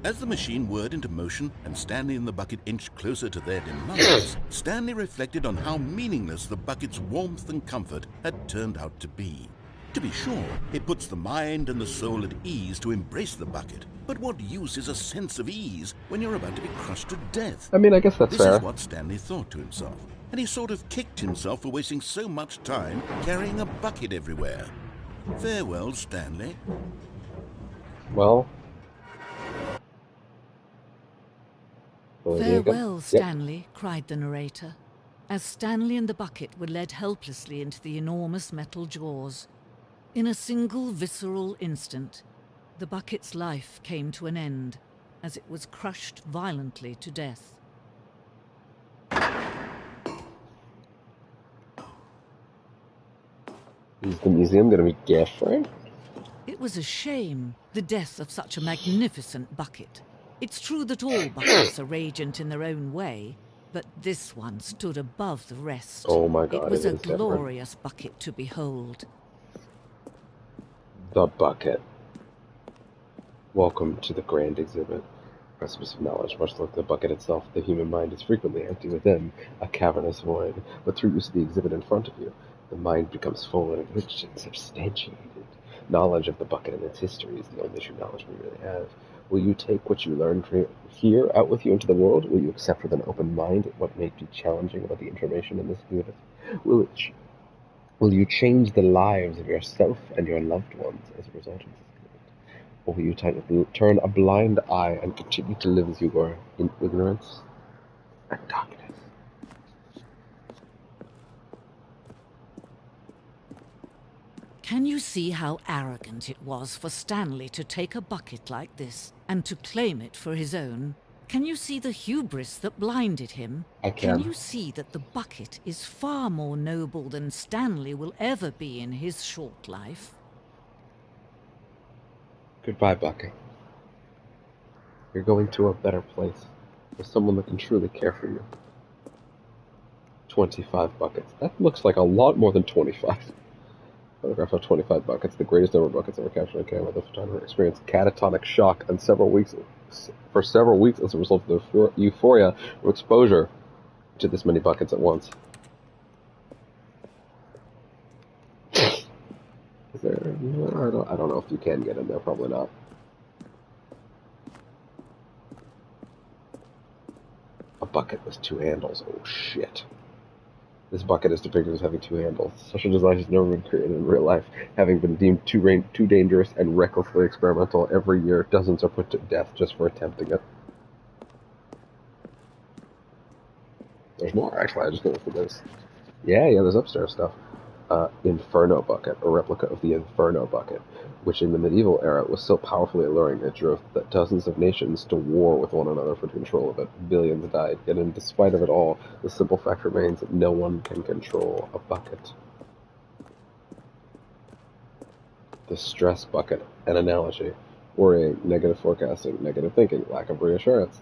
As the machine whirred into motion and Stanley and the bucket inched closer to their demise, Stanley reflected on how meaningless the bucket's warmth and comfort had turned out to be. To be sure, it puts the mind and the soul at ease to embrace the bucket, but what use is a sense of ease when you're about to be crushed to death? I mean, I guess that's fair. This is what Stanley thought to himself, and he sort of kicked himself for wasting so much time carrying a bucket everywhere. Farewell, Stanley. Well... Farewell, Stanley, cried the narrator, as Stanley and the bucket were led helplessly into the enormous metal jaws. In a single visceral instant, the bucket's life came to an end, as it was crushed violently to death. Is the museum going to be gift-free? It was a shame, the death of such a magnificent bucket. It's true that all buckets are radiant in their own way, but this one stood above the rest. Oh my God, it was a different. glorious bucket to behold. The bucket. Welcome to the grand exhibit. Precipice of knowledge, much like the bucket itself, the human mind is frequently empty within, a cavernous void. But through use of the exhibit in front of you, the mind becomes full and enriched and substantiated. Knowledge of the bucket and its history is the only true knowledge we really have. Will you take what you learned here out with you into the world? Will you accept with an open mind what may be challenging about the information in this exhibit? Will you change the lives of yourself and your loved ones as a result of this exhibit? Or will you turn a blind eye and continue to live as you were, in ignorance and darkness? Can you see how arrogant it was for Stanley to take a bucket like this and to claim it for his own? Can you see the hubris that blinded him? I can. Can you see that the bucket is far more noble than Stanley will ever be in his short life? Goodbye, bucket. You're going to a better place, with someone that can truly care for you. 25 buckets. That looks like a lot more than 25. Photograph of 25 buckets, the greatest number of buckets ever captured on camera. The photographer experienced catatonic shock for several weeks as a result of the euphoria of exposure to this many buckets at once. Is there? I don't know if you can get in there. Probably not. A bucket with 2 handles. Oh shit. This bucket is depicted as having 2 handles. Such a design has never been created in real life, having been deemed too dangerous and recklessly experimental. Every year, dozens are put to death just for attempting it. There's more, actually. I just noticed that there's... Yeah, there's upstairs stuff. Inferno bucket, a replica of the Inferno bucket, which in the medieval era was so powerfully alluring it drove dozens of nations to war with one another for control of it. Billions died, yet in despite of it all, the simple fact remains that no one can control a bucket. The stress bucket, an analogy. Worrying, negative forecasting, negative thinking, lack of reassurance.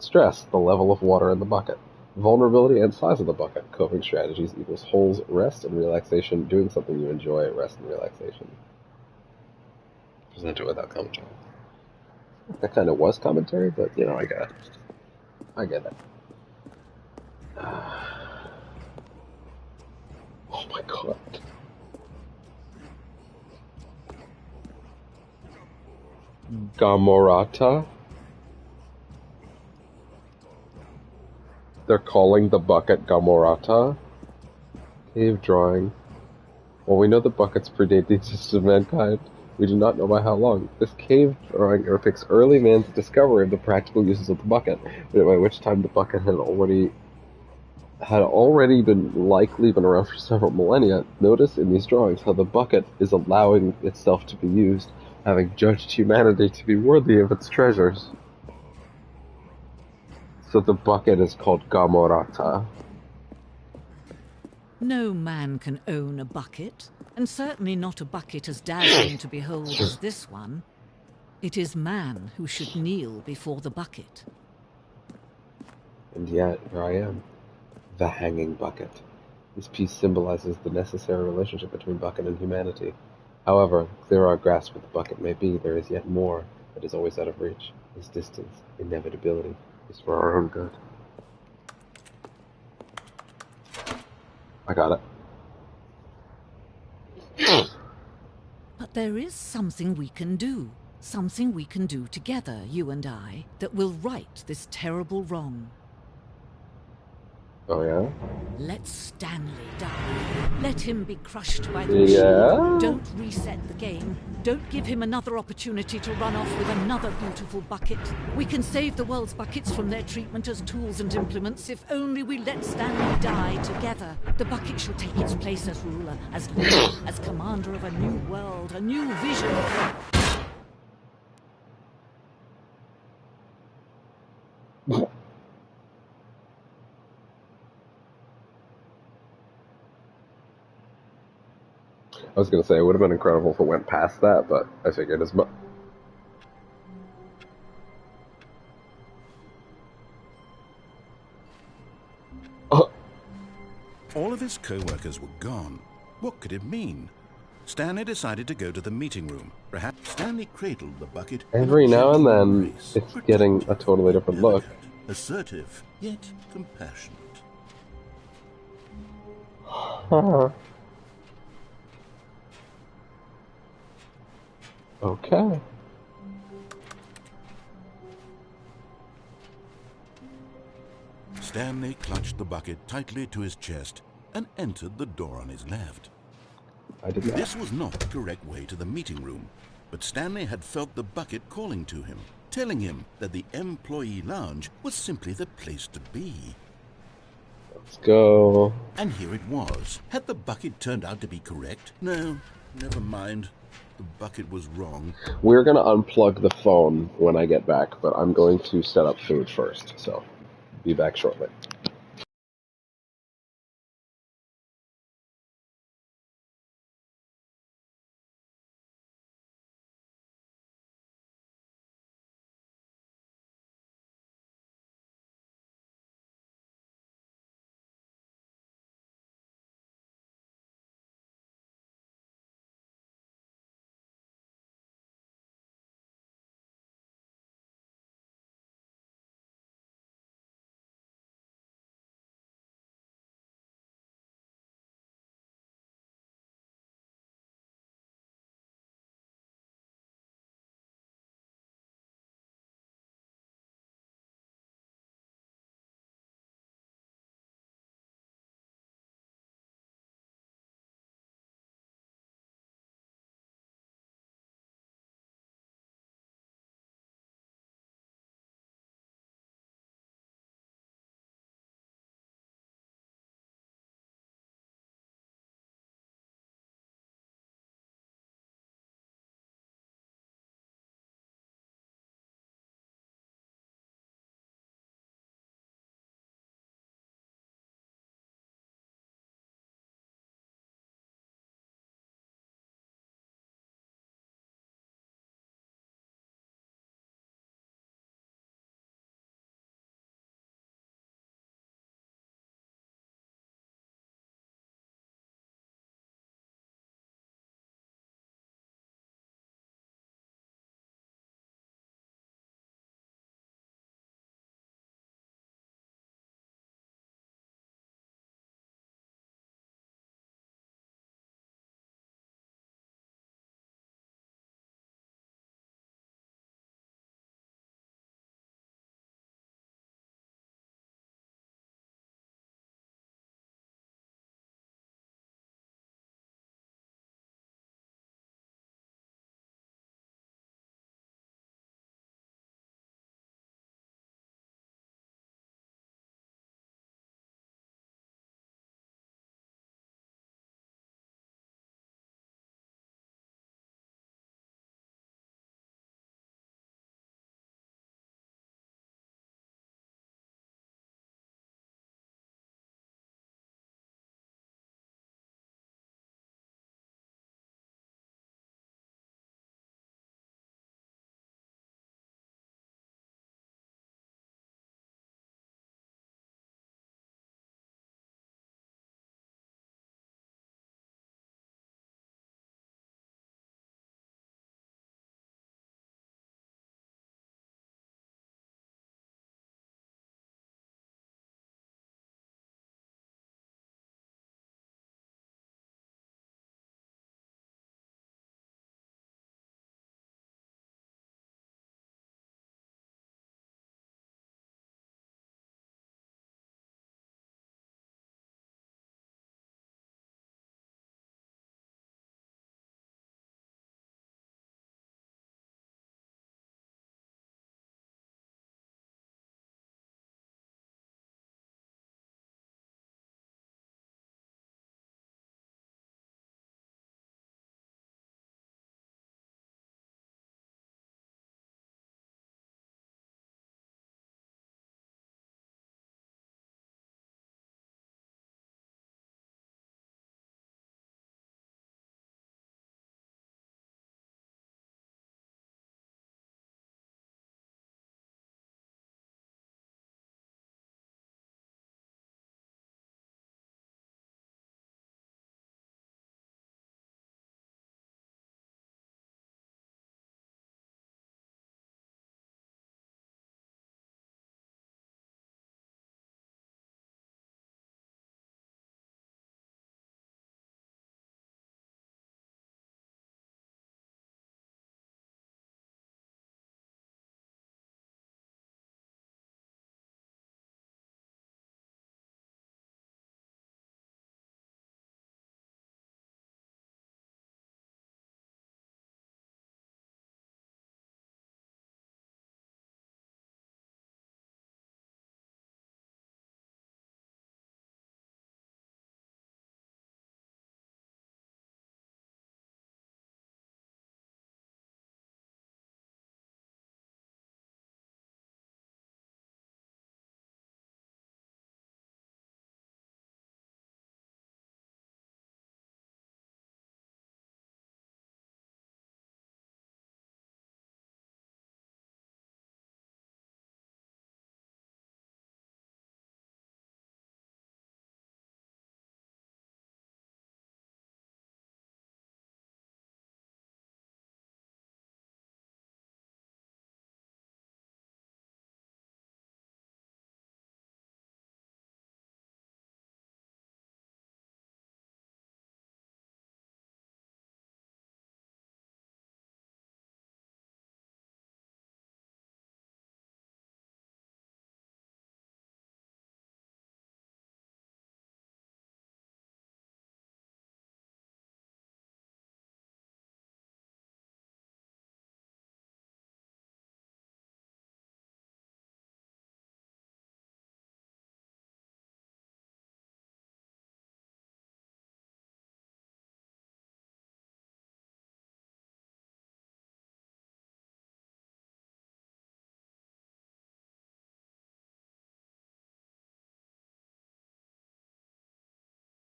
Stress, the level of water in the bucket. Vulnerability and size of the bucket. Coping strategies equals holes, rest and relaxation. Doing something you enjoy, rest and relaxation. Present it without commentary. That kind of was commentary, but, you know, I get it. Oh my god. Gamorata? They're calling the bucket Gamorata. Cave drawing. While we know the buckets predate the existence of mankind, we do not know by how long. This cave drawing depicts early man's discovery of the practical uses of the bucket, by which time the bucket had already been around for several millennia. Notice in these drawings how the bucket is allowing itself to be used, having judged humanity to be worthy of its treasures. So the bucket is called Gamorata. No man can own a bucket, and certainly not a bucket as dazzling to behold as this one. It is man who should kneel before the bucket. And yet, here I am, the hanging bucket. This piece symbolizes the necessary relationship between bucket and humanity. However, clear our grasp of the bucket may be, there is yet more that is always out of reach. This distance, inevitability, is for our own good. I got it. But there is something we can do. Something we can do together, you and I, that will right this terrible wrong. Oh, yeah? Let Stanley die. Let him be crushed by the Yeah? machine. Don't reset the game. Don't give him another opportunity to run off with another beautiful bucket. We can save the world's buckets from their treatment as tools and implements if only we let Stanley die together. The bucket shall take its place as ruler, as leader, as commander of a new world, a new vision. I was going to say, it would have been incredible if it went past that, but I figured as much. All of his co-workers were gone. What could it mean? Stanley decided to go to the meeting room. Perhaps Stanley cradled the bucket. Every now and then, it's getting a totally different look. Assertive, yet compassionate. Huh. Okay. Stanley clutched the bucket tightly to his chest and entered the door on his left. I did not. This was not the correct way to the meeting room, but Stanley had felt the bucket calling to him, telling him that the employee lounge was simply the place to be. Let's go. And here it was. Had the bucket turned out to be correct? No, never mind. The bucket was wrong. We're going to unplug the phone when I get back, but I'm going to set up food first, so be back shortly.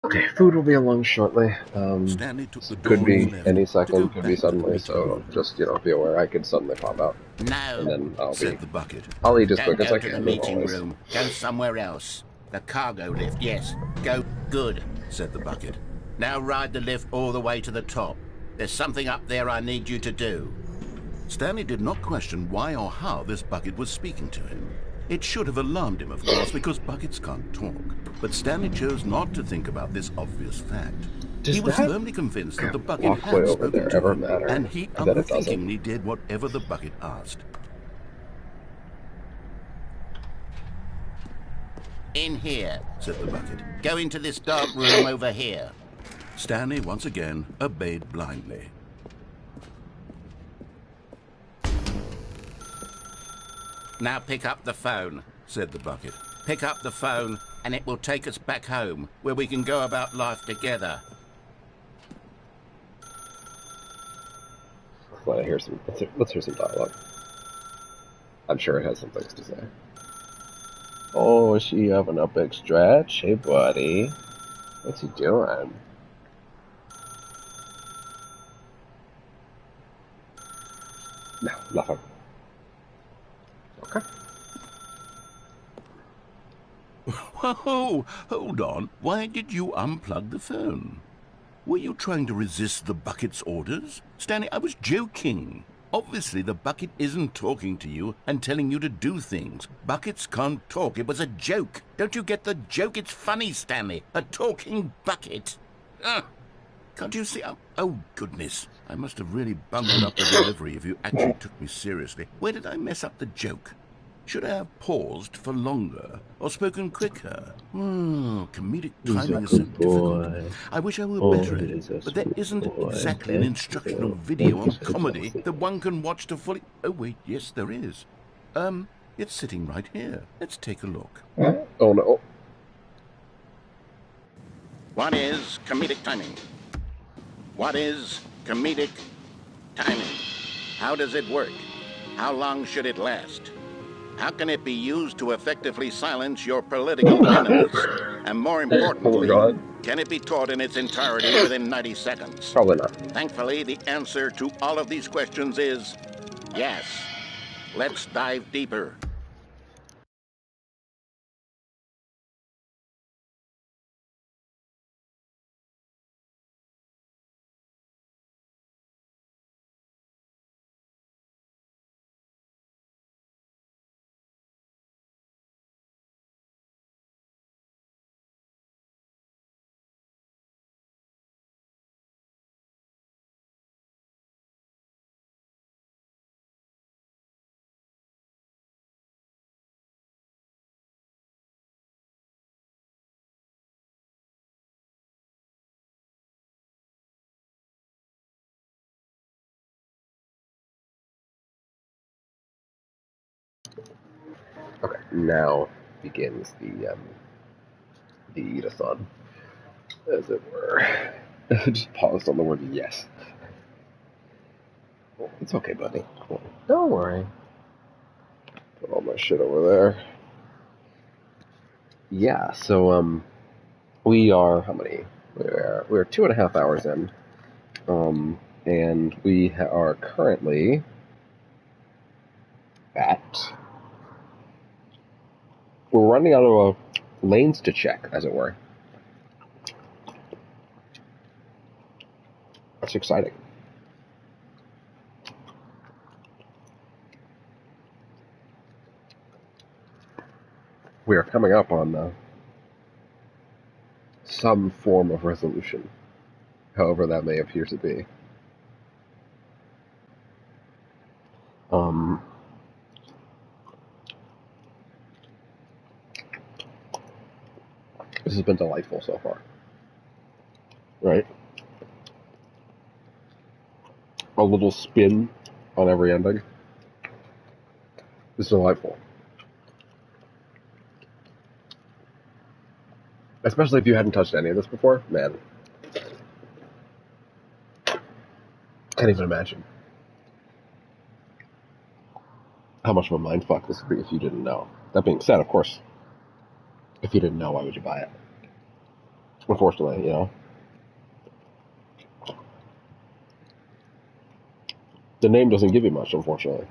Okay, food will be along shortly. Stanley took the door Could on his be left any to go second, could be back to the suddenly, meeting so room. just, be aware I could suddenly pop out. No, And then Said the bucket. I'll eat as don't quick as go I to the can, as meeting always. room. Go somewhere else. The cargo lift, yes. Go good, said the bucket. Now ride the lift all the way to the top. There's something up there I need you to do. Stanley did not question why or how this bucket was speaking to him. It should have alarmed him, of course, because buckets can't talk. But Stanley chose not to think about this obvious fact. He was firmly convinced that the bucket walkway had over spoken there to ever him, matter? and he I bet it doesn't. unthinkingly did whatever the bucket asked. In here, said the bucket. Go into this dark room over here. Stanley once again obeyed blindly. Now pick up the phone, said the bucket. Pick up the phone and it will take us back home, where we can go about life together. Let's hear some dialogue. I'm sure it has some things to say. Oh, is she having a big stretch? Hey, buddy. What's he doing? No, nothing. Okay. Whoa, hold on. Why did you unplug the phone? Were you trying to resist the bucket's orders? Stanley, I was joking. Obviously, the bucket isn't talking to you and telling you to do things. Buckets can't talk. It was a joke. Don't you get the joke? It's funny, Stanley. A talking bucket. Can't you see? Oh, goodness. I must have really bungled up the delivery if you actually took me seriously. Where did I mess up the joke? Should I have paused for longer or spoken quicker? Comedic timing is so difficult. I wish I were better at it, but there isn't exactly an instructional video on comedy that one can watch to fully... Oh, wait, yes, there is. It's sitting right here. Let's take a look. Oh, no. What is comedic timing? What is comedic timing? How does it work? How long should it last? How can it be used to effectively silence your political enemies? And more importantly, can it be taught in its entirety within 90 seconds? Probably not. Thankfully, the answer to all of these questions is yes. Let's dive deeper. Okay, now begins the eat-a-thon, as it were. Just paused on the word yes. Oh, it's okay, buddy. Cool. Don't worry. Put all my shit over there. Yeah, so, we are, how many? We're 2.5 hours in. And we are currently at... We're running out of lanes to check, as it were. That's exciting. We are coming up on some form of resolution, however that may appear to be. This has been delightful so far. Right? A little spin on every ending. It's delightful. Especially if you hadn't touched any of this before, man. Can't even imagine how much of a mindfuck this would be if you didn't know. That being said, of course, if you didn't know, why would you buy it? Unfortunately, you know. The name doesn't give you much, unfortunately.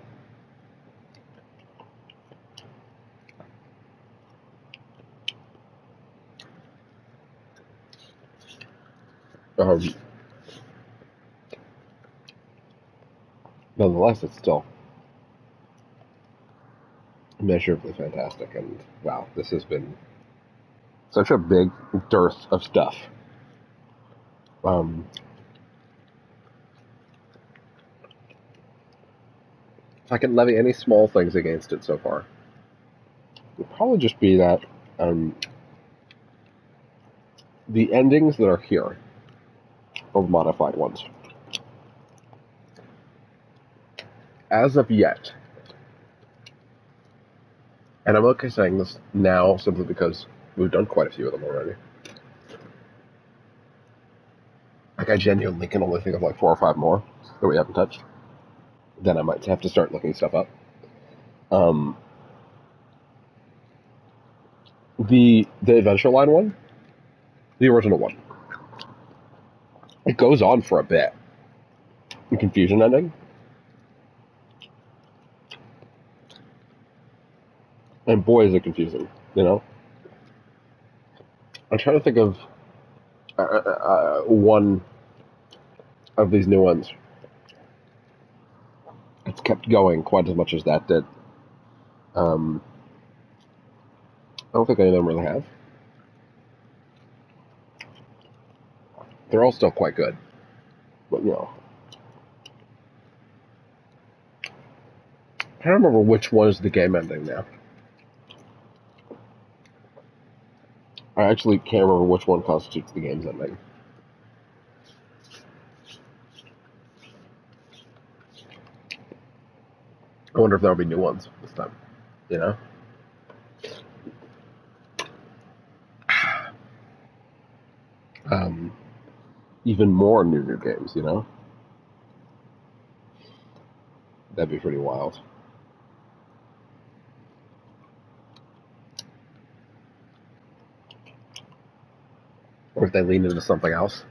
Nonetheless, it's still immeasurably fantastic, and wow, this has been such a big dearth of stuff. If I could levy any small things against it so far, it would probably just be that the endings that are here are the modified ones. As of yet, and I'm okay saying this now simply because we've done quite a few of them already. Like, I genuinely can only think of like 4 or 5 more that we haven't touched. Then I might have to start looking stuff up. The Adventure Line one, the original one, it goes on for a bit. The Confusion ending. And boy, is it confusing, you know? I'm trying to think of one of these new ones. It's kept going quite as much as that did. I don't think any of them really have. They're all still quite good. But, you know. I can't remember which one is the game ending now. I actually can't remember which one constitutes the game's ending. I wonder if there'll be new ones this time. You know? Even more new games, you know? That'd be pretty wild. Or if they lean into something else,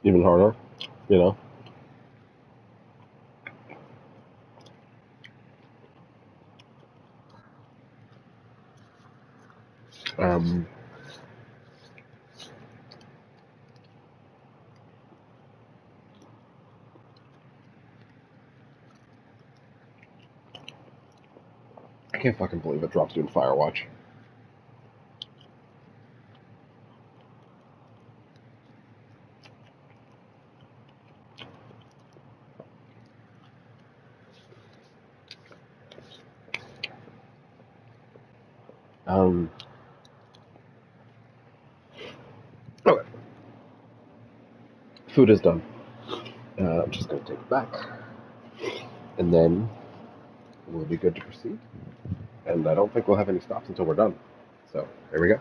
even harder, you know? I can't fucking believe it drops doing Firewatch. Okay. Food is done. I'm just going to take it back. And then we'll be good to proceed. And I don't think we'll have any stops until we're done. So, there we go.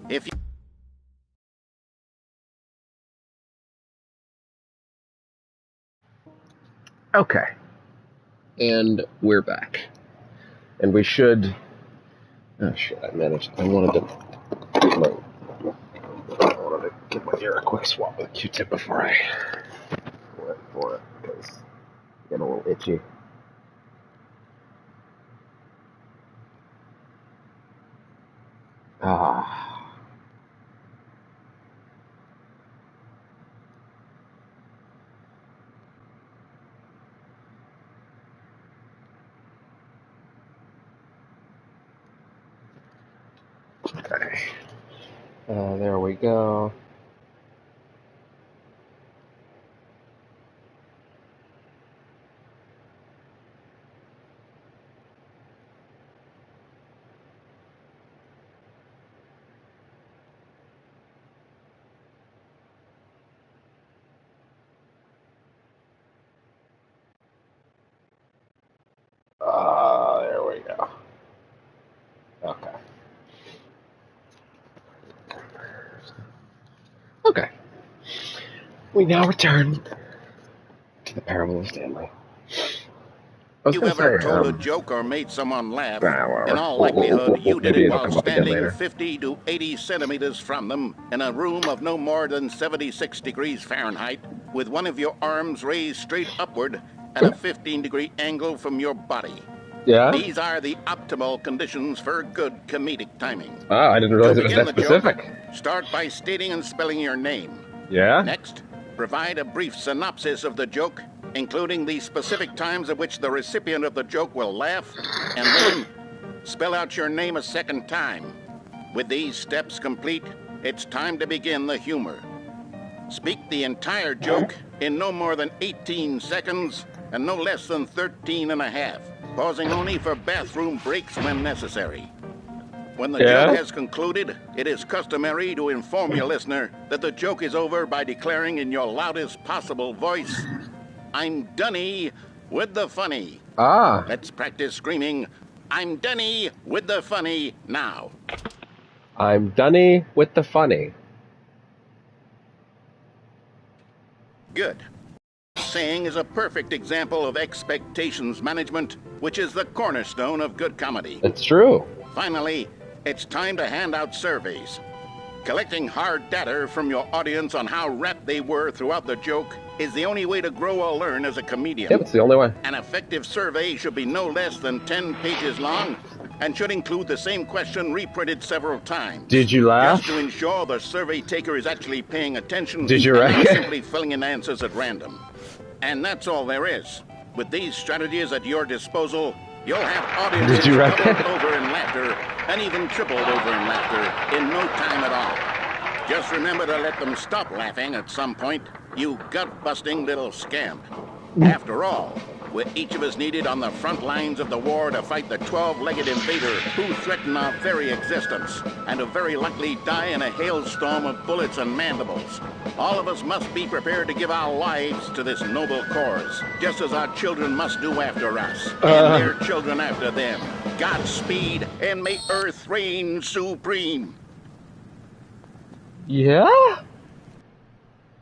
If you... Okay. And we're back. And we should... Oh, shit, I wanted to give my ear a quick swab with a Q-tip before I went for it, because I get a little itchy. Ah. Okay. There we go. There we go. Okay. Okay. We now return to the Parable of Stanley. You ever told a joke or made someone laugh? In all likelihood, you did it while standing 50 to 80 centimeters from them in a room of no more than 76 degrees Fahrenheit, with one of your arms raised straight upward at a 15-degree angle from your body. Yeah? These are the optimal conditions for good comedic timing. Ah, I didn't realize it was that specific. Joke, start by stating and spelling your name. Yeah? Next, provide a brief synopsis of the joke, including the specific times at which the recipient of the joke will laugh, and then spell out your name a second time. With these steps complete, it's time to begin the humor. Speak the entire joke in no more than 18 seconds and no less than 13 and a half, pausing only for bathroom breaks when necessary. When the joke has concluded, it is customary to inform your listener that the joke is over by declaring in your loudest possible voice, "I'm Dunny with the funny." Ah. Let's practice screaming, "I'm Dunny with the funny" now. I'm Dunny with the funny. Good. Saying is a perfect example of expectations management, which is the cornerstone of good comedy. It's true. Finally, it's time to hand out surveys. Collecting hard data from your audience on how rapt they were throughout the joke is the only way to grow or learn as a comedian. Yep, it's the only way. An effective survey should be no less than 10 pages long and should include the same question reprinted several times. Did you laugh? Just to ensure the survey taker is actually paying attention. Did you and not reckon? simply filling in answers at random. And that's all there is. With these strategies at your disposal, you'll have audiences doubled over in laughter and even tripled over in laughter in no time at all. Just remember to let them stop laughing at some point, you gut-busting little scamp. After all, we're each of us needed on the front lines of the war to fight the 12-legged invader who threaten our very existence, and who very likely die in a hailstorm of bullets and mandibles. All of us must be prepared to give our lives to this noble cause, just as our children must do after us, and their children after them. Godspeed, and may Earth reign supreme. Yeah?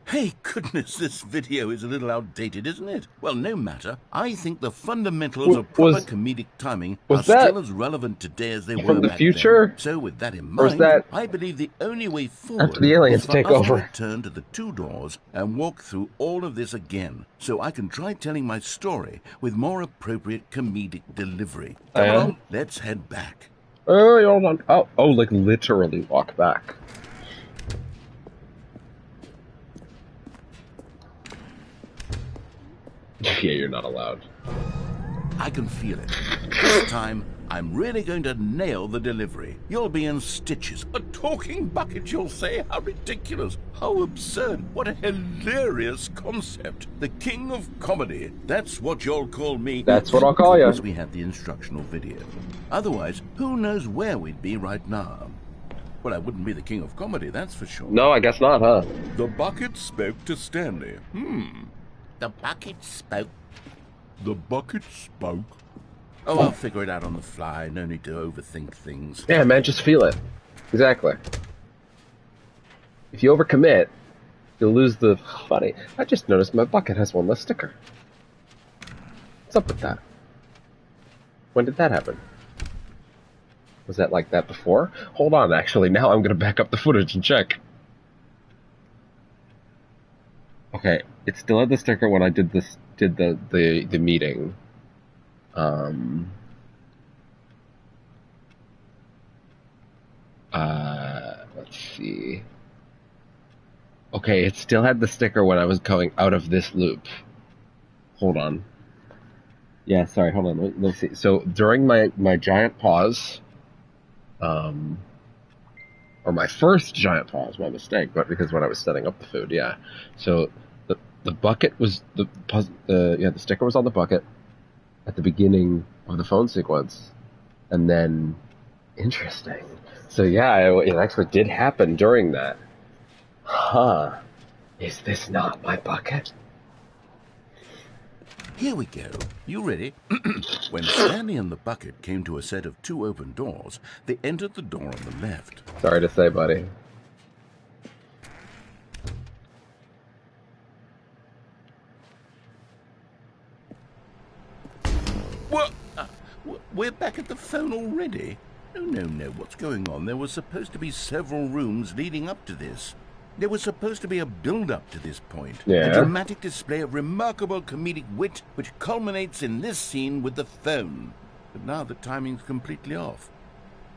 Hey, goodness, this video is a little outdated, isn't it? Well, no matter. I think the fundamentals of proper comedic timing are still as relevant today as they were back then. So with that in mind, I believe the only way forward is for us to return to the two doors and walk through all of this again, so I can try telling my story with more appropriate comedic delivery. Come on, let's head back. Oh, like literally walk back. Yeah, you're not allowed. I can feel it. This time, I'm really going to nail the delivery. You'll be in stitches. A talking bucket, you'll say? How ridiculous. How absurd. What a hilarious concept. The king of comedy. That's what you'll call me. That's what I'll call you. Because we had the instructional video. Otherwise, who knows where we'd be right now. Well, I wouldn't be the king of comedy, that's for sure. No, I guess not, huh? The bucket spoke to Stanley. The bucket spoke. The bucket spoke. Oh, I'll figure it out on the fly. No need to overthink things. Yeah, man, just feel it. Exactly. If you overcommit, you'll lose the funny. I just noticed my bucket has one less sticker. What's up with that? When did that happen? Was that like that before? Hold on, actually, now I'm gonna back up the footage and check. Okay, it still had the sticker when I did the meeting. Let's see. Okay, it still had the sticker when I was going out of this loop. Hold on. Yeah, sorry, hold on. Let's see. So during my giant pause, or my first giant pause, my mistake, but because when I was setting up the food, yeah. So the bucket was the sticker was on the bucket at the beginning of the phone sequence, and then interesting. So yeah, it actually did happen during that. Huh. Is this not my bucket? Here we go. You ready? When Stanley and the bucket came to a set of 2 open doors, they entered the door on the left. Sorry to say, buddy. What? We're back at the phone already? No. What's going on? There was supposed to be several rooms leading up to this. There was supposed to be a build-up to this point. Yeah. A dramatic display of remarkable comedic wit which culminates in this scene with the phone. But now the timing's completely off.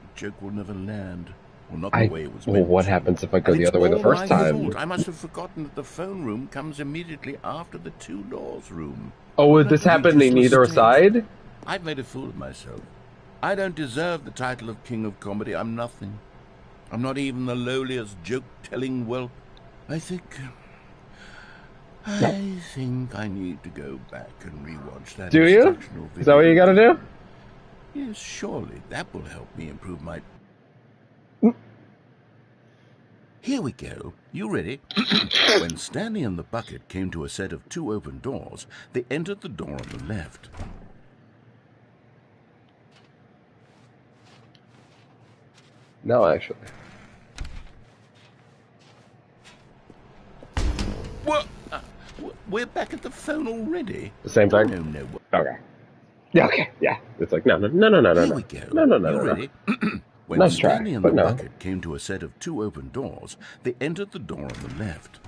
The joke will never land. Well, not the way it was meant. Well, what happens if I go the other way the first time? I must have forgotten that the phone room comes immediately after the 2 doors room. Oh, would this happen in either side? I've made a fool of myself. I don't deserve the title of King of Comedy. I'm nothing. I'm not even the lowliest joke-telling whelp. I think I need to go back and rewatch that. Do you? Is that what you gotta do? Yes, surely. That will help me improve my... Here we go. You ready? When Stanley and the bucket came to a set of 2 open doors, they entered the door on the left. No, actually. What? We're back at the phone already? The same thing? No. Okay. Yeah, okay, yeah. It's like, no. Here we go. No. Ready? When Nice Stanley try, and but the no. bucket came to a set of 2 open doors, they entered the door on the left.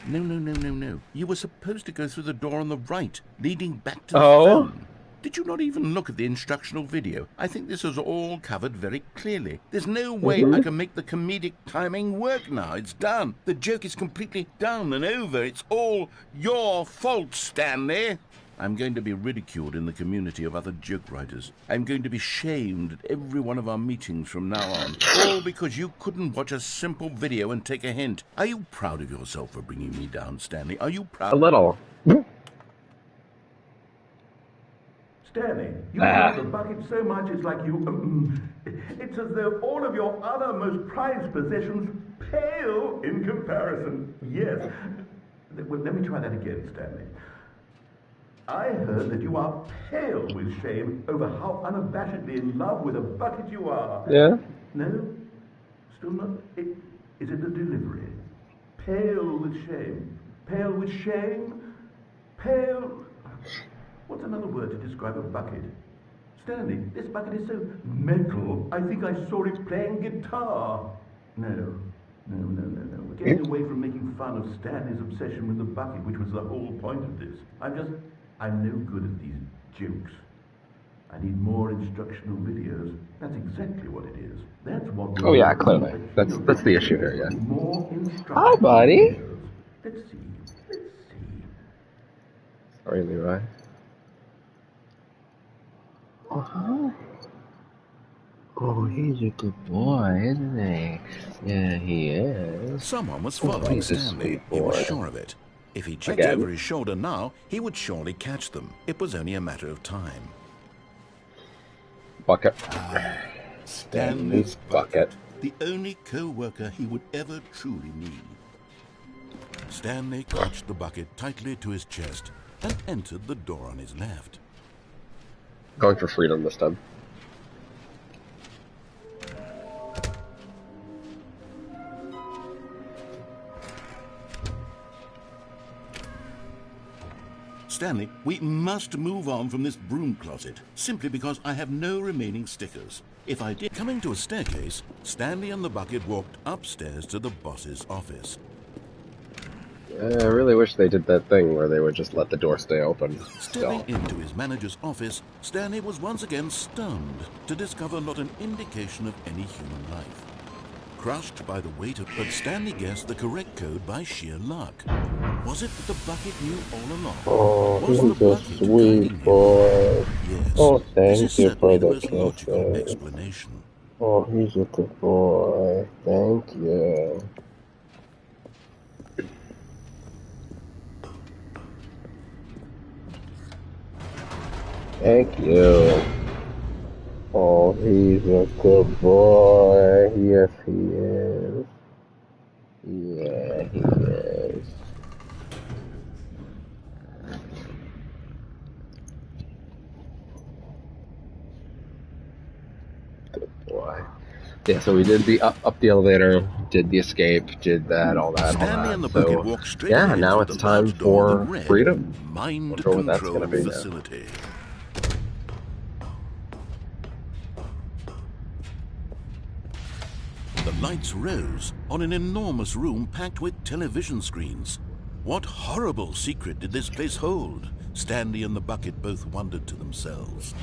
No. You were supposed to go through the door on the right, leading back to the phone. Did you not even look at the instructional video? I think this is all covered very clearly. There's no way I can make the comedic timing work now. It's done. The joke is completely done and over. It's all your fault, Stanley. I'm going to be ridiculed in the community of other joke writers. I'm going to be shamed at every one of our meetings from now on. All because you couldn't watch a simple video and take a hint. Are you proud of yourself for bringing me down, Stanley? Are you proud? A little. Stanley, you love the bucket so much it's like you... it's as though all of your other most prized possessions pale in comparison. Yes. Well, let me try that again, Stanley. I heard that you are pale with shame over how unabashedly in love with a bucket you are. Yeah? No? Still not? Is it the delivery? Pale with shame. Pale with shame? Pale... What's another word to describe a bucket? Stanley, this bucket is so metal. I think I saw it playing guitar. No. We're getting away from making fun of Stanley's obsession with the bucket, which was the whole point of this. I'm no good at these jokes. I need more instructional videos. That's exactly what it is. That's what... Oh yeah, clearly. That's the issue here, yeah. More instructional Hi, buddy. videos. Let's see. Sorry, Leroy. Oh, he's a good boy, isn't he? Yeah, he is. Someone was following Stanley. He was sure of it. If he checked over his shoulder now, he would surely catch them. It was only a matter of time. Bucket. Stanley's bucket. The only co-worker he would ever truly need. Stanley clutched the bucket tightly to his chest and entered the door on his left. Going for freedom this time. Stanley, we must move on from this broom closet, simply because I have no remaining stickers. If I did... Coming to a staircase, Stanley and the bucket walked upstairs to the boss's office. I really wish they did that thing where they would just let the door stay open. Stepping into his manager's office, Stanley was once again stunned to discover not an indication of any human life. Crushed by the weight of... But Stanley guessed the correct code by sheer luck. Was it that the bucket knew all along? Oh, he's a sweet boy. Yes. Oh, thank you for the logical explanation. Oh, he's a good boy. Thank you. Thank you. Oh, he's a good boy. Yes, he is. Yeah, he is. Good boy. Yeah, so we did the up the elevator, did the escape, did that, all that, Stanley and the bucket walked straight yeah, now it's time for freedom. Mind Wonder what that's gonna be facility. now. The lights rose on an enormous room packed with television screens. What horrible secret did this place hold? Stanley and the bucket both wondered to themselves.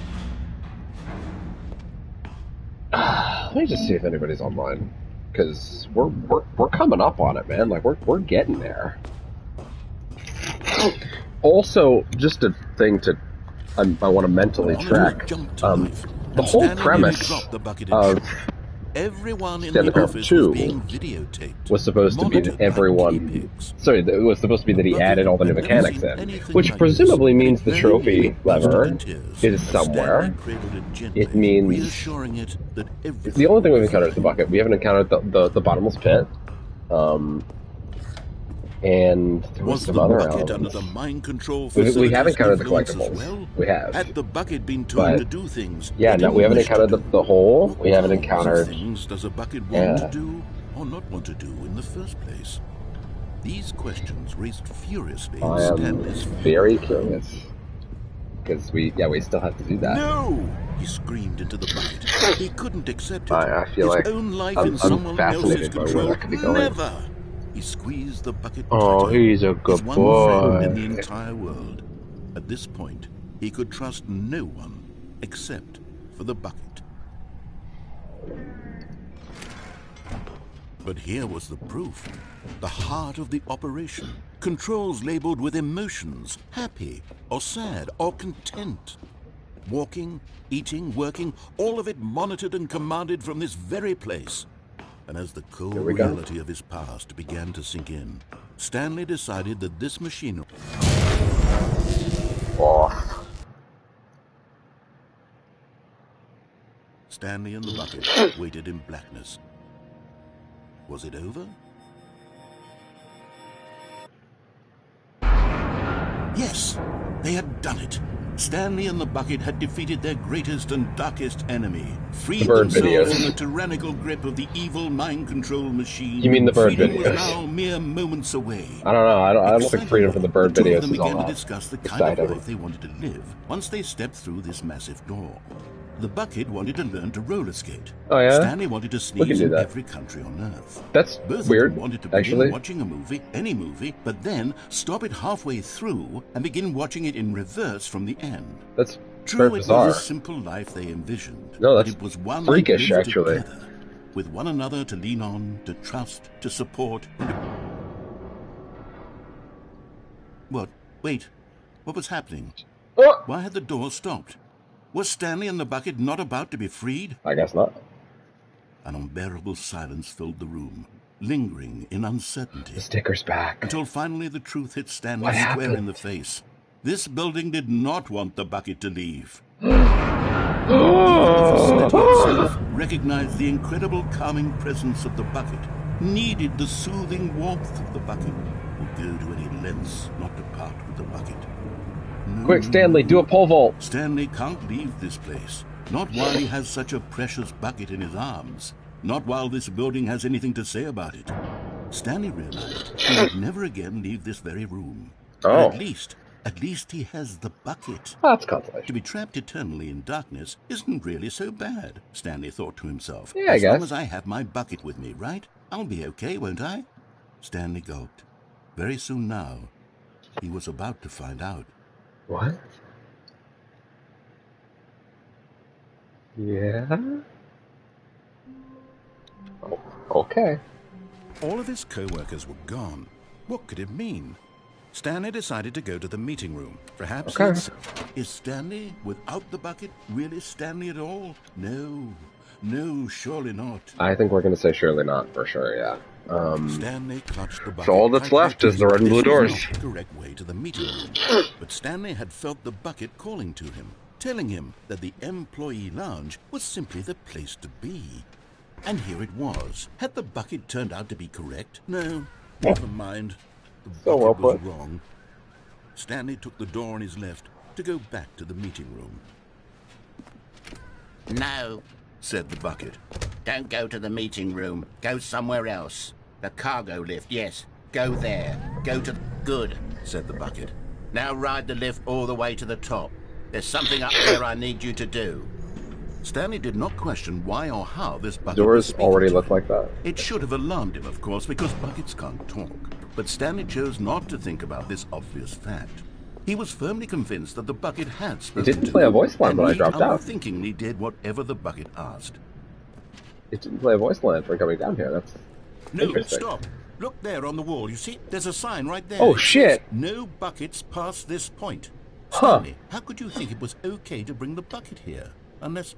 Let me just see if anybody's online, because we're coming up on it, man. Like we're getting there. Also, just a thing to I want to mentally track. The whole premise of everyone in Stanley the Parable office 2 was being videotaped. was supposed to be that everyone... Sorry, it was supposed to be that he added all the new mechanics in, which presumably means the trophy lever is somewhere. It means... The only thing we've encountered is the bucket. We haven't encountered the bottomless pit. And there was some other elements. Under the mind control we have encountered the influence collectibles. as well? We have. Had the bucket been told to do things? Yeah, no, we haven't encountered the hole. We haven't encountered... What things does a bucket want to do or not want to do in the first place? These questions raced furiously in I am Stanley's very curious. Because we still have to do that. No! He screamed into the bucket. He couldn't accept it. I feel His like own life I'm in someone else's fascinated by where control. that could be going. Never! He squeezed the bucket Oh, tighter. he's a good His one boy. friend in the entire world. At this point, he could trust no one except for the bucket. But here was the proof. The heart of the operation. Controls labeled with emotions, happy or sad or content. Walking, eating, working, all of it monitored and commanded from this very place. And as the cold reality of his past began to sink in, Stanley decided that this machinery... Off. Stanley and the bucket waited in blackness. Was it over? Yes, they had done it. Stanley and the bucket had defeated their greatest and darkest enemy, freed themselves from the tyrannical grip of the evil mind control machine. You mean the bird freedom videos? Was now mere moments away. I don't know. I don't think freedom from the bird The two videos of them is all began to that discuss the kind of life they wanted to live once they stepped through this massive door. The bucket wanted to learn to roller skate. Oh yeah. Stanley wanted to sneeze in every country on Earth. That's Both weird. of them wanted to begin actually, watching a movie, any movie, but then stop it halfway through and begin watching it in reverse from the end. That's True, very it bizarre. was a simple life they envisioned. No, that's but it was one freakish, they lived actually. together, with one another to lean on, to trust, to support. What? Wait. What was happening? Oh! Why had the door stopped? Was Stanley and the bucket not about to be freed? I guess not. An unbearable silence filled the room, lingering in uncertainty. The sticker's back. Until finally the truth hit Stanley What square happened? in the face. This building did not want the bucket to leave. Oh! The facility itself recognized the incredible calming presence of the bucket, needed the soothing warmth of the bucket, would go to any lengths not to part with the bucket. No, Quick, Stanley, do a pole vault. Stanley can't leave this place. Not while he has such a precious bucket in his arms. Not while this building has anything to say about it. Stanley realized he would never again leave this very room. Oh. At least, At least he has the bucket. That's consolation. To be trapped eternally in darkness isn't really so bad, Stanley thought to himself. Yeah, I as guess. long as I have my bucket with me, right? I'll be okay, won't I? Stanley gulped. Very soon now, he was about to find out. What? Yeah? Oh, okay. All of his co-workers were gone. What could it mean? Stanley decided to go to the meeting room. Perhaps is Stanley without the bucket really Stanley at all? No, surely not. I think we're going to say surely not, for sure, yeah. Stanley clutched the bucket. So all that's left is the red and blue doors. This was not the correct way to the meeting room. But Stanley had felt the bucket calling to him, telling him that the employee lounge was simply the place to be. And here it was. Had the bucket turned out to be correct? No, never mind. The bucket was wrong. Stanley took the door on his left to go back to the meeting room. No, said the bucket. don't go to the meeting room. Go somewhere else. The cargo lift, yes. Go there. Go to... Good, said the bucket. Now ride the lift all the way to the top. There's something up there I need you to do. Stanley did not question why or how this bucket Doors already look like that. It should have alarmed him, of course, because buckets can't talk. But Stanley chose not to think about this obvious fact. He was firmly convinced that the bucket had spoken to him. It didn't play a voice line when I dropped out. Unthinkingly did whatever the bucket asked. It didn't play a voice line for coming down here. That's interesting. Stop. Look there on the wall. You see? There's a sign right there. Oh, shit. No buckets past this point. Huh. Stanley, how could you think it was okay to bring the bucket here? Unless...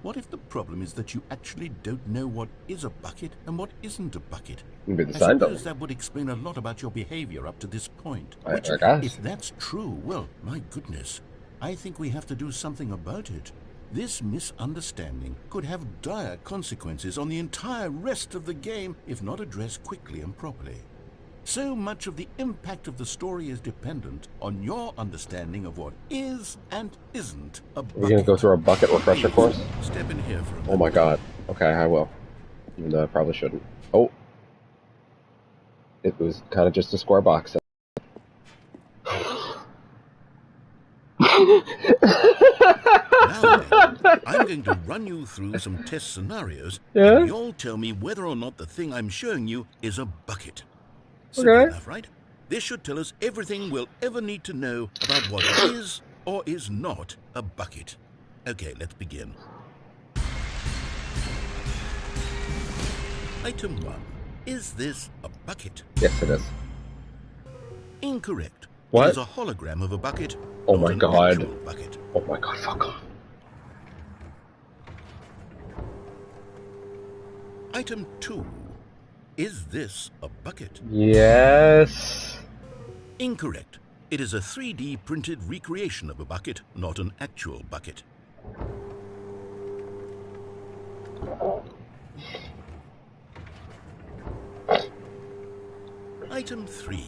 What if the problem is that you actually don't know what is a bucket and what isn't a bucket? Maybe the I sign suppose doesn't. that would explain a lot about your behavior up to this point. I guess. If that's true, well, my goodness, I think we have to do something about it. This misunderstanding could have dire consequences on the entire rest of the game if not addressed quickly and properly. So much of the impact of the story is dependent on your understanding of what is and isn't a bucket. We're going to go through a bucket refresher course? Step in here for a minute. Oh my god. Okay, I will. Even though I probably shouldn't. Oh. It was kind of just a square box. Now then, I'm going to run you through some test scenarios, and you'll tell me whether or not the thing I'm showing you is a bucket. Simple enough, right? This should tell us everything we'll ever need to know about what is or is not a bucket. Okay, let's begin. Item 1. Is this a bucket? Yes, it is. Incorrect. What? It is a hologram of a bucket. Oh my god. Actual bucket. Oh my god, fuck off. Item 2. Is this a bucket? Yes. Incorrect. It is a 3D printed recreation of a bucket, not an actual bucket. Item 3.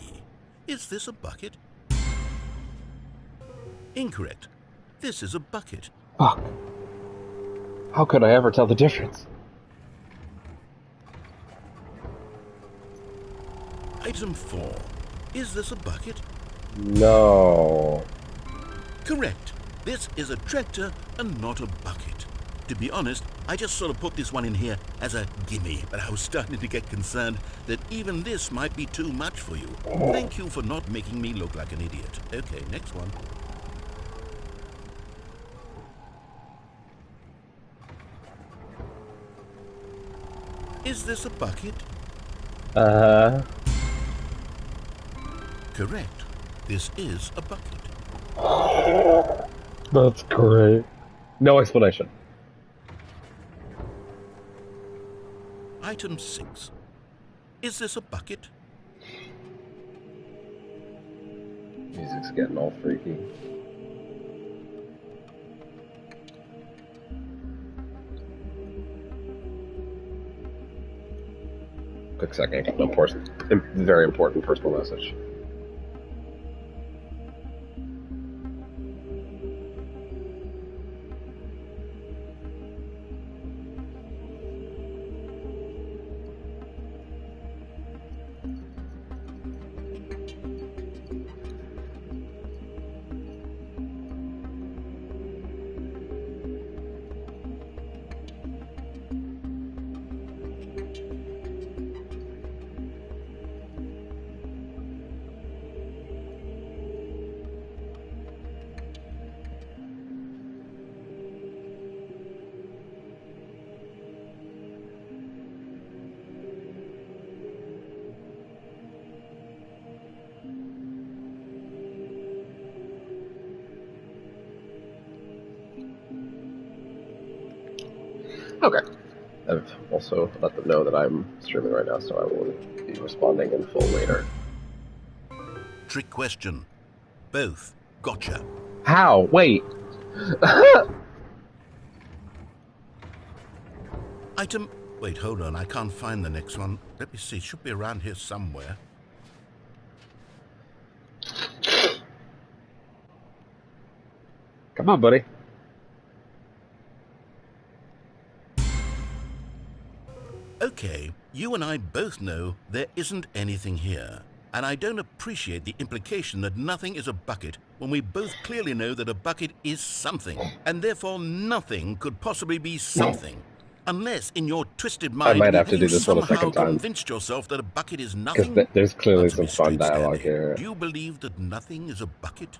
Is this a bucket? Incorrect. This is a bucket. Fuck. How could I ever tell the difference? Item 4. Is this a bucket? No. Correct. This is a tractor and not a bucket. To be honest, I just sort of put this one in here as a gimme, but I was starting to get concerned that even this might be too much for you. Thank you for not making me look like an idiot. Okay, next one. Is this a bucket? Correct. This is a bucket. That's great. No explanation. Item 6. Is this a bucket? Music's getting all freaky. Quick second. Very important personal message. Okay. I've also let them know that I'm streaming right now, so I will be responding in full later. Trick question. Both. Gotcha. How? Wait. Item... Wait, hold on. I can't find the next one. Let me see. It should be around here somewhere. Come on, buddy. Okay, you and I both know there isn't anything here. And I don't appreciate the implication that nothing is a bucket when we both clearly know that a bucket is something. And therefore nothing could possibly be something. Unless in your twisted mind I might have to you do this one a somehow second time. convinced yourself that a bucket is nothing. Because there's clearly Answer some me fun straight, dialogue Stanley. here. Do you believe that nothing is a bucket?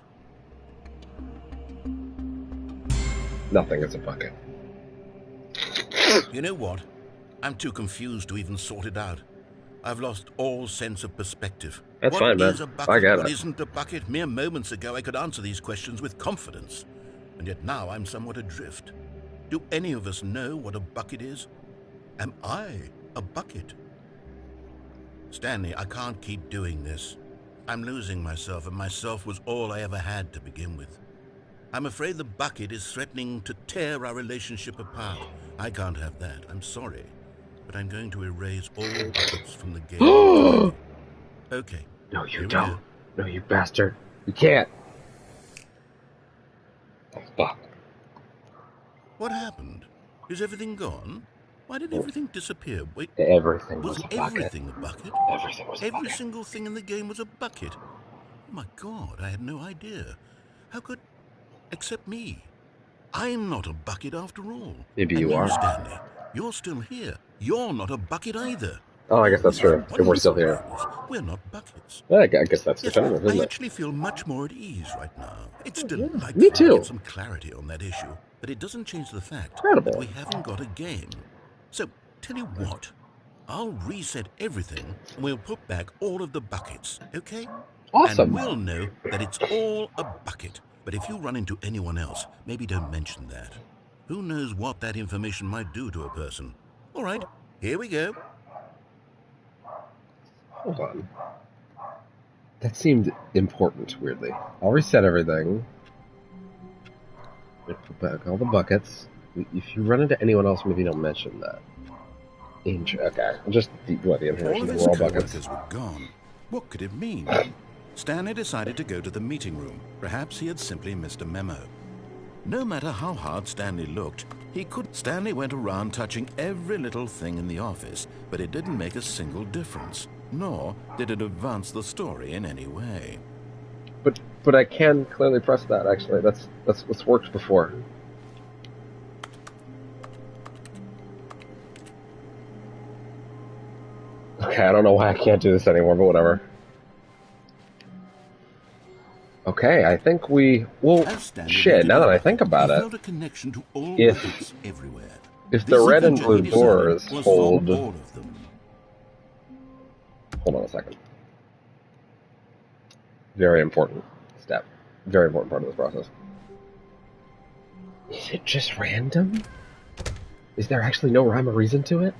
Nothing is a bucket. You know what? I'm too confused to even sort it out. I've lost all sense of perspective. That's What fine, man. is a bucket? I get What it. isn't a bucket? Mere moments ago I could answer these questions with confidence. And yet now I'm somewhat adrift. Do any of us know what a bucket is? Am I a bucket? Stanley, I can't keep doing this. I'm losing myself, and myself was all I ever had to begin with. I'm afraid the bucket is threatening to tear our relationship apart. I can't have that. I'm sorry. But I'm going to erase all buckets from the game today. Okay. No, you don't. No, you bastard. You can't. Oh, fuck. What happened? Is everything gone? Why did everything disappear? Wait. Everything was a bucket. Everything a bucket? Everything was a bucket. Every single thing in the game was a bucket. Oh my God, I had no idea. How could... Except me. I'm not a bucket after all. Maybe you are. Stanley, you're still here. You're not a bucket either. Oh, I guess that's true. If we're still here. We're not buckets. I guess that's definitive, isn't I it? actually feel much more at ease right now. It's delightful me too. to get some clarity on that issue, but it doesn't change the fact that we haven't got a game. So, tell you what, I'll reset everything and we'll put back all of the buckets, okay? Awesome. And we'll know that it's all a bucket. But if you run into anyone else, maybe don't mention that. Who knows what that information might do to a person? All right, here we go. Hold on. That seemed important, weirdly. I'll reset everything. Put back all the buckets. If you run into anyone else, maybe don't mention that. Okay. Just the information All of that his we're all buckets. co-workers were gone. What could it mean? Stanley decided to go to the meeting room. Perhaps he had simply missed a memo. No matter how hard Stanley looked, he could. Stanley went around touching every little thing in the office, but it didn't make a single difference, nor did it advance the story in any way. But I can clearly press that, actually. That's what's worked before. Okay, I don't know why I can't do this anymore, but whatever. Okay, I think we... Well, shit, now that I think about it, if the red and blue doors hold... Hold on a second. Very important step. Very important part of this process. Is it just random? Is there actually no rhyme or reason to it?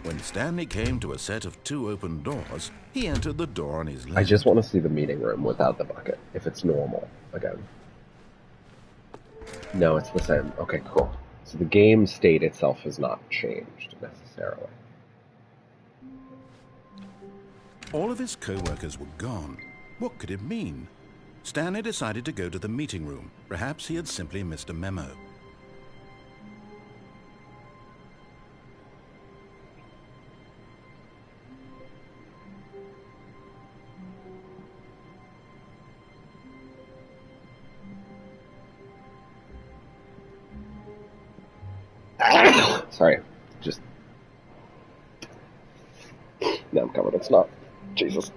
When Stanley came to a set of 2 open doors, he entered the door on his left. I just want to see the meeting room without the bucket, if it's normal, again. No, it's the same. Okay, cool. So the game state itself has not changed, necessarily. All of his co-workers were gone. What could it mean? Stanley decided to go to the meeting room. Perhaps he had simply missed a memo. Sorry, just... Now I'm covered in snot. Jesus.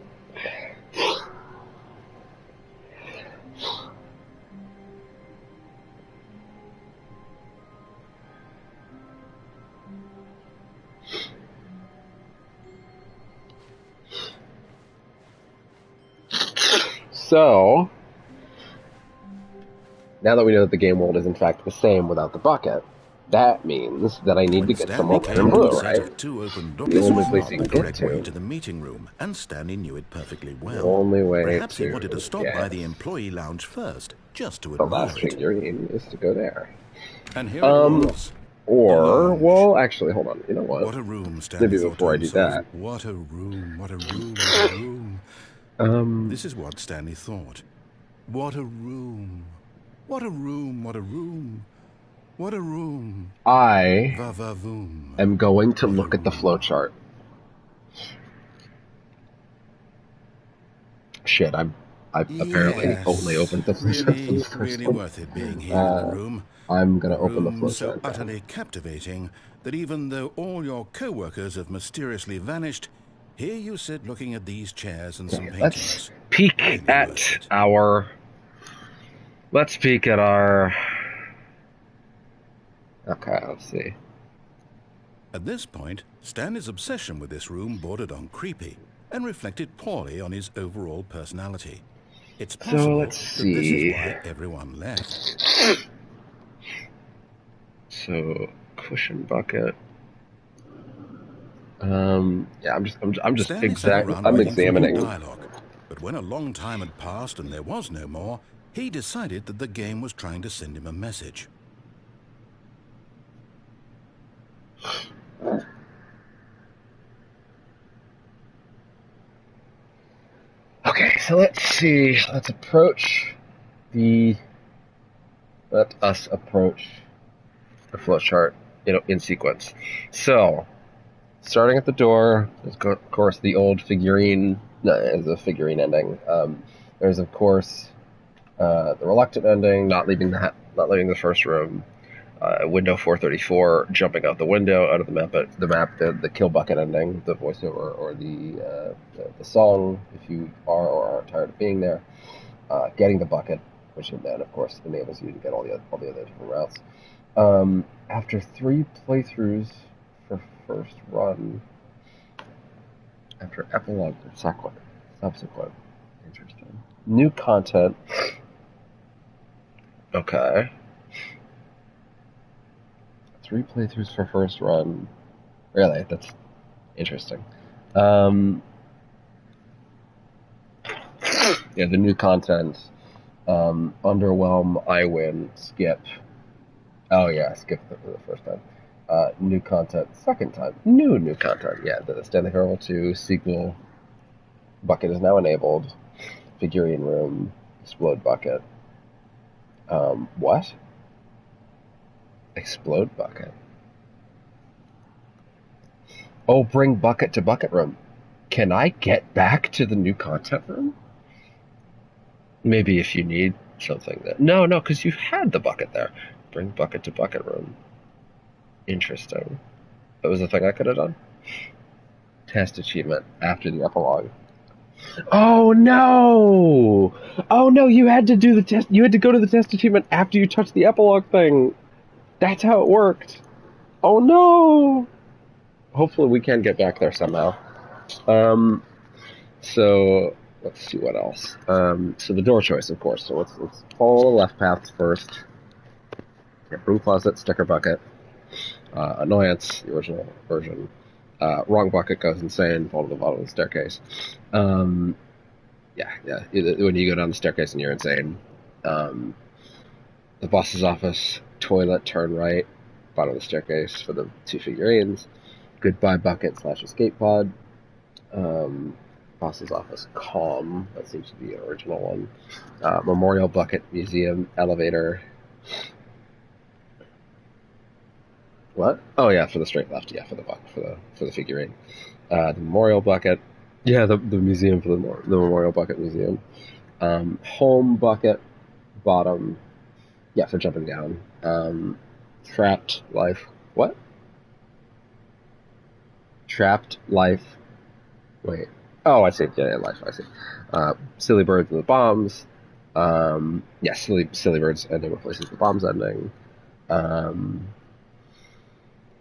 So, now that we know that the game world is in fact the same without the bucket, That means that I need to When get some Stanley more red came and to blue, the set right? of two open doors, The this only was place not you the can get correct way to. to the meeting room, and Stanley knew it perfectly The well. only way Perhaps he to, wanted to stop by the yes, employee lounge first, just to the admire last it. figurine is to go there. And here it was. Or, well, actually, hold on. You know what? What a room, Stanley Maybe thought to before I do himself. that. What a room, what a room, what a room. This is what Stanley thought. What a room. What a room, what a room. What a room. I Va-va-voom. am going to look at the flowchart. Shit, I've apparently only opened the flowchart for the first really one. worth it being here in the room. I'm going to open the Room flowchart so now. utterly captivating that even though all your co-workers have mysteriously vanished, here you sit looking at these chairs and some paintings. Let's peek at our... Let's peek at our... Okay, let's see. At this point, Stanley's obsession with this room bordered on creepy and reflected poorly on his overall personality. It's possible let's that this is see. why everyone left. So, cushion bucket. Yeah, I'm just examining. Dialogue, but when a long time had passed and there was no more, he decided that the game was trying to send him a message. Okay, so let's see. Let us approach the flowchart, in sequence. So, starting at the door, there's of course the old figurine. There's a figurine ending. There's of course the reluctant ending, not leaving the first room. Window 434, jumping out the window, out of the map. The kill bucket ending, the voiceover or the song, if you are or aren't tired of being there. Getting the bucket, which then of course enables you to get all the other different routes. After 3 playthroughs for first run, after epilogue for subsequent, interesting. New content. Okay. 3 playthroughs for first run. Really, that's interesting. Yeah, the new content. Underwhelm, I win, skip. Oh yeah, skip for the first time. New content, second time. New content. Yeah, the Stanley Parable 2 sequel. Bucket is now enabled. Figurine room. Explode bucket. What? Explode bucket. Oh, bring bucket to bucket room. Can I get back to the new content room? Maybe if you need something that... No, because you had the bucket there. Bring bucket to bucket room. Interesting. That was the thing I could have done. Test achievement after the epilogue. Oh no! Oh no, you had to do the test. You had to go to the test achievement after you touched the epilogue thing. That's how it worked. Oh no! Hopefully we can get back there somehow. So let's see what else. So the door choice, of course. So let's follow the left path first. Yeah, broom closet, sticker bucket, annoyance, the original version. Wrong bucket goes insane. Fall to the bottom of the staircase. Yeah. When you go down the staircase and you're insane. The boss's office, toilet, turn right, bottom of the staircase for the 2 figurines. Goodbye bucket / escape pod. Boss's office, calm. That seems to be an original one. Memorial bucket, museum, elevator. What? Oh yeah, for the straight left. Yeah, for the figurine. The memorial bucket. Yeah, the museum for the memorial bucket museum. Home bucket, bottom. Yeah, for jumping down. Trapped life. What? Trapped life. Wait. Oh, I see. Yeah, life. I see. Silly birds and the bombs. Yeah, silly birds ending replaces the bombs ending.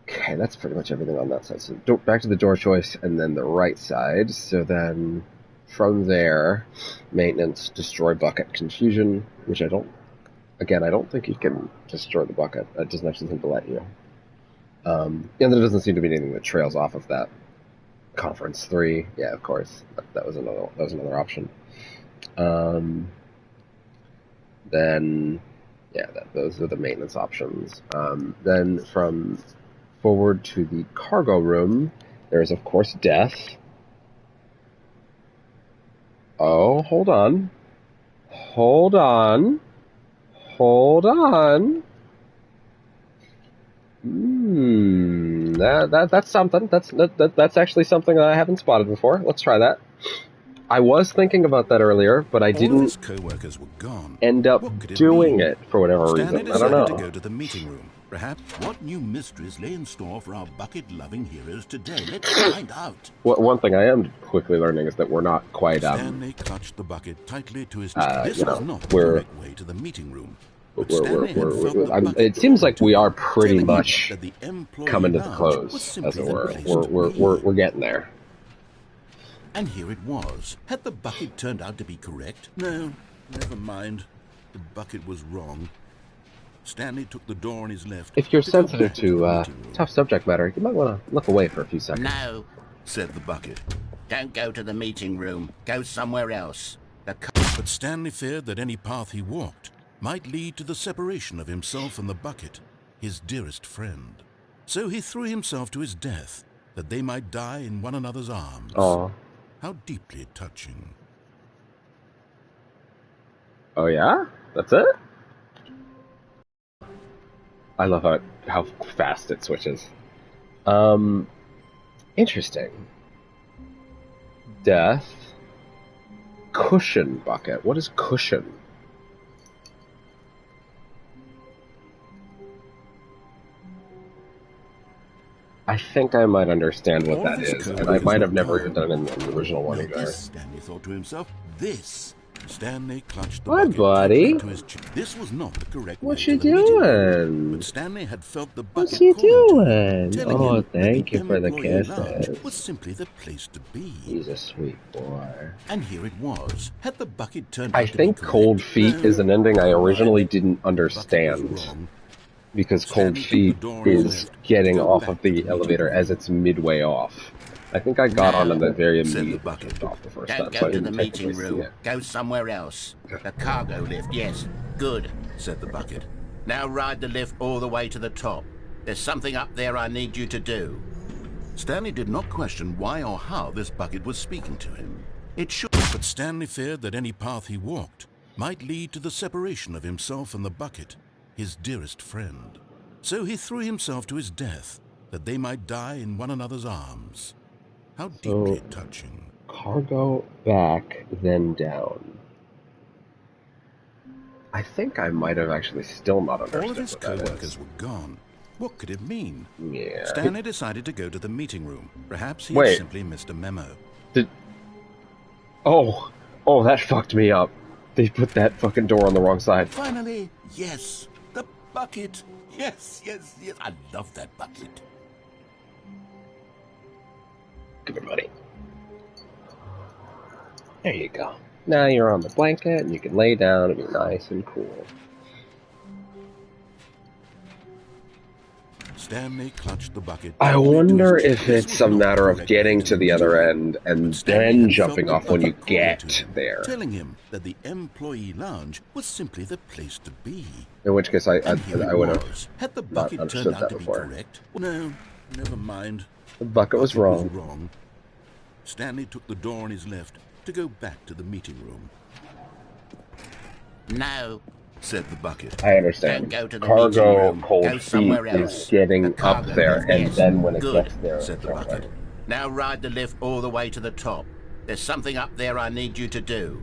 Okay, that's pretty much everything on that side. So back to the door choice and then the right side. So then from there, maintenance, destroy bucket, confusion, which I don't Again, I don't think you can destroy the bucket. It doesn't actually seem to let you. And there doesn't seem to be anything that trails off of that. Conference 3, yeah, of course. That was another option. Then, yeah, those are the maintenance options. Then from forward to the cargo room, there is of course death. Oh, hold on. That's something. That's actually something that I haven't spotted before. Let's try that. I was thinking about that earlier, but I didn't All of his co-workers were gone. end up doing it for whatever Stanley reason. I don't know. decided to go to the meeting room. Perhaps what new mysteries lay in store for our bucket-loving heroes today? Let's find out. One thing I am quickly learning is that we're not quite. Stanley clutched the bucket tightly to his chest. This was not the correct way to the meeting room. It seems like we are pretty much coming to the close, as it were. We're getting there. And here it was. Had the bucket turned out to be correct? No, never mind. The bucket was wrong. Stanley took the door on his left. If you're sensitive to tough subject matter, you might want to look away for a few seconds. No, said the bucket. Don't go to the meeting room. Go somewhere else. But Stanley feared that any path he walked might lead to the separation of himself and the bucket, his dearest friend. So he threw himself to his death, that they might die in one another's arms. Aww. How deeply touching. Oh yeah? That's it? I love how fast it switches. Interesting. Death. Cushion bucket. What is cushion? I think I might understand what that is, and I might have never even done it in the original one either. Stanley thought to himself, this. Stanley clutched the bucket buddy? To his chest. This was not the correct what way you doing? But Stanley had felt the bucket. What you doing? Oh, thank you for the kisses. Was simply the place to be. He's a sweet boy. And here it was. Had the bucket turned I out to think be Cold Feet is an ending I originally didn't understand. Because Cold Feet is getting off of the elevator as it's midway off. I think I got on the very immediate off the first time. Don't go to the meeting room. Go somewhere else. The cargo lift, yes. Good, said the bucket. Now ride the lift all the way to the top. There's something up there I need you to do. Stanley did not question why or how this bucket was speaking to him. It should, but Stanley feared that any path he walked might lead to the separation of himself and the bucket, his dearest friend. So he threw himself to his death, that they might die in one another's arms. How deeply touching. Cargo back, then down. I think I might have actually still not understood. All of his co-workers were gone. What could it mean? Yeah. Stanley decided to go to the meeting room. Perhaps he had simply missed a memo. Oh, that fucked me up. They put that fucking door on the wrong side. Finally, yes. The bucket. Yes. I love that bucket. Come here, buddy. There you go. Now you're on the blanket and you can lay down and be nice and cool. Stanley clutched the bucket. I wonder if it's a matter of getting to the other end and then jumping off when you get there. Telling him that the employee lounge was simply the place to be. In which case I would have had the bucket not turned understood out that to be before. correct. Never mind. The bucket was wrong. Stanley took the door on his left to go back to the meeting room. No, said the bucket. I understand. Don't go to the Cargo room. Cold Go somewhere Feet else. is getting up there, lift, and yes. then when it Good, gets there, said the bucket. Now ride the lift all the way to the top. There's something up there I need you to do.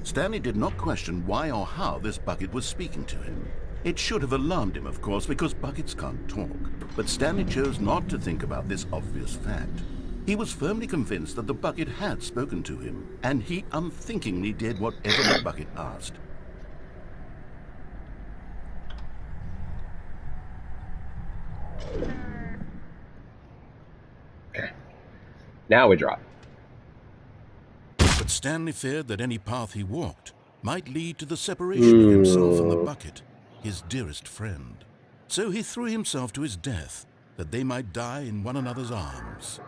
Stanley did not question why or how this bucket was speaking to him. It should have alarmed him, of course, because buckets can't talk. But Stanley chose not to think about this obvious fact. He was firmly convinced that the bucket had spoken to him, and he unthinkingly did whatever the bucket asked. Okay. Now we drop. But Stanley feared that any path he walked might lead to the separation of himself and the bucket, his dearest friend. So he threw himself to his death, that they might die in one another's arms.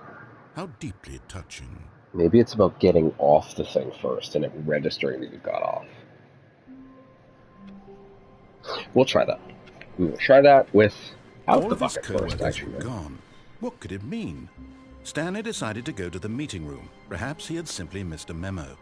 How deeply touching. Maybe it's about getting off the thing first and it registering that you got off. We'll try that. We will try that without the bucket first, actually. Gone. What could it mean? Stanley decided to go to the meeting room. Perhaps he had simply missed a memo.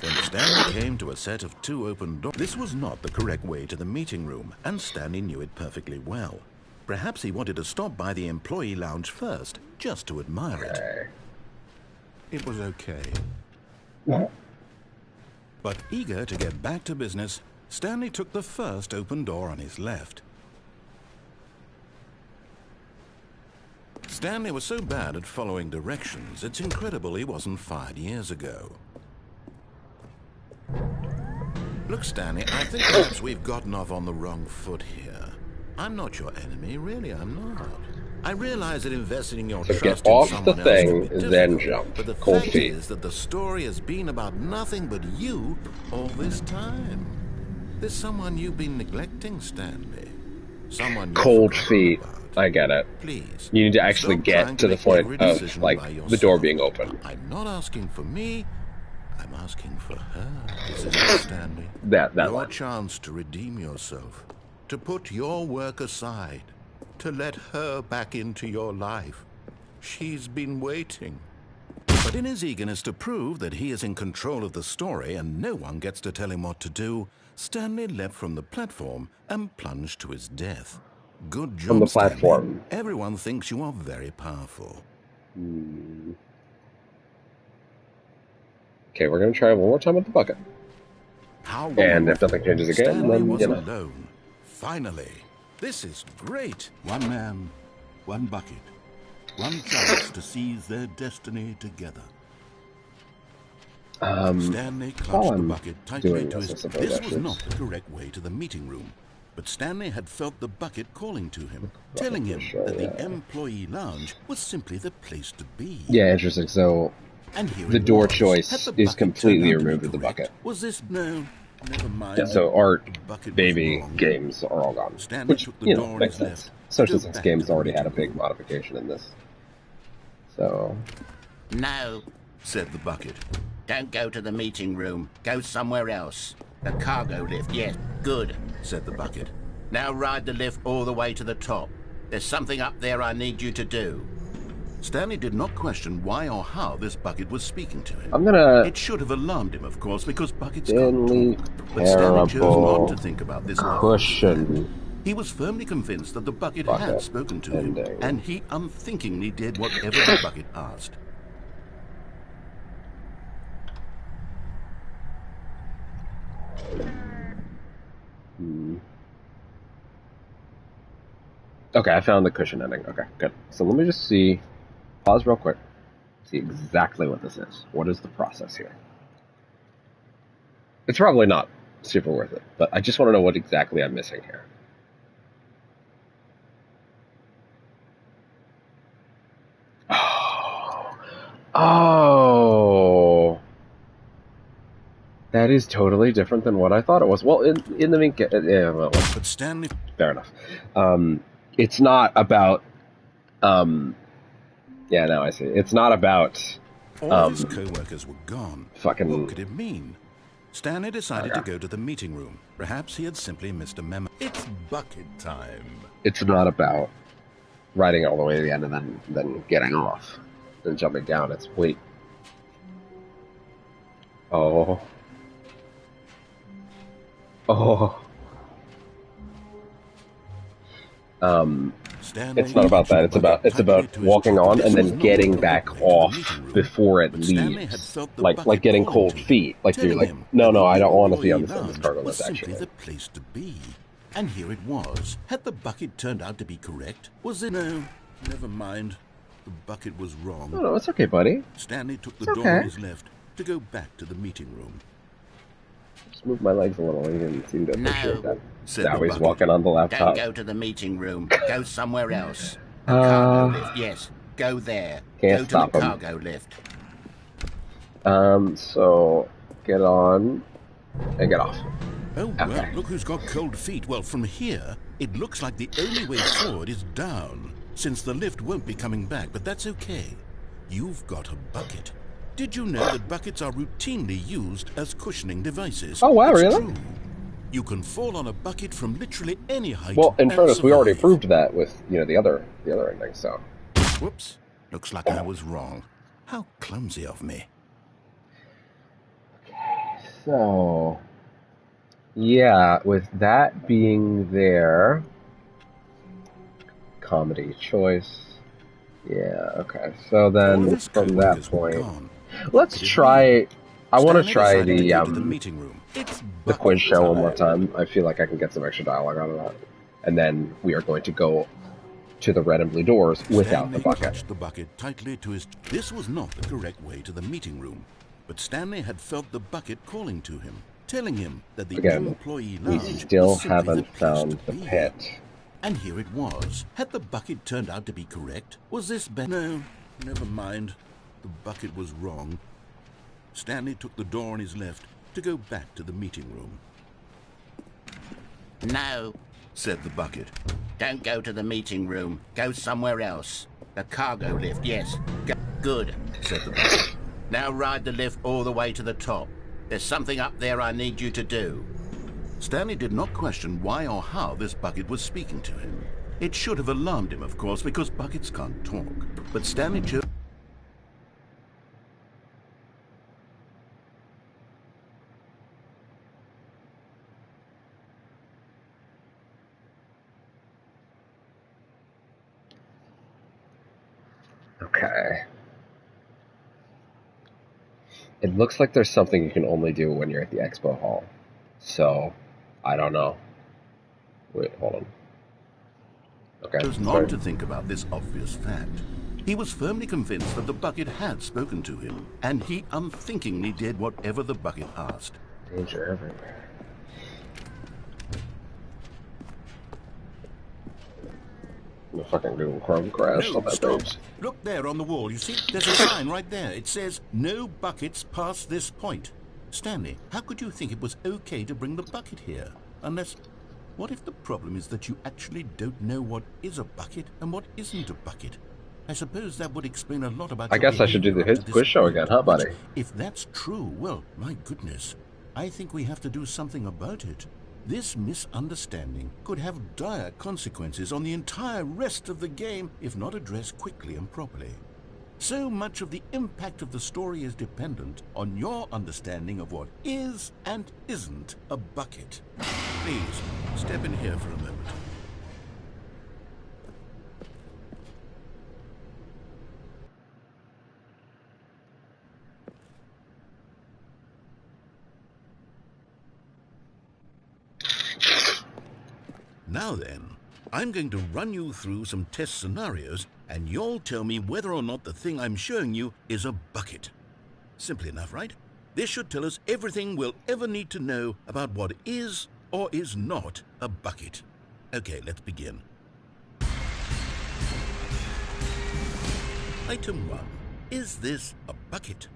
When Stanley came to a set of 2 open doors, this was not the correct way to the meeting room, and Stanley knew it perfectly well. Perhaps he wanted to stop by the employee lounge first, just to admire it. It was okay. But eager to get back to business, Stanley took the first open door on his left. Stanley was so bad at following directions, it's incredible he wasn't fired years ago. Look, Stanley, I think perhaps we've gotten off on the wrong foot here. I'm not your enemy, really, I'm not. I realize that investing your trust in someone else can be difficult, then jump. But the fact is that the story has been about nothing but you all this time. There's someone you've been neglecting, Stanley. Someone cold feet. I get it. Please. You need to actually get to the point of, like, the door being open. I'm not asking for me. I'm asking for her. This is Stanley. Your chance to redeem yourself. To put your work aside. To let her back into your life. She's been waiting. But in his eagerness to prove that he is in control of the story and no one gets to tell him what to do, Stanley leapt from the platform and plunged to his death. Good job, from the platform. Stanley. Everyone thinks you are very powerful. Okay, we're going to try one more time with the bucket. And if nothing changes again, Stanley then, was you know. alone. Finally. This is great. One man, one bucket. One chance to seize their destiny together. Stanley clutched the bucket tightly to his... This was not the correct way to the meeting room. But Stanley had felt the bucket calling to him, telling him that the employee lounge was simply the place to be. Yeah, interesting. So, the door choice is completely removed with the bucket. Was this... No, never mind. Yeah, so art, baby, games are all gone. Which, you know, makes sense. Especially since games already had a big modification in this. So... No, said the bucket. Don't go to the meeting room. Go somewhere else. The cargo lift, yes. Good, said the bucket. Now ride the lift all the way to the top. There's something up there I need you to do. Stanley did not question why or how this bucket was speaking to him. I'm gonna... It should have alarmed him, of course, because buckets Stanley, can't talk. But Stanley chose not to think about this. Cushion. He was firmly convinced that the bucket had spoken to him, and he unthinkingly did whatever the bucket asked. Okay, I found the cushion ending. Okay, good. So let me just see, pause real quick, see exactly what this is. What is the process here? It's probably not super worth it, but I just want to know what exactly I'm missing here. Oh. That is totally different than what I thought it was. Well, in the main case, yeah, well, but Stanley... Fair enough. It's not about, yeah, now I see. It's not about, all his co-workers were gone. Fucking... What could it mean? Stanley decided to go to the meeting room. Perhaps he had simply missed a memo. It's bucket time. It's not about riding all the way to the end and then getting off and jumping down. It's wait. Oh. Oh. It's not about that. It's about walking on and then getting back off before it leaves. Like getting cold feet. Like you're like, no, I don't want to be on this cargo lift actually. The place to be. And here it was. Had the bucket turned out to be correct? Was it? No, never mind. The bucket was wrong. No, it's okay, buddy. Stanley took the door on his left to go back to the meeting room. Just move my legs a little. You didn't seem to appreciate that. Now he's walking on the laptop. Don't go to the meeting room. Go somewhere else. The cargo lift, yes. go there. Can't go to stop the 'em. cargo lift. So get on and get off. Oh, well, look who's got cold feet. Well, from here, it looks like the only way forward is down, since the lift won't be coming back, but that's okay. You've got a bucket. Did you know that buckets are routinely used as cushioning devices? Oh, wow, It's really? true. You can fall on a bucket from literally any height. Well, in and fairness, we already survive. proved that with, the other ending, so. Whoops. Looks like I was wrong. How clumsy of me. So, yeah, with that being there, comedy choice. Yeah, okay. So then from that point, let's try. I want to try the quiz show one more time. I feel like I can get some extra dialogue out of that, and then we are going to go to the red and blue doors without the bucket. Clutched the bucket tightly to his. This was not the correct way to the meeting room, but Stanley had felt the bucket calling to him, telling him that the employee lounge we still was simply haven't the place found to the be. pit. And here it was. Had the bucket turned out to be correct? Was this better? No, never mind. The bucket was wrong. Stanley took the door on his left to go back to the meeting room. No, said the bucket. don't go to the meeting room. Go somewhere else. The cargo lift, yes. Go. Good, said the bucket. Now ride the lift all the way to the top. There's something up there I need you to do. Stanley did not question why or how this bucket was speaking to him. It should have alarmed him, of course, because buckets can't talk. But Stanley chose... Okay. It looks like there's something you can only do when you're at the expo hall. So, I don't know. Wait, hold on. Okay. chose not to think about this obvious fact. He was firmly convinced that the bucket had spoken to him, and he unthinkingly did whatever the bucket asked. Danger everywhere. The fucking Google Chrome crashed on that stop. page. Look there on the wall. You see, there's a sign right there. It says, no buckets past this point. Stanley, how could you think it was okay to bring the bucket here? Unless, what if the problem is that you actually don't know what is a bucket and what isn't a bucket? I suppose that would explain a lot about I guess I should do the quiz show again, huh, buddy? If that's true, well, my goodness, I think we have to do something about it. This misunderstanding could have dire consequences on the entire rest of the game if not addressed quickly and properly. So much of the impact of the story is dependent on your understanding of what is and isn't a bucket. Please, step in here for a moment. Now then, I'm going to run you through some test scenarios, and you'll tell me whether or not the thing I'm showing you is a bucket. Simple enough, right? This should tell us everything we'll ever need to know about what is or is not a bucket. Okay, let's begin. Item 1. Is this a bucket?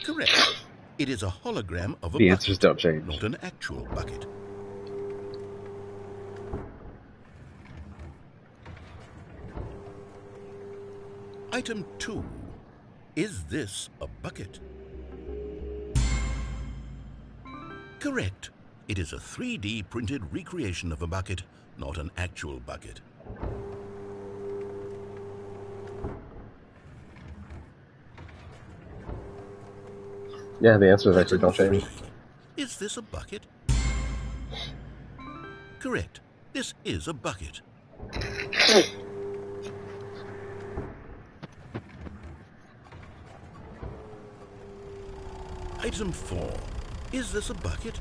Correct. It is a hologram of a The bucket, answers don't change. not an actual bucket. Item 2. Is this a bucket? Correct. It is a 3D printed recreation of a bucket, not an actual bucket. Yeah, the answers actually don't change. Is this a bucket? Correct. This is a bucket. Item 4. Is this a bucket?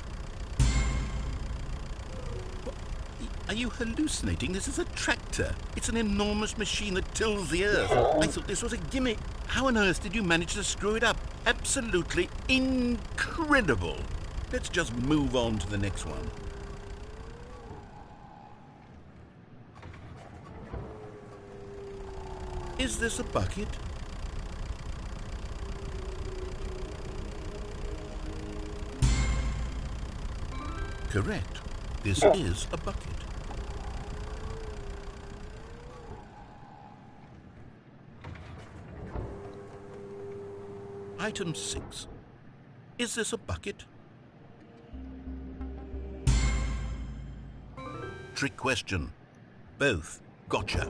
Are you hallucinating? This is a tractor. It's an enormous machine that tills the earth. I thought this was a gimmick. How on earth did you manage to screw it up? Absolutely incredible. Let's just move on to the next one. Is this a bucket? Correct. This is a bucket. Item 6. Is this a bucket? Trick question. Both. Gotcha.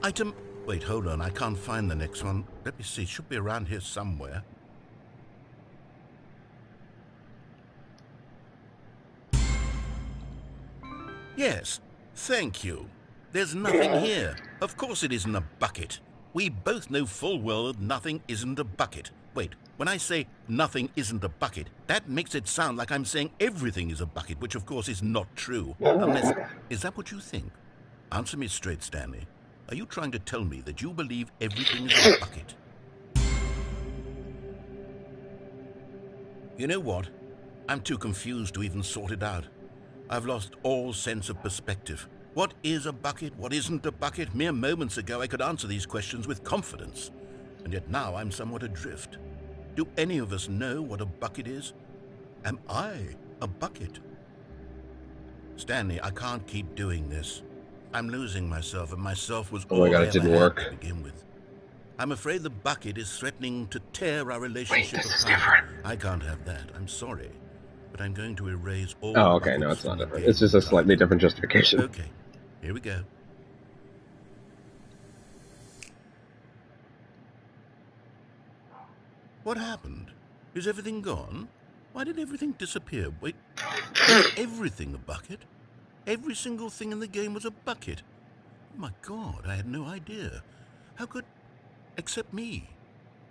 Item... Wait, hold on. I can't find the next one. Let me see. It should be around here somewhere. Yes. Thank you. There's nothing here. Of course it isn't a bucket. We both know full well that nothing isn't a bucket. Wait, when I say nothing isn't a bucket, that makes it sound like I'm saying everything is a bucket, which of course is not true. Unless... Is that what you think? Answer me straight, Stanley. Are you trying to tell me that you believe everything is a bucket? You know what? I'm too confused to even sort it out. I've lost all sense of perspective. What is a bucket? What isn't a bucket? Mere moments ago I could answer these questions with confidence. And yet now I'm somewhat adrift. Do any of us know what a bucket is? Am I a bucket? Stanley, I can't keep doing this. I'm losing myself, and myself was all I ever had to begin with. I'm afraid the bucket is threatening to tear our relationship apart. I can't have that. I'm sorry. But I'm going to erase all Oh, okay, no, it's not different. It's just a slightly different justification. Okay, here we go. What happened? Is everything gone? Why did everything disappear? Wait, was everything a bucket? Every single thing in the game was a bucket. Oh my God, I had no idea. How could... Except me.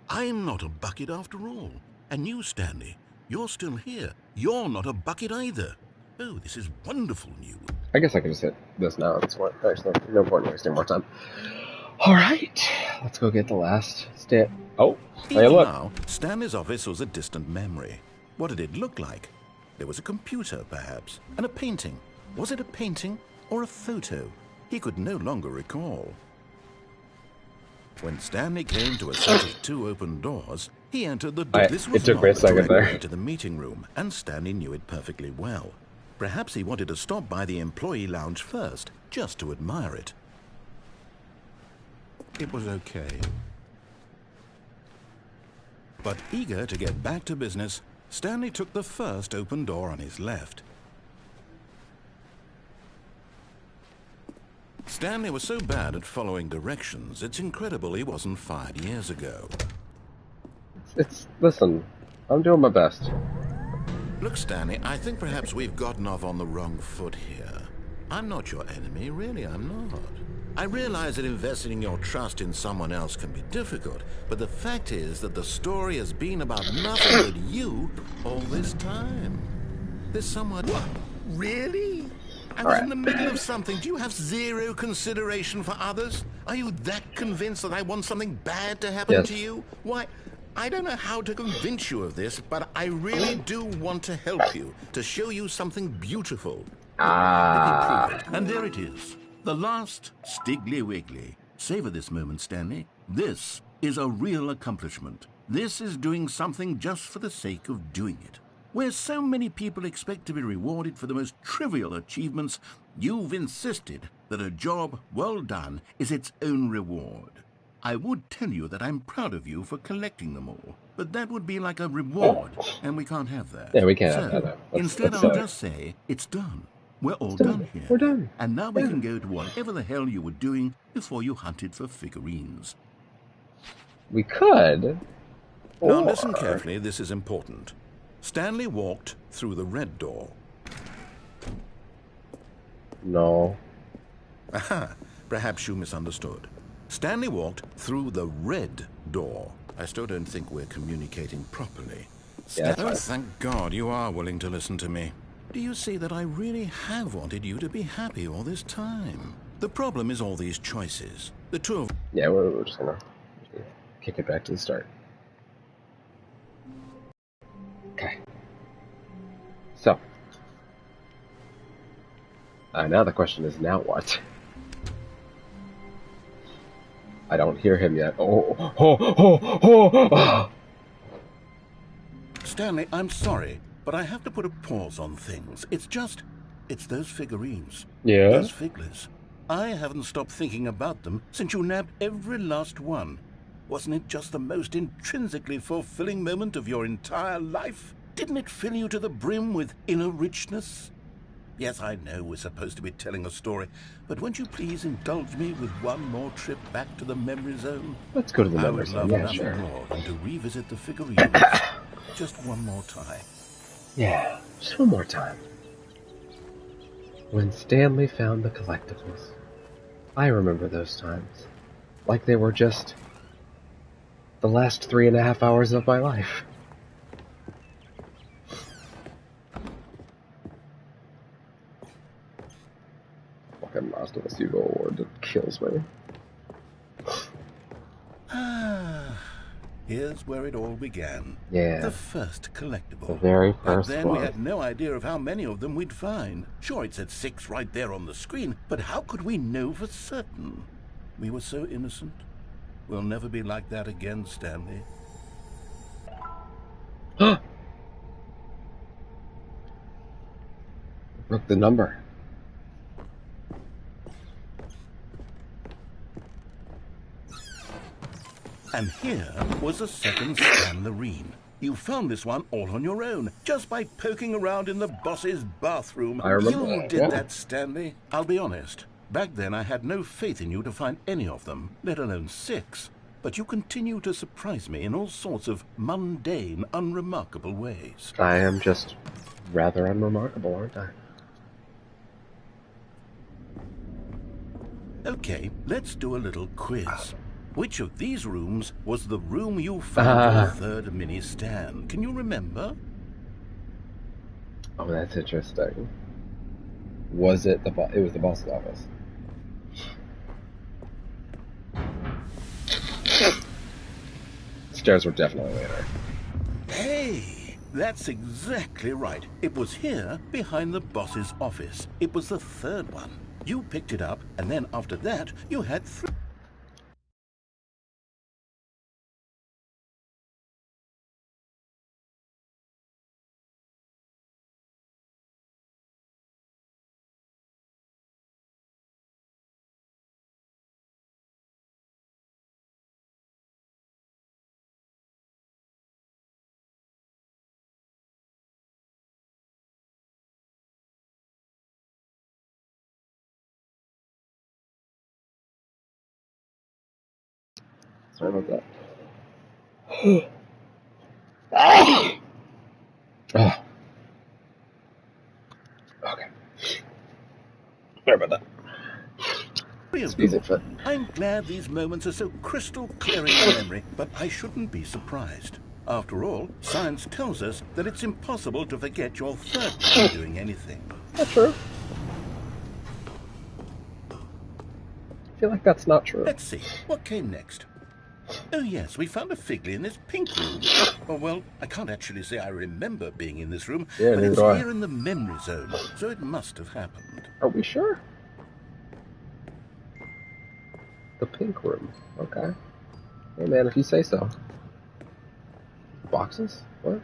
I'm not a bucket after all. And you, Stanley, you're still here. You're not a bucket either. Oh, this is wonderful news. I guess I can just hit this now at this point. There's no point in wasting more time. Alright, let's go get the last step. Oh, hey, look. Now, Stanley's office was a distant memory. What did it look like? There was a computer, perhaps, and a painting. Was it a painting or a photo? He could no longer recall. When Stanley came to a set of 2 open doors, he entered the door. This was not the direct way to the meeting room, and Stanley knew it perfectly well. Perhaps he wanted to stop by the employee lounge first, just to admire it. It was okay. But eager to get back to business, Stanley took the first open door on his left. Stanley was so bad at following directions, it's incredible he wasn't fired years ago. Listen, I'm doing my best. Look, Stanley, I think perhaps we've gotten off on the wrong foot here. I'm not your enemy, really, I'm not. I realize that investing your trust in someone else can be difficult, but the fact is that the story has been about nothing but you all this time. There's somewhat... Really? I was in the middle of something. Do you have zero consideration for others? Are you that convinced that I want something bad to happen to you? Why, I don't know how to convince you of this, but I really do want to help you, to show you something beautiful. Let me prove it. And there it is. The last Stiggly Wiggly. Savor this moment, Stanley. This is a real accomplishment. This is doing something just for the sake of doing it. Where so many people expect to be rewarded for the most trivial achievements, you've insisted that a job well done is its own reward. I would tell you that I'm proud of you for collecting them all, but that would be like a reward, and we can't have that. Yeah, we can't have that. Instead, I'll just say, it's done. We're all done here. We're done. And now we can go to whatever the hell you were doing before you hunted for figurines. We could. Now listen carefully, this is important. Stanley walked through the red door. No. Aha, perhaps you misunderstood. Stanley walked through the red door. I still don't think we're communicating properly. Oh, thank God you are willing to listen to me. Do you see that I really have wanted you to be happy all this time? The problem is all these choices. The two of... Yeah, we're just gonna kick it back to the start. Okay. So. Now the question is, now what? I don't hear him yet. Oh. Stanley, I'm sorry, but I have to put a pause on things. It's those figurines. Yeah? Those figlers. I haven't stopped thinking about them since you nabbed every last one. Wasn't it just the most intrinsically fulfilling moment of your entire life? Didn't it fill you to the brim with inner richness? Yes, I know we're supposed to be telling a story, but won't you please indulge me with one more trip back to the memory zone? Let's go to the memory I zone, would yeah, love sure. nothing more than to revisit the figurines. Just one more time. Yeah, just one more time. When Stanley found the collectibles. I remember those times. Like they were just the last 3.5 hours of my life. Fucking Last of Us Hugo Award, it kills me. Here's where it all began. Yeah. The first collectible. The very Back first then, one. we had no idea of how many of them we'd find. Sure, it said 6 right there on the screen, but how could we know for certain? We were so innocent. We'll never be like that again, Stanley. Look, the number. And here was a second Stanlerine. You found this one all on your own, just by poking around in the boss's bathroom. I remember You that, did yeah. that, Stanley. I'll be honest. Back then, I had no faith in you to find any of them, let alone 6. But you continue to surprise me in all sorts of mundane, unremarkable ways. I am just rather unremarkable, aren't I? Okay, let's do a little quiz. Which of these rooms was the room you found your third mini stand? Can you remember? Oh, that's interesting. Was it the it was the boss's office. Stairs were definitely later. Hey, that's exactly right. It was here, behind the boss's office. It was the third one. You picked it up, and then after that, you had 3. Sorry about that. Oh. Okay. Sorry about that. Excuse it, Fit. I'm glad these moments are so crystal clear in your memory, but I shouldn't be surprised. After all, science tells us that it's impossible to forget your third time doing anything. Not true. I feel like that's not true. Let's see, what came next? Oh yes, we found a Figley in this pink room. Oh well, I can't actually say I remember being in this room, Yeah, but neither it's do I. here in the memory zone, so it must have happened. Are we sure? The pink room. Okay. Hey man, if you say so. Boxes? What?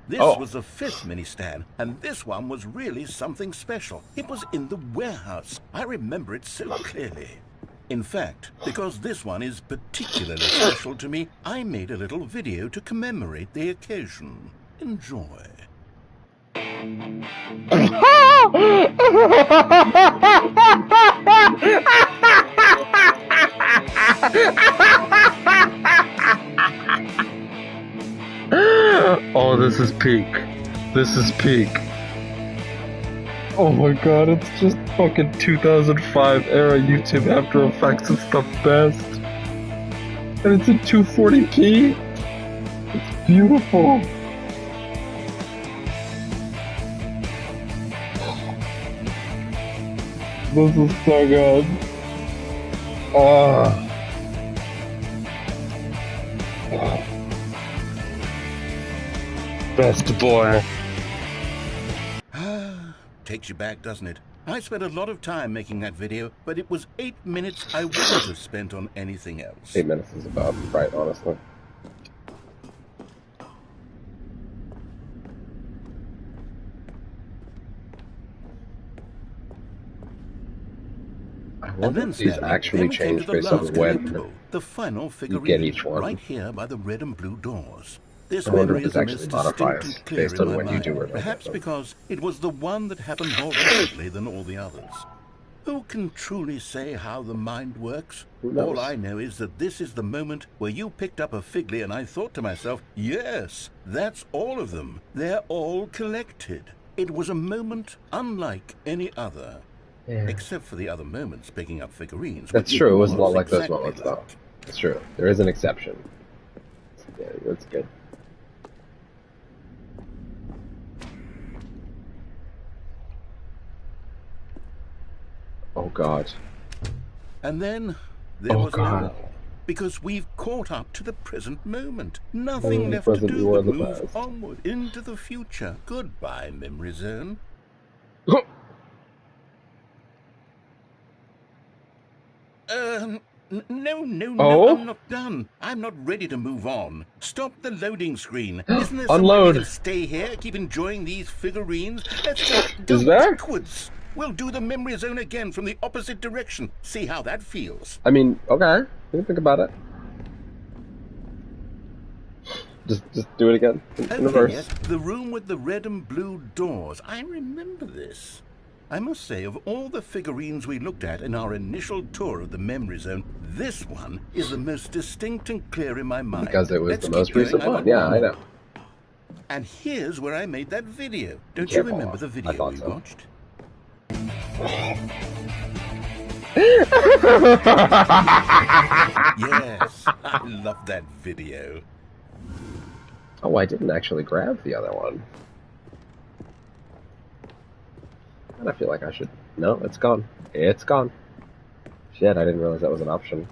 This Oh. was the 5th mini stand, and this one was really something special. It was in the warehouse. I remember it so clearly. In fact, because this one is particularly special to me, I made a little video to commemorate the occasion. Enjoy. Oh, this is peak. This is peak. Oh my god, it's just fucking 2005 era YouTube After Effects. It's the best. And it's in 240p. It's beautiful. This is so good. Best boy. Takes you back, doesn't it? I spent a lot of time making that video, but it was 8 minutes I wouldn't have spent on anything else. 8 minutes is about right, honestly. I wonder if these actually change based on when the final you get each one. Right here by the red and blue doors. This I wonder memory if is this actually modifies based on when you do remember perhaps them. because it was the one that happened more recently than all the others. Who can truly say how the mind works? All I know is that this is the moment where you picked up a Figley and I thought to myself, yes, that's all of them. They're all collected. It was a moment unlike any other. Yeah. Except for the other moments picking up figurines. That's true. It was a lot like those moments, though. That's true. There is an exception. Yeah, that's good. Oh, God. And then there was no, because we've caught up to the present moment. Nothing left to do but move onward into the future. Goodbye, memory zone. No, I'm not done. I'm not ready to move on. Stop the loading screen. Isn't there some way we can stay here, keep enjoying these figurines? Let's just go backwards. We'll do the memory zone again from the opposite direction. See how that feels. I mean, okay. We can think about it. Just do it again in reverse. Yes, the room with the red and blue doors. I remember this. I must say, of all the figurines we looked at in our initial tour of the memory zone, this one is the most distinct and clear in my mind. Because it was the most recent one. Yeah, I know. And here's where I made that video. Don't you remember the video we watched? Yes, I love that video. Oh, I didn't actually grab the other one. And I feel like I should... No, it's gone. It's gone. Shit, I didn't realize that was an option.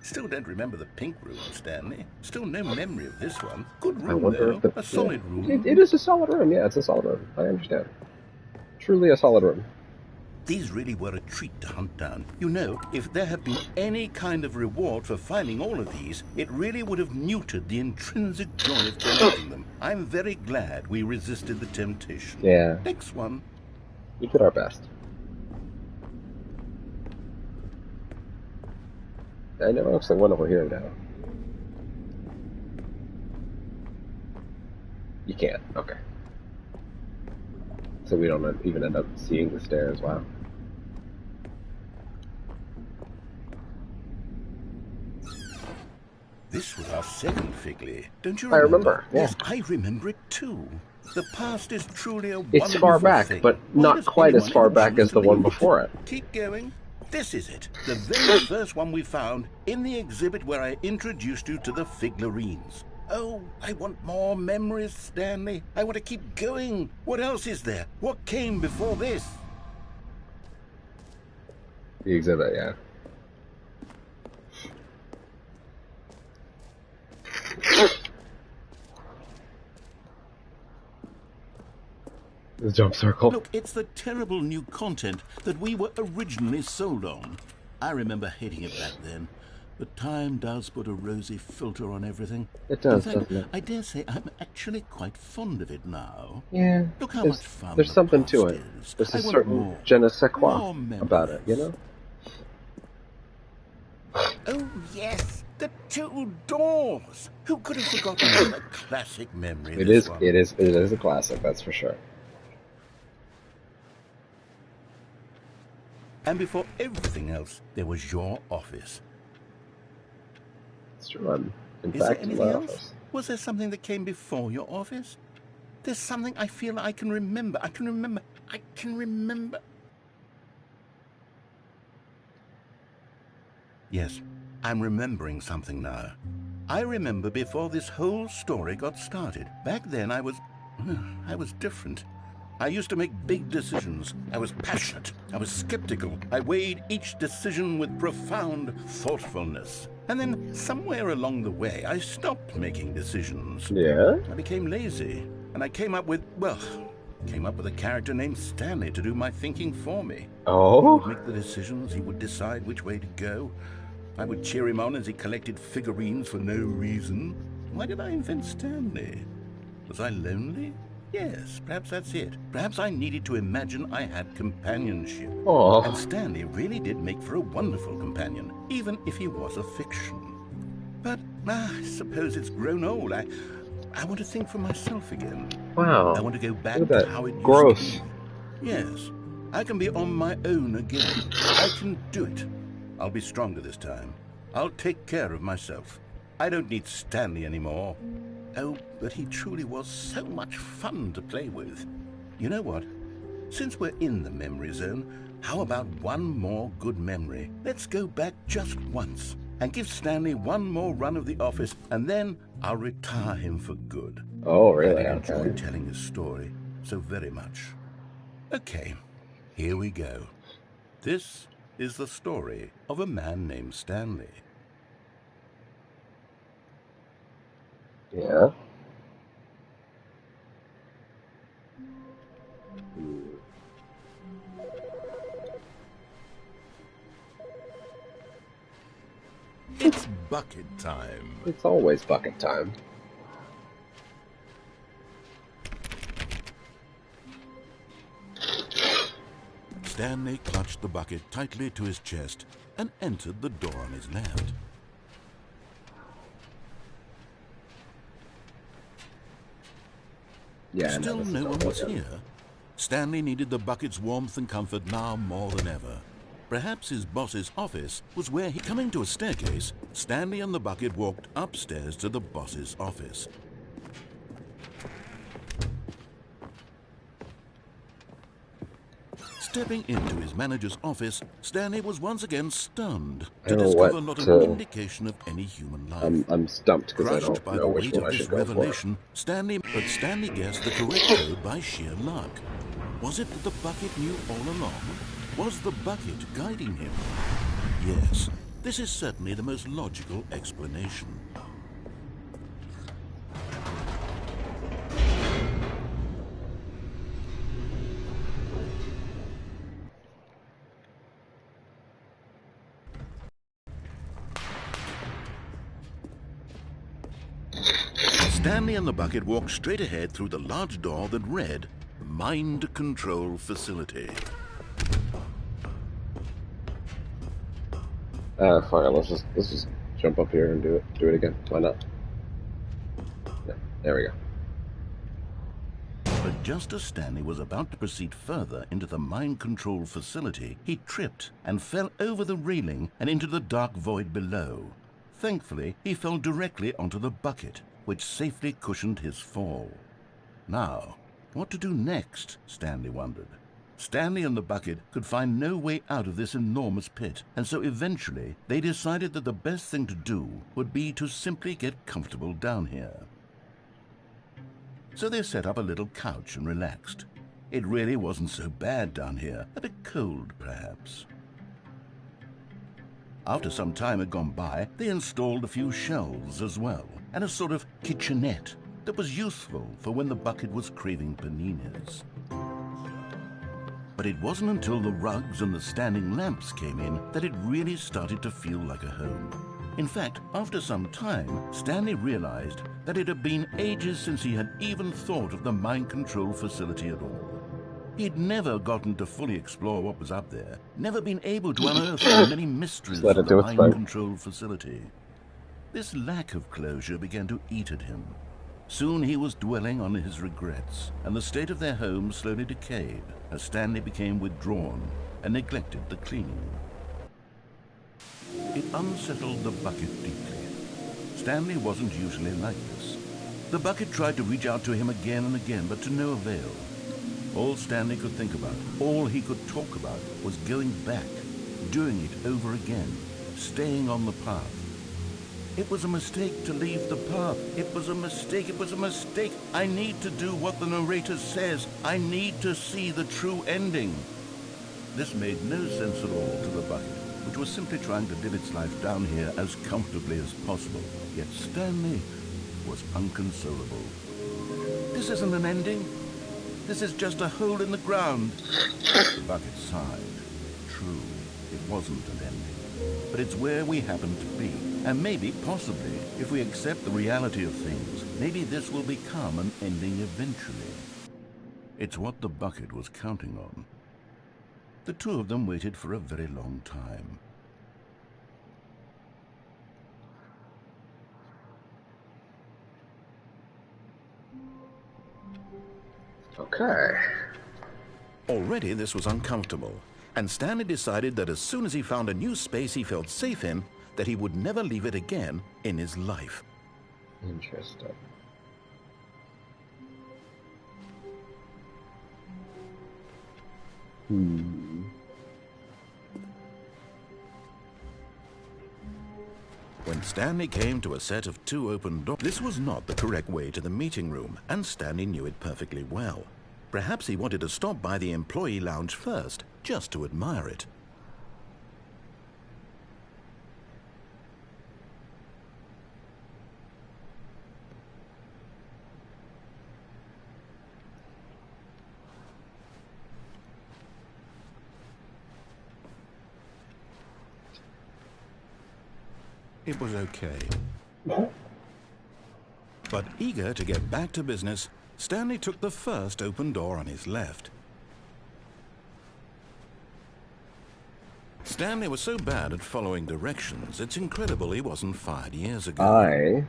Still don't remember the pink room, Stanley. Still no memory of this one. Good room, I wonder though. if A solid room. It is a solid room, yeah, it's a solid room. I understand. Truly a solid room. These really were a treat to hunt down. You know, if there had been any kind of reward for finding all of these, it really would have muted the intrinsic joy of collecting them. I'm very glad we resisted the temptation. Yeah. Next one. We did our best. I know, it looks like one over here now. You can't. Okay. So we don't even end up seeing the stairs. Wow. This was our second Figley. Don't you I remember? remember, yeah. Yes, I remember it too. The past is truly a It's far back, thing. but not quite as far back as the one before it. Keep going. This is it. The very first one we found in the exhibit where I introduced you to the figurines. Oh, I want more memories, Stanley. I want to keep going. What else is there? What came before this? The exhibit, yeah. The jump circle. Look, it's the terrible new content that we were originally sold on. I remember hating it back then. But time does put a rosy filter on everything. It does, in fact, doesn't it? I dare say I'm actually quite fond of it now. Yeah. Look how much fun there's the something to past it. is. There's I a want certain more. je ne sais quoi More memories. about it, you know? Oh, yes, the two doors. Who could have forgotten a classic memory? It is a classic, that's for sure. And before everything else, there was your office. It's true. I'm, in Is there fact, in anything my else? office. Was there something that came before your office? There's something I feel I can remember. I can remember. Yes, I'm remembering something now. I remember before this whole story got started. Back then I was different. I used to make big decisions. I was passionate. I was skeptical. I weighed each decision with profound thoughtfulness. And then, somewhere along the way, I stopped making decisions. Yeah? I became lazy. And I came up with a character named Stanley to do my thinking for me. Oh? He would make the decisions. He would decide which way to go. I would cheer him on as he collected figurines for no reason. Why did I invent Stanley? Was I lonely? Yes, perhaps that's it. Perhaps I needed to imagine I had companionship. Aww. And Stanley really did make for a wonderful companion, even if he was a fiction. But I suppose it's grown old. I want to think for myself again. Wow. I want to go back Look at to that. how it Gross. used to be. Yes, I can be on my own again. I can do it. I'll be stronger this time. I'll take care of myself. I don't need Stanley anymore. Oh, but he truly was so much fun to play with. You know what? Since we're in the memory zone, how about one more good memory? Let's go back just once and give Stanley one more run of the office, and then I'll retire him for good. Oh, really? I enjoy Okay. telling his story so very much. Okay, here we go. This is the story of a man named Stanley. Yeah. It's bucket time. It's always bucket time. Stanley clutched the bucket tightly to his chest and entered the door on his left. Yeah. Still no one was here. Stanley needed the bucket's warmth and comfort now more than ever. Perhaps his boss's office was where he... Coming to a staircase, Stanley and the bucket walked upstairs to the boss's office. Stepping into his manager's office, Stanley was once again stunned to discover not an indication of any human life. I'm stumped because I Crushed don't by know the which weight one of I this should go for. revelation, Stanley guessed the correct code by sheer luck. Was it that the bucket knew all along? Was the bucket guiding him? Yes, this is certainly the most logical explanation. Stanley and the bucket walked straight ahead through the large door that read, Mind Control Facility. Fine, let's just jump up here and do it again. Why not? Yeah, there we go. But just as Stanley was about to proceed further into the mind control facility, he tripped and fell over the railing and into the dark void below. Thankfully, he fell directly onto the bucket, which safely cushioned his fall. Now, what to do next, Stanley wondered. Stanley and the bucket could find no way out of this enormous pit, and so eventually they decided that the best thing to do would be to simply get comfortable down here. So they set up a little couch and relaxed. It really wasn't so bad down here, a bit cold perhaps. After some time had gone by, they installed a few shelves as well, and a sort of kitchenette that was useful for when the bucket was craving paninis. But it wasn't until the rugs and the standing lamps came in that it really started to feel like a home. In fact, after some time, Stanley realized that it had been ages since he had even thought of the mind control facility at all. He'd never gotten to fully explore what was up there, never been able to unearth the many mysteries of the mind control facility. This lack of closure began to eat at him. Soon he was dwelling on his regrets, and the state of their home slowly decayed as Stanley became withdrawn and neglected the cleaning. It unsettled the bucket deeply. Stanley wasn't usually like this. The bucket tried to reach out to him again and again, but to no avail. All Stanley could think about, all he could talk about, was going back, doing it over again, staying on the path. It was a mistake to leave the pub. It was a mistake. It was a mistake. I need to do what the narrator says. I need to see the true ending. This made no sense at all to the bucket, which was simply trying to live its life down here as comfortably as possible. Yet Stanley was unconsolable. This isn't an ending. This is just a hole in the ground. The bucket sighed. True, it wasn't an ending. But it's where we happen to be. And maybe, possibly, if we accept the reality of things, maybe this will become an ending eventually. It's what the bucket was counting on. The two of them waited for a very long time. Okay. Already this was uncomfortable, and Stanley decided that as soon as he found a new space he felt safe in, that he would never leave it again in his life. Interesting. When Stanley came to a set of 2 open doors, this was not the correct way to the meeting room, and Stanley knew it perfectly well. Perhaps he wanted to stop by the employee lounge first, just to admire it. It was okay. But eager to get back to business, Stanley took the first open door on his left. Stanley was so bad at following directions, it's incredible he wasn't fired years ago.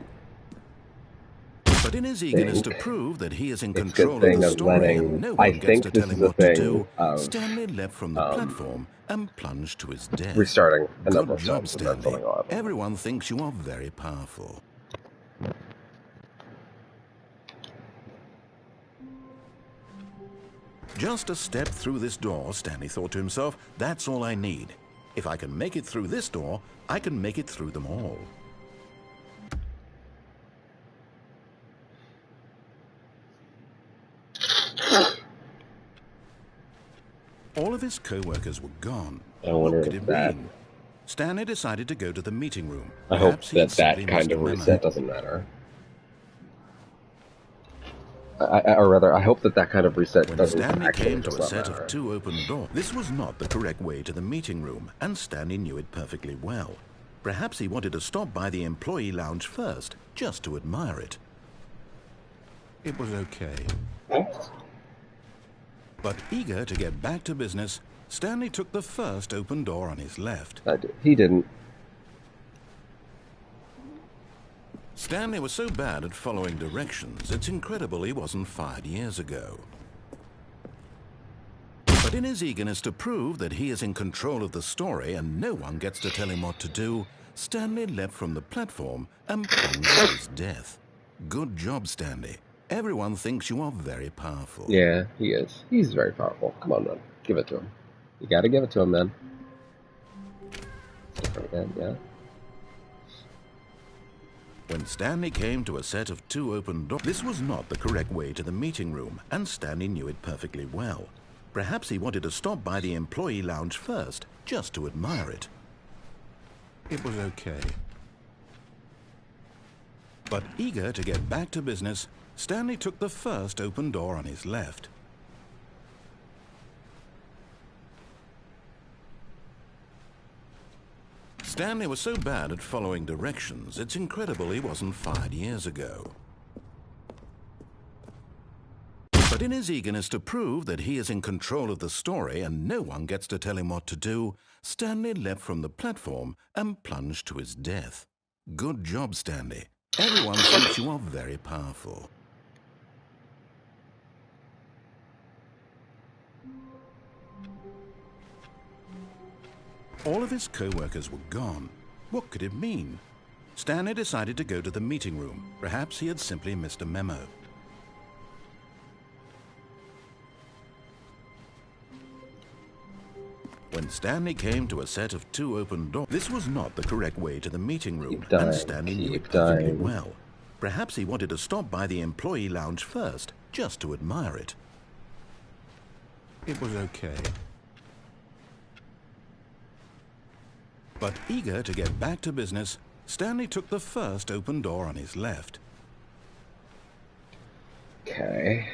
But in his eagerness to prove that he is in control of the story and no one gets to tell him what to do, Stanley leapt from the platform and plunged to his death. Restarting a number of Good job, times and then Stanley. filling off. Everyone thinks you are very powerful. Just a step through this door, Stanley thought to himself, that's all I need. If I can make it through this door, I can make it through them all. All of his co-workers were gone. What could it mean? Stanley decided to go to the meeting room. I hope that that kind of reset doesn't matter. Or rather, I hope that that kind of reset doesn't Stanley actually came to a set matter. of 2 open doors. This was not the correct way to the meeting room, and Stanley knew it perfectly well. Perhaps he wanted to stop by the employee lounge first, just to admire it. It was okay. But eager to get back to business, Stanley took the first open door on his left. He didn't. Stanley was so bad at following directions, it's incredible he wasn't fired years ago. But in his eagerness to prove that he is in control of the story and no one gets to tell him what to do, Stanley leapt from the platform and plunged to his death. Good job, Stanley. Everyone thinks you are very powerful. Yeah, he is. He's very powerful. Come on, man. Give it to him. You gotta give it to him, man. Yeah. When Stanley came to a set of 2 open doors, this was not the correct way to the meeting room, and Stanley knew it perfectly well. Perhaps he wanted to stop by the employee lounge first, just to admire it. It was okay. But eager to get back to business, Stanley took the first open door on his left. Stanley was so bad at following directions, it's incredible he wasn't fired years ago. But in his eagerness to prove that he is in control of the story and no one gets to tell him what to do, Stanley leapt from the platform and plunged to his death. Good job, Stanley. Everyone thinks you are very powerful. All of his co-workers were gone. What could it mean? Stanley decided to go to the meeting room. Perhaps he had simply missed a memo. When Stanley came to a set of 2 open doors, this was not the correct way to the meeting room, Keep dying, and Stanley knew it keep perfectly dying. well. Perhaps he wanted to stop by the employee lounge first, just to admire it. It was okay. But eager to get back to business, Stanley took the first open door on his left. Okay,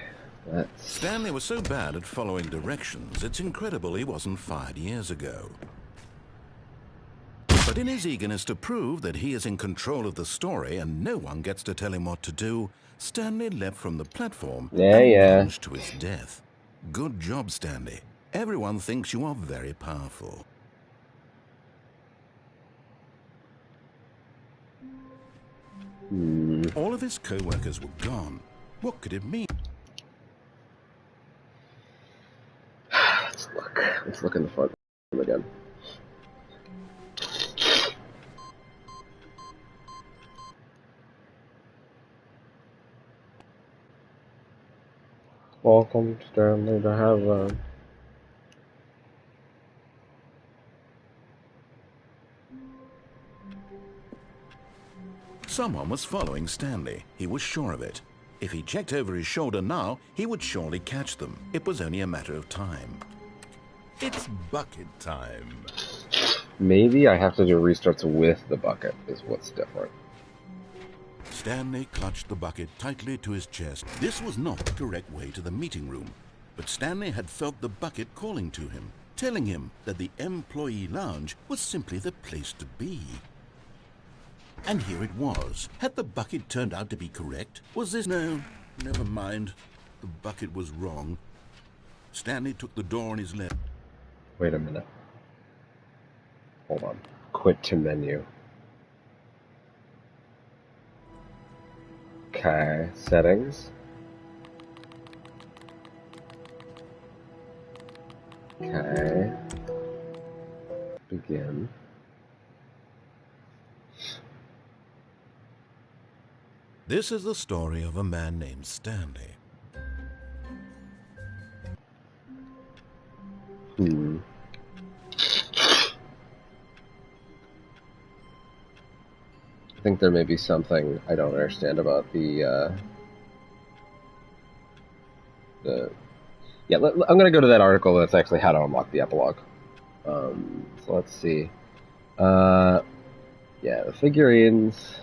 Stanley was so bad at following directions, it's incredible he wasn't fired years ago. But in his eagerness to prove that he is in control of the story and no one gets to tell him what to do, Stanley leapt from the platform and plunged to his death. Good job, Stanley. Everyone thinks you are very powerful. All of his co-workers were gone. What could it mean? Let's look in the front room again. Welcome, Stanley, to have Someone was following Stanley. He was sure of it. If he checked over his shoulder now, he would surely catch them. It was only a matter of time. It's bucket time. Maybe I have to do restarts with the bucket, is what's different. Stanley clutched the bucket tightly to his chest. This was not the correct way to the meeting room, but Stanley had felt the bucket calling to him, telling him that the employee lounge was simply the place to be. And here it was. Had the bucket turned out to be correct? Was this... No, never mind. The bucket was wrong. Stanley took the door on his left. Wait a minute. Hold on. Quit to menu. Okay, settings. Okay. Begin. This is the story of a man named Stanley. I think there may be something I don't understand about the yeah, I'm going to go to that article that's actually how to unlock the epilogue. So let's see. Yeah, the figurines.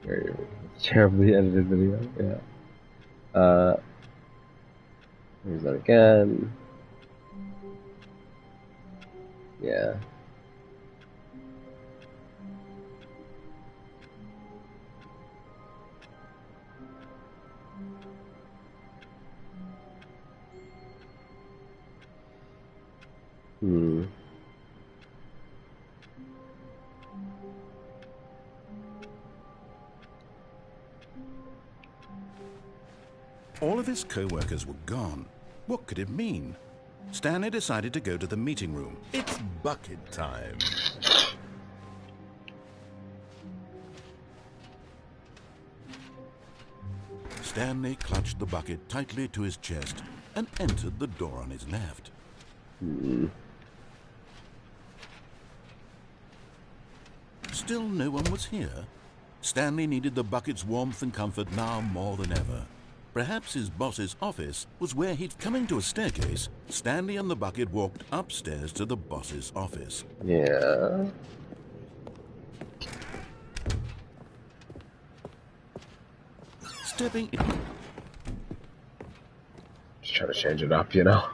Very terribly edited video, yeah. Here's that again. Yeah. All of his co-workers were gone. What could it mean? Stanley decided to go to the meeting room. It's bucket time. Stanley clutched the bucket tightly to his chest and entered the door on his left. Still no one was here. Stanley needed the bucket's warmth and comfort now more than ever. Perhaps his boss's office was where he'd... Coming to a staircase, Stanley and the bucket walked upstairs to the boss's office. Yeah. Stepping in... Just trying to change it up, you know?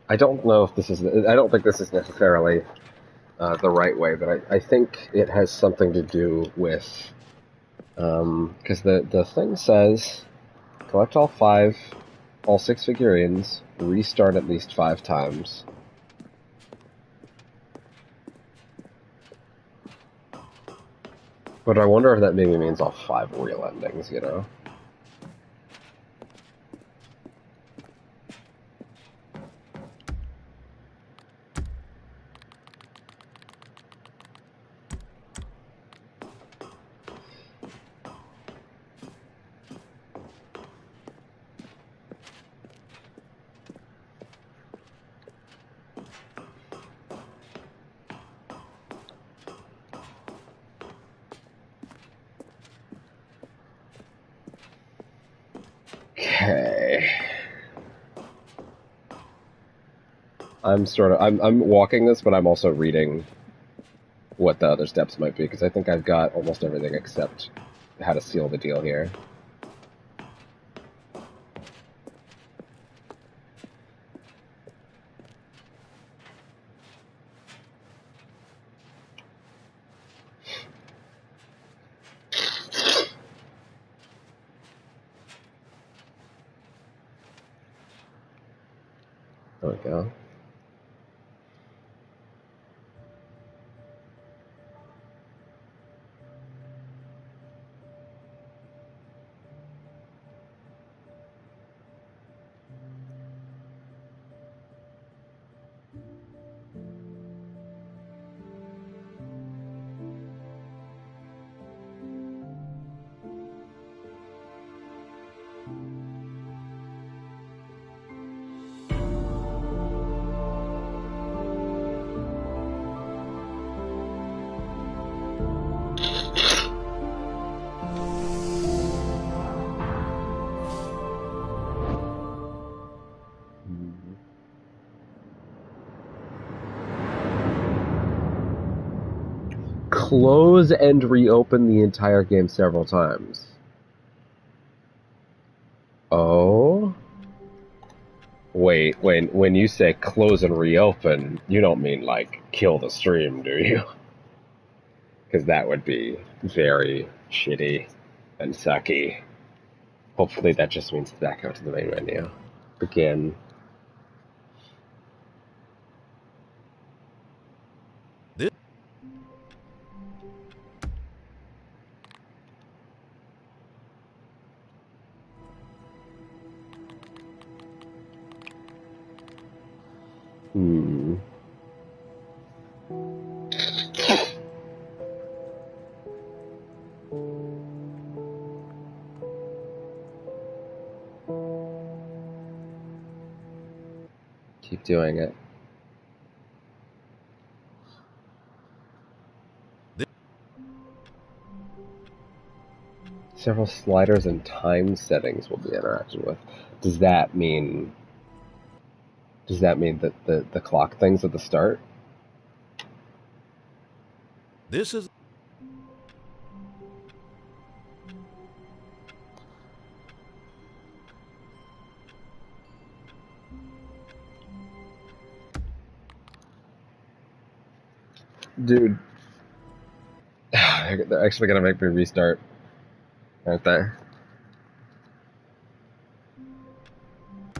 I don't know if this is. I don't think this is necessarily the right way, but I think it has something to do with because the thing says collect all 6 figurines, restart at least 5 times. But I wonder if that maybe means all 5 real endings, you know? Okay. I'm walking this, but I'm also reading what the other steps might be, because I think I've got almost everything except how to seal the deal here. There we go. Close and reopen the entire game several times. Oh? Wait, when you say close and reopen, you don't mean, like, kill the stream, do you? Because that would be very shitty and sucky. Hopefully that just means back out to the main menu. Begin. Keep doing it. Several sliders and time settings will be interacted with. Does that mean that the clock thing's at the start? This is... Dude. They're actually gonna make me restart, aren't they?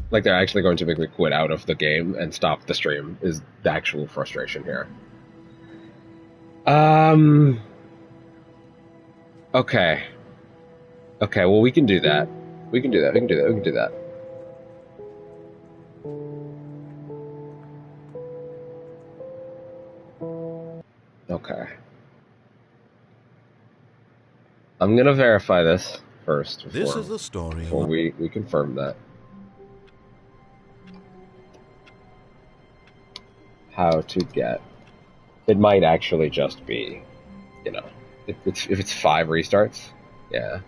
Like, they're actually going to make me quit out of the game and stop the stream, is the actual frustration here. Okay. Okay, well, we can do that. We can do that. Okay. I'm gonna verify this first before we confirm that. How to get... It might actually just be, you know, if it's 5 restarts, yeah.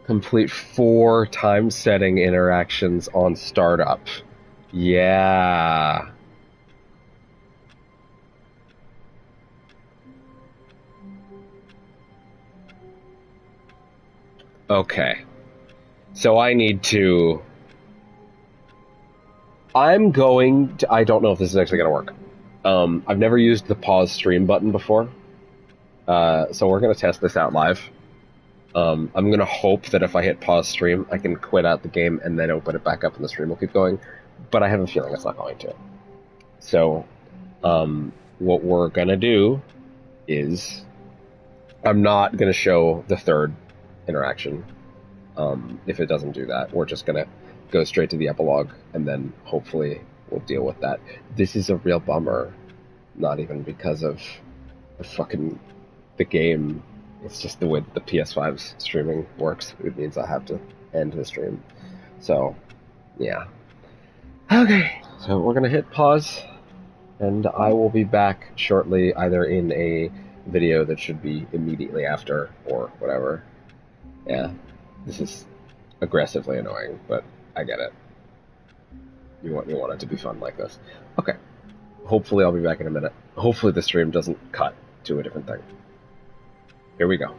Complete 4 time setting interactions on startup. Yeah. Okay. So I need to... I'm going to... I don't know if this is actually going to work. I've never used the pause stream button before. So we're going to test this out live. I'm going to hope that if I hit pause stream, I can quit out the game and then open it back up and the stream will keep going. But I have a feeling it's not going to. So, what we're going to do is... I'm not going to show the third interaction. If it doesn't do that, we're just going to go straight to the epilogue, and then hopefully we'll deal with that. This is a real bummer. Not even because of the game. It's just the way that the PS5's streaming works. It means I have to end the stream. So, yeah. Okay, so we're going to hit pause, and I will be back shortly, either in a video that should be immediately after, or whatever. Yeah, this is aggressively annoying, but I get it. You want it to be fun like this. Okay. Hopefully I'll be back in a minute. Hopefully the stream doesn't cut to a different thing. Here we go.